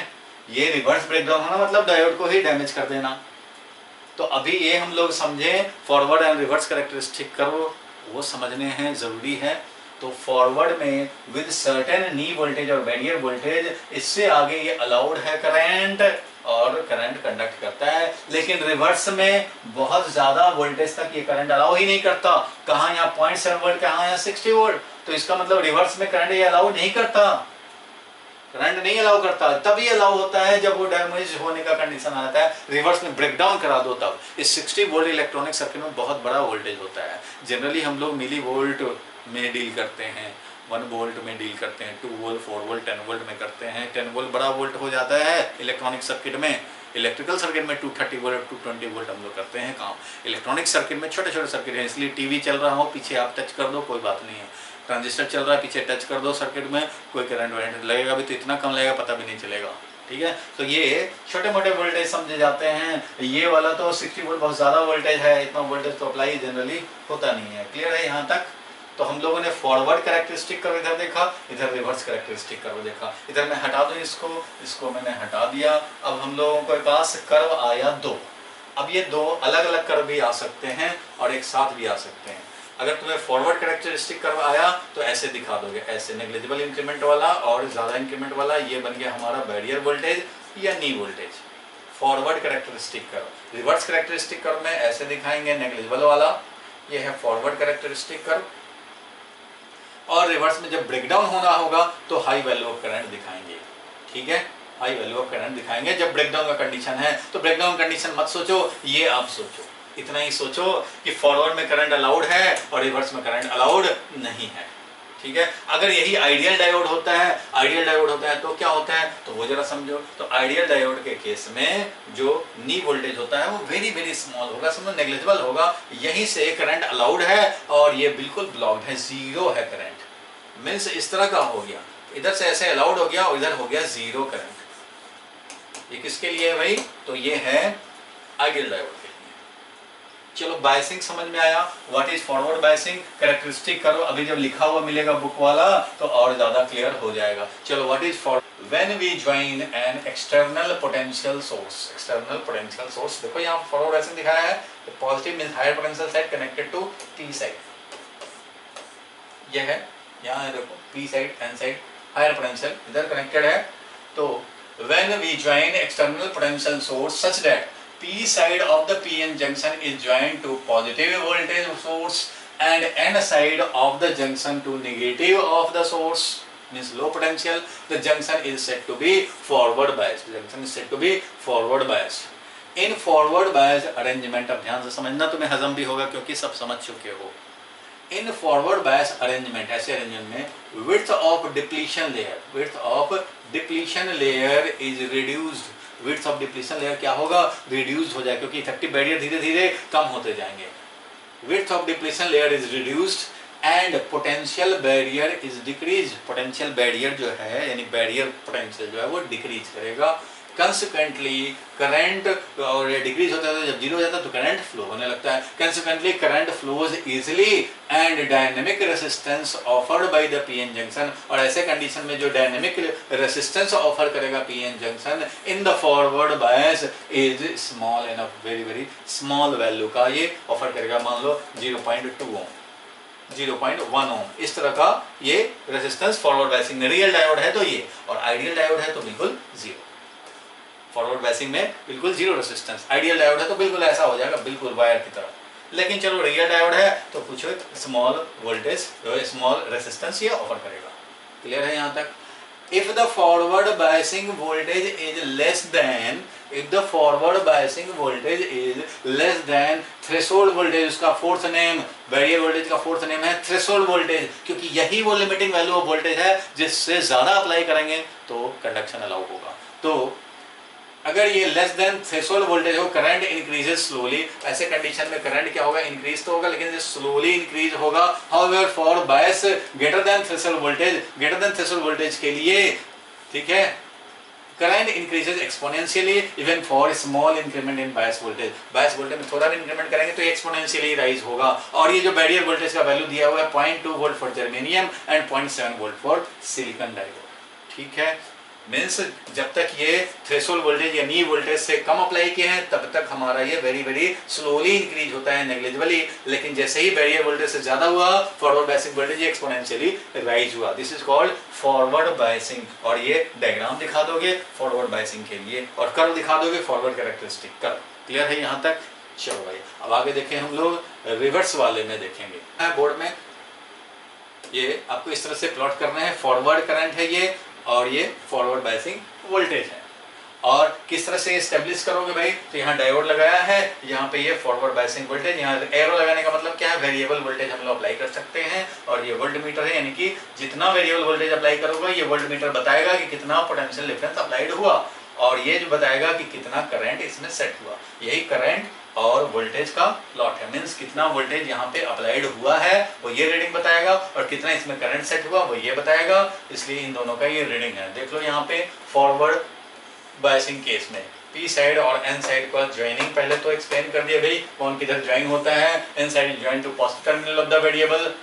ये रिवर्स ब्रेकडाउन होना मतलब डायोड को ही डैमेज कर देना। तो अभी ये हम लोग समझे फॉरवर्ड एंड रिवर्स कैरेक्टरिस्टिक करो, वो समझने हैं, जरूरी है। तो फॉरवर्ड में विद सर्टेन नी वोल्टेज और बैरियर वोल्टेज, इससे आगे ये अलाउड है करंट और करंट कंडक्ट करता है। लेकिन रिवर्स में बहुत ज्यादा वोल्टेज तक ये करंट अलाउ ही नहीं करता। कहाँ यहाँ 0.7 वोल्ट, कहाँ यहाँ 60 वोल्ट, तो इसका मतलब रिवर्स में करंट ये अलाउ नहीं करता, करंट नहीं अलाउ करता। तभी अलाउ होता है जब वो डैमेज होने का कंडीशन आता है, रिवर्स में ब्रेकडाउन करा दो तब। इस 60 वोल्ट इलेक्ट्रॉनिक सर्किट में बहुत बड़ा वोल्टेज होता है। जनरली हम लोग मिली वोल्ट में डील करते हैं, 1 वोल्ट में डील करते हैं, 2 वोल्ट, 4 वोल्ट, 10 वोल्ट में करते हैं। 10 वोल्ट बड़ा वोल्ट हो जाता है इलेक्ट्रॉनिक सर्किट में। इलेक्ट्रिकल सर्किट में 230 वोल्ट, 220 वोल्ट हम लोग करते हैं काम। इलेक्ट्रॉनिक सर्किट में छोटे छोटे सर्किट है, इसलिए टीवी चल रहा हो पीछे आप टच कर दो, कोई बात नहीं है। ट्रांजिस्टर चल रहा है पीछे टच कर दो सर्किट में, कोई करंट वरेंट लगेगा भी तो इतना कम लगेगा पता भी नहीं चलेगा। ठीक है, तो ये छोटे मोटे वोल्टेज समझे जाते हैं। ये वाला तो 60 वोल्ट बहुत ज़्यादा वोल्टेज है, इतना वोल्टेज तो अप्लाई जनरली होता नहीं है। क्लियर है यहाँ तक? तो हम लोगों ने फॉरवर्ड कैरेक्टरिस्टिक कर्व इधर देखा, इधर रिवर्स कैरेक्टरिस्टिक कर्व देखा। इधर मैं हटा दूं इसको मैंने हटा दिया। अब हम लोगों के पास कर्व आया 2। अब ये 2 अलग अलग कर्व भी आ सकते हैं और एक साथ भी आ सकते हैं। अगर तुम्हें फॉरवर्ड कैरेक्टरिस्टिक कर्व आया तो ऐसे दिखा दोगे, ऐसे नेग्लिजिबल इंक्रीमेंट वाला और ज़्यादा इंक्रीमेंट वाला, ये बन गया हमारा बैरियर वोल्टेज या नी voltage, forward characteristic curve. Reverse characteristic curve में ऐसे दिखाएंगे, नेग्लिजिबल वाला, ये है फॉरवर्ड कैरेक्टरिस्टिक कर्व। और रिवर्स में जब ब्रेकडाउन होना होगा तो हाई वैल्यू ऑफ करंट दिखाएंगे। ठीक है, हाई वैल्यू ऑफ करंट दिखाएंगे जब ब्रेकडाउन का कंडीशन है। तो ब्रेकडाउन कंडीशन मत सोचो, ये आप सोचो, इतना ही सोचो कि फॉरवर्ड में करंट अलाउड है और रिवर्स में करंट अलाउड नहीं है। ठीक है, अगर यही आइडियल डायोड होता है, आइडियल डायोड होता है तो क्या होता है, तो वो जरा समझो। तो आइडियल डायोड के केस में जो नी वोल्टेज होता है वो वेरी वेरी स्मॉल होगा, समझो नेग्लिजिबल होगा। यहीं से करंट अलाउड है और ये बिल्कुल ब्लॉक्ड है, जीरो है करंट। मीन्स इस तरह का हो गया, इधर से ऐसे अलाउड हो गया और इधर हो गया जीरो करंट। ये किसके लिए है भाई, तो ये है आइडियल डायोड के लिए। चलो बायसिंग समझ में आया, what is forward biasing, characteristic करो, अभी जब लिखा हुआ मिलेगा बुक वाला तो और ज्यादा क्लियर हो जाएगा। चलो what is for when we join an external potential source, external potential source, देखो यहाँ फॉरवर्ड बायसिंग दिखाया है, positive means higher potential side connected to P side, यह है, यहाँ है देखो P side N side higher potential इधर कनेक्टेड है। तो when we join external potential source such that P side of the PN junction is joined to positive voltage source and N side of the junction to negative of the source, means low potential, the junction is said to be forward biased, junction is said to be forward biased. In forward biased arrangement, अब ध्यान से समझना, तुम्हें हजम भी होगा क्योंकि सब समझ चुके हो। इन फॉरवर्ड बायस अरेंजमेंट, ऐसे अरेंजमेंट में width of depletion layer, width of depletion layer is reduced, width of depletion layer क्या होगा, रिड्यूस्ड हो जाए, क्योंकि इफेक्टिव बैरियर धीरे धीरे कम होते जाएंगे। Width of depletion layer is reduced and potential barrier is decrease, potential barrier जो है यानी बैरियर पोटेंशियल जो है वो डिक्रीज करेगा। कंसिक्वेंटली करंट और डिक्रीज होता है, तो जब जीरो हो जाता है तो करंट फ्लो होने लगता है। Consequently current flows easily and dynamic resistance offered by the PN junction, और ऐसे कंडीशन में जो डायनेमिक रेसिस्टेंस ऑफर करेगा PN junction in the forward bias is small enough, very very small value का ये ऑफर करेगा, मान लो 0.2 ओम, 0.1 ओम, इस तरह का ये रेसिस्टेंस फॉरवर्ड बायसिंग में। रियल डायोड है तो ये, और आइडियल डायोड है तो बिल्कुल जीरो। फॉरवर्ड बायसिंग में बिल्कुल जीरो रेसिस्टेंस, आइडियल डायोड है तो बिल्कुल ऐसा हो जाएगा, बिल्कुल वायर की तरह। लेकिन चलो रियल डायोड है तो कुछ स्मॉल वोल्टेज, स्मॉल रेसिस्टेंस ये ऑफर करेगा। क्लियर है यहाँ तक? If the forward biasing voltage is less than, if the forward biasing voltage is less than threshold voltage, उसका फोर्थ नेम, बैरियर वोल्टेज का फोर्थ नेम है थ्रेशोल्ड वोल्टेज, क्योंकि यही वो लिमिटिंग वैल्यू ऑफ वोल्टेज है जिससे ज्यादा अप्लाई करेंगे तो कंडक्शन अलाउ होगा। तो अगर ये लेस देन थ्रेशोल्ड वोल्टेज हो, करंट इंक्रीजेस स्लोली, ऐसे कंडीशन में करंट क्या होगा, इंक्रीज तो होगा लेकिन स्लोली इंक्रीज होगा। However for bias greater than threshold voltage, greater than threshold voltage के लिए, ठीक है, current increases exponentially even for small increment in bias voltage, bias voltage में थोड़ा भी इंक्रीमेंट करेंगे तो एक्सपोनेंशियली राइज होगा। और ये जो बैरियर वोल्टेज का वैल्यू दिया हुआ है 0.2 volt for germanium and 0.7 volt for silicon diode. ठीक है, मीन्स जब तक ये थ्रेशोल्ड वोल्टेज या नी वोल्टेज से कम अप्लाई किए हैं तब तक हमारा ये वेरी वेरी स्लोली इंक्रीज होता है, नेग्लिजिबली। लेकिन जैसे ही बैरियर वोल्टेज से ज्यादा हुआ, forward biasing voltage exponentially rise हुआ। This is called forward biasing. और ये डायग्राम दिखा दोगे फॉरवर्ड बायसिंग के लिए और कर्व दिखा दोगे फॉरवर्ड कैरेक्टरिस्टिक कर्व। क्लियर है यहाँ तक? चलो भाई अब आगे देखें, हम लोग रिवर्स वाले में देखेंगे। बोर्ड में ये आपको इस तरह से प्लॉट करना है, फॉरवर्ड करंट है ये और ये फॉरवर्ड बायसिंग वोल्टेज है। और किस तरह से एस्टेब्लिश करोगे भाई, तो यहाँ डायोड लगाया है, यहाँ पे ये फॉरवर्ड बायसिंग वोल्टेज, यहाँ एरो लगाने का मतलब क्या है, वेरिएबल वोल्टेज हम लोग अप्लाई कर सकते हैं। और ये वोल्ट मीटर है, यानी कि जितना वेरिएबल वोल्टेज अप्लाई करोगे ये वोल्ट मीटर बताएगा कि कितना पोटेंशियल डिफरेंस अप्लाइड हुआ, और ये जो बताएगा कि कितना करंट इसमें सेट हुआ। यही करंट और वोल्टेज का प्लॉट है, मीन्स कितना वोल्टेज यहाँ पे अप्लाइड हुआ है वो ये रीडिंग बताएगा, और कितना इसमें करंट सेट हुआ वो ये बताएगा। इसलिए इन दोनों का ये रीडिंग है। देख लो यहाँ पे फॉरवर्ड बायसिंग केस में पी साइड और एन साइड का ज्वाइनिंग पहले तो एक्सप्लेन कर दिया भाई, कौन किधर ज्वाइन होता है। N side is join to positive terminal of the variable.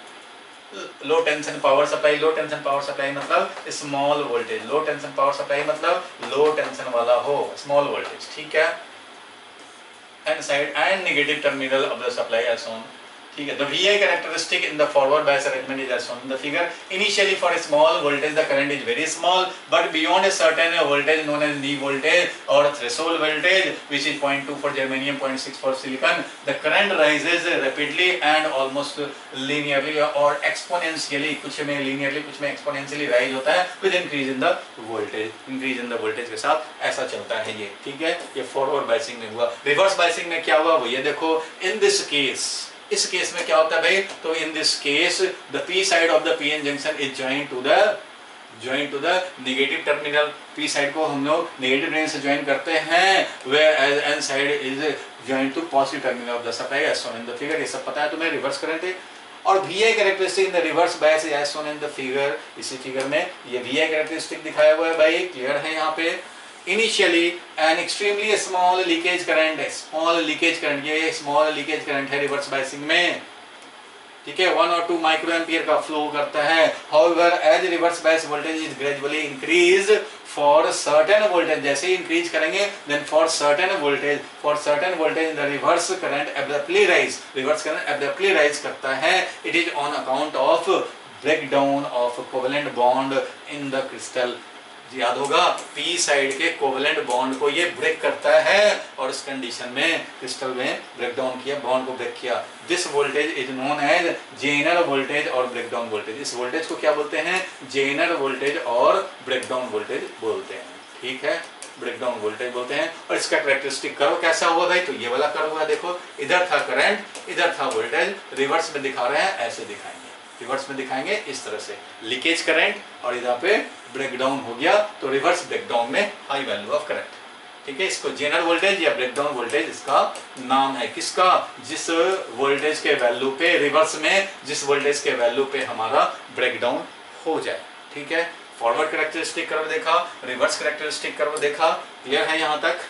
Low tension power supply, low tension power supply मतलब small voltage, low tension power supply मतलब लो टेंशन वाला हो, स्मॉल वोल्टेज। ठीक है, N side and negative terminal of the supply as shown. ठीक है, the VI characteristic in the forward bias arrangement is as shown in the figure. Initially for a small voltage the current is very small, but beyond a certain voltage known as knee voltage or threshold voltage, which is 0.2 for germanium, 0.6 for silicon, the current rises rapidly and almost linearly or exponentially. कुछ में linearly, कुछ में exponentially rise होता है with increase in the voltage. Increase in the voltage के साथ ऐसा चलता है ये, ठीक है। ये forward biasing में हुआ। reverse biasing में क्या हुआ वो ये देखो। in this case, इस केस में क्या होता है भाई, तो in this case the P side of the PN junction is join to the negative terminal. P side को हम लोग नेगेटिव टर्मिनल से ज्वाइन करते हैं, where N side is join to positive terminal of the supply as shown in the figure. ये सब पता है तुम्हें, रिवर्स करंट है। और VI characteristic in the reverse bias as shown in the figure. इसी फिगर में ये VI कैरेक्टरिस्टिक दिखाया हुआ है भाई, क्लियर है यहाँ पे। Initially an extremely small leakage current है, small leakage current, ये small leakage current है रिवर्स बायसिंग में, ठीक है। 1 और 2 माइक्रो एम्पियर का फ्लो करता है। However, as reverse bias voltage is gradually increased for certain voltage, जैसे ही increase करेंगे then for certain voltage the reverse current abruptly rise, reverse current abruptly rise करता है। It is on account of breakdown of covalent bond in the crystal। याद होगा P side के covalent bond को ये break करता है और इस कंडीशन में क्रिस्टल में ब्रेकडाउन किया, बॉन्ड को ब्रेक किया। This voltage is known as zener voltage और ब्रेकडाउन वोल्टेज। इस वोल्टेज को क्या बोलते हैं, जेनर वोल्टेज और ब्रेकडाउन वोल्टेज बोलते हैं, ठीक है, ब्रेकडाउन वोल्टेज बोलते हैं। और इसका कैरेक्टरिस्टिक कर्व कैसा हुआ भाई, तो ये वाला कर्व हुआ, देखो इधर था करंट, इधर था वोल्टेज। रिवर्स में दिखा रहे हैं, ऐसे दिखाएंगे, रिवर्स में दिखाएंगे इस तरह से, लीकेज करंट और इधर पे ब्रेकडाउन हो गया, तो रिवर्स ब्रेकडाउन में हाई वैल्यू ऑफ करंट, ठीक है। इसको जेनर वोल्टेज या ब्रेकडाउन वोल्टेज इसका नाम है। किसका, जिस वोल्टेज के वैल्यू पे रिवर्स में जिस वोल्टेज के वैल्यू पे हमारा ब्रेकडाउन हो जाए, ठीक है। फॉरवर्ड कैरेक्टरिस्टिक कर्व देखा, रिवर्स कैरेक्टरिस्टिक कर्व देखा, क्लियर है यहाँ तक।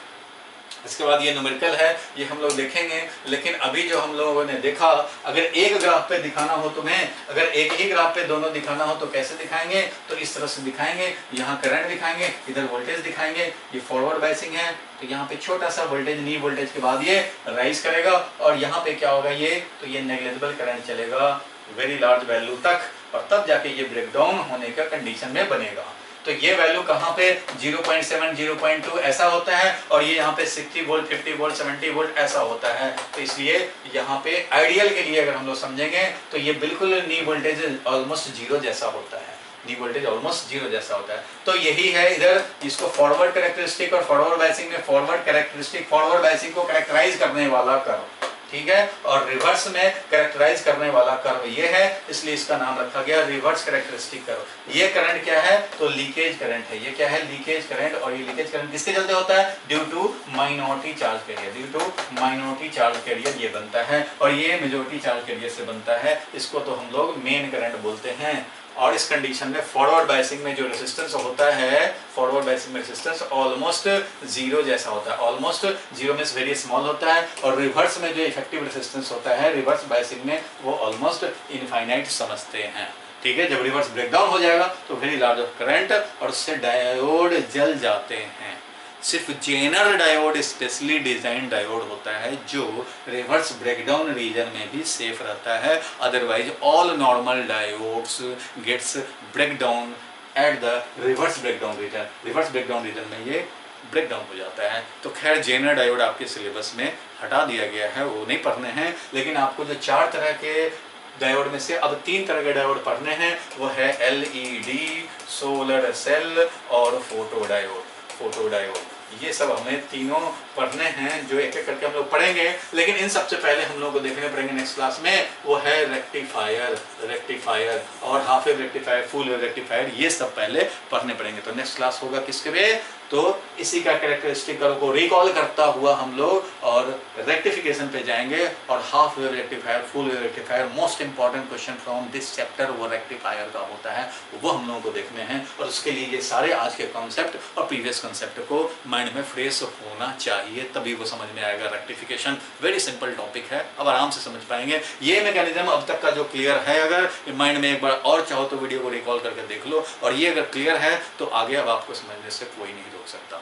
इसके बाद ये न्यूमेरिकल है, ये हम लोग देखेंगे। लेकिन अभी जो हम लोगों ने देखा, अगर एक ग्राफ पे दिखाना हो तुम्हें, अगर एक ही ग्राफ पे दोनों दिखाना हो तो कैसे दिखाएंगे, तो इस तरह से दिखाएंगे। यहाँ करंट दिखाएंगे, इधर वोल्टेज दिखाएंगे। ये फॉरवर्ड बायसिंग है, तो यहाँ पे छोटा सा वोल्टेज नी वोल्टेज के बाद ये राइज करेगा, और यहाँ पे क्या होगा ये, तो ये नेग्लिजिबल करंट चलेगा वेरी लार्ज वैल्यू तक, और तब जाके ये ब्रेकडाउन होने का कंडीशन में बनेगा। तो ये वैल्यू कहाँ पे 0.7 0.2 ऐसा होता है, और ये यहाँ पे 60 वोल्ट 50 वोल्ट 70 वोल्ट ऐसा होता है। तो इसलिए यहाँ पे आइडियल के लिए अगर हम लोग समझेंगे तो ये बिल्कुल नी वोल्टेज ऑलमोस्ट जीरो जैसा होता है, नी वोल्टेज ऑलमोस्ट जीरो जैसा होता है। तो यही है इधर, इसको फॉरवर्ड कैरेक्टरिस्टिक और फॉरवर्ड बायसिंग में फॉरवर्ड कैरेक्टरिस्टिक, फॉरवर्ड बायसिंग को कैरेक्टराइज करने वाला कर्व, ठीक है, और रिवर्स में कैरेक्टराइज करने वाला कर्व ये है, इसलिए इसका नाम रखा गया रिवर्स कैरेक्टरिस्टिक कर्व। ये करंट क्या है, तो लीकेज करंट है। ये क्या है, लीकेज करंट। और ये लीकेज करंट किसके चलते होता है, due to minority charge carrier, due to minority charge carrier ये बनता है, और ये मेजॉरिटी चार्ज कैरियर से बनता है। इसको तो हम लोग मेन करंट बोलते हैं। और इस कंडीशन में फॉरवर्ड बायसिंग में जो रेजिस्टेंस होता है, फॉरवर्ड बायसिंग में रेजिस्टेंस ऑलमोस्ट जीरो जैसा होता है, ऑलमोस्ट जीरो में वेरी स्मॉल होता है। और रिवर्स में जो इफेक्टिव रेजिस्टेंस होता है रिवर्स बायसिंग में, वो ऑलमोस्ट इनफाइनाइट समझते हैं, ठीक है। जब रिवर्स ब्रेकडाउन हो जाएगा तो वेरी लार्ज ऑफ करंट, और उससे डायोड जल जाते हैं। सिर्फ zener diode specially design diode होता है जो रिवर्स ब्रेकडाउन रीजन में भी सेफ रहता है। Otherwise all normal diodes gets breakdown at the reverse breakdown region. Reverse breakdown region में ये ब्रेकडाउन हो जाता है। तो खैर जेनर डायोड आपके सिलेबस में हटा दिया गया है, वो नहीं पढ़ने हैं। लेकिन आपको जो 4 तरह के डायोड में से अब 3 तरह के डायोड पढ़ने हैं, वो है LED, सोलर सेल और फोटो डायोड। ये सब हमें तीनों पढ़ने हैं, जो एक एक करके हम लोग पढ़ेंगे। लेकिन इन सबसे पहले हम लोग को देखने पड़ेंगे नेक्स्ट क्लास में, वो है रेक्टिफायर और half wave rectifier, full wave rectifier, ये सब पहले पढ़ने पड़ेंगे। तो नेक्स्ट क्लास होगा किसके लिए, तो इसी का कैरेक्टरिस्टिक को रिकॉल करता हुआ हम लोग और रेक्टिफिकेशन पे जाएंगे। और half wave rectifier, full wave rectifier, most important question from this chapter वो रेक्टिफायर का होता है, वो हम लोगों को देखने हैं। और उसके लिए ये सारे आज के कॉन्सेप्ट और प्रीवियस कॉन्सेप्ट को माइंड में फ्रेश होना चाहिए, तभी वो समझ में आएगा। रेक्टिफिकेशन वेरी सिंपल टॉपिक है, अब आराम से समझ पाएंगे। ये मैकेनिज्म अब तक का जो क्लियर है, अगर माइंड में एक बार और चाहो तो वीडियो को रिकॉल करके देख लो, और ये अगर क्लियर है तो आगे अब आपको समझने से कोई नहीं रोक सकता।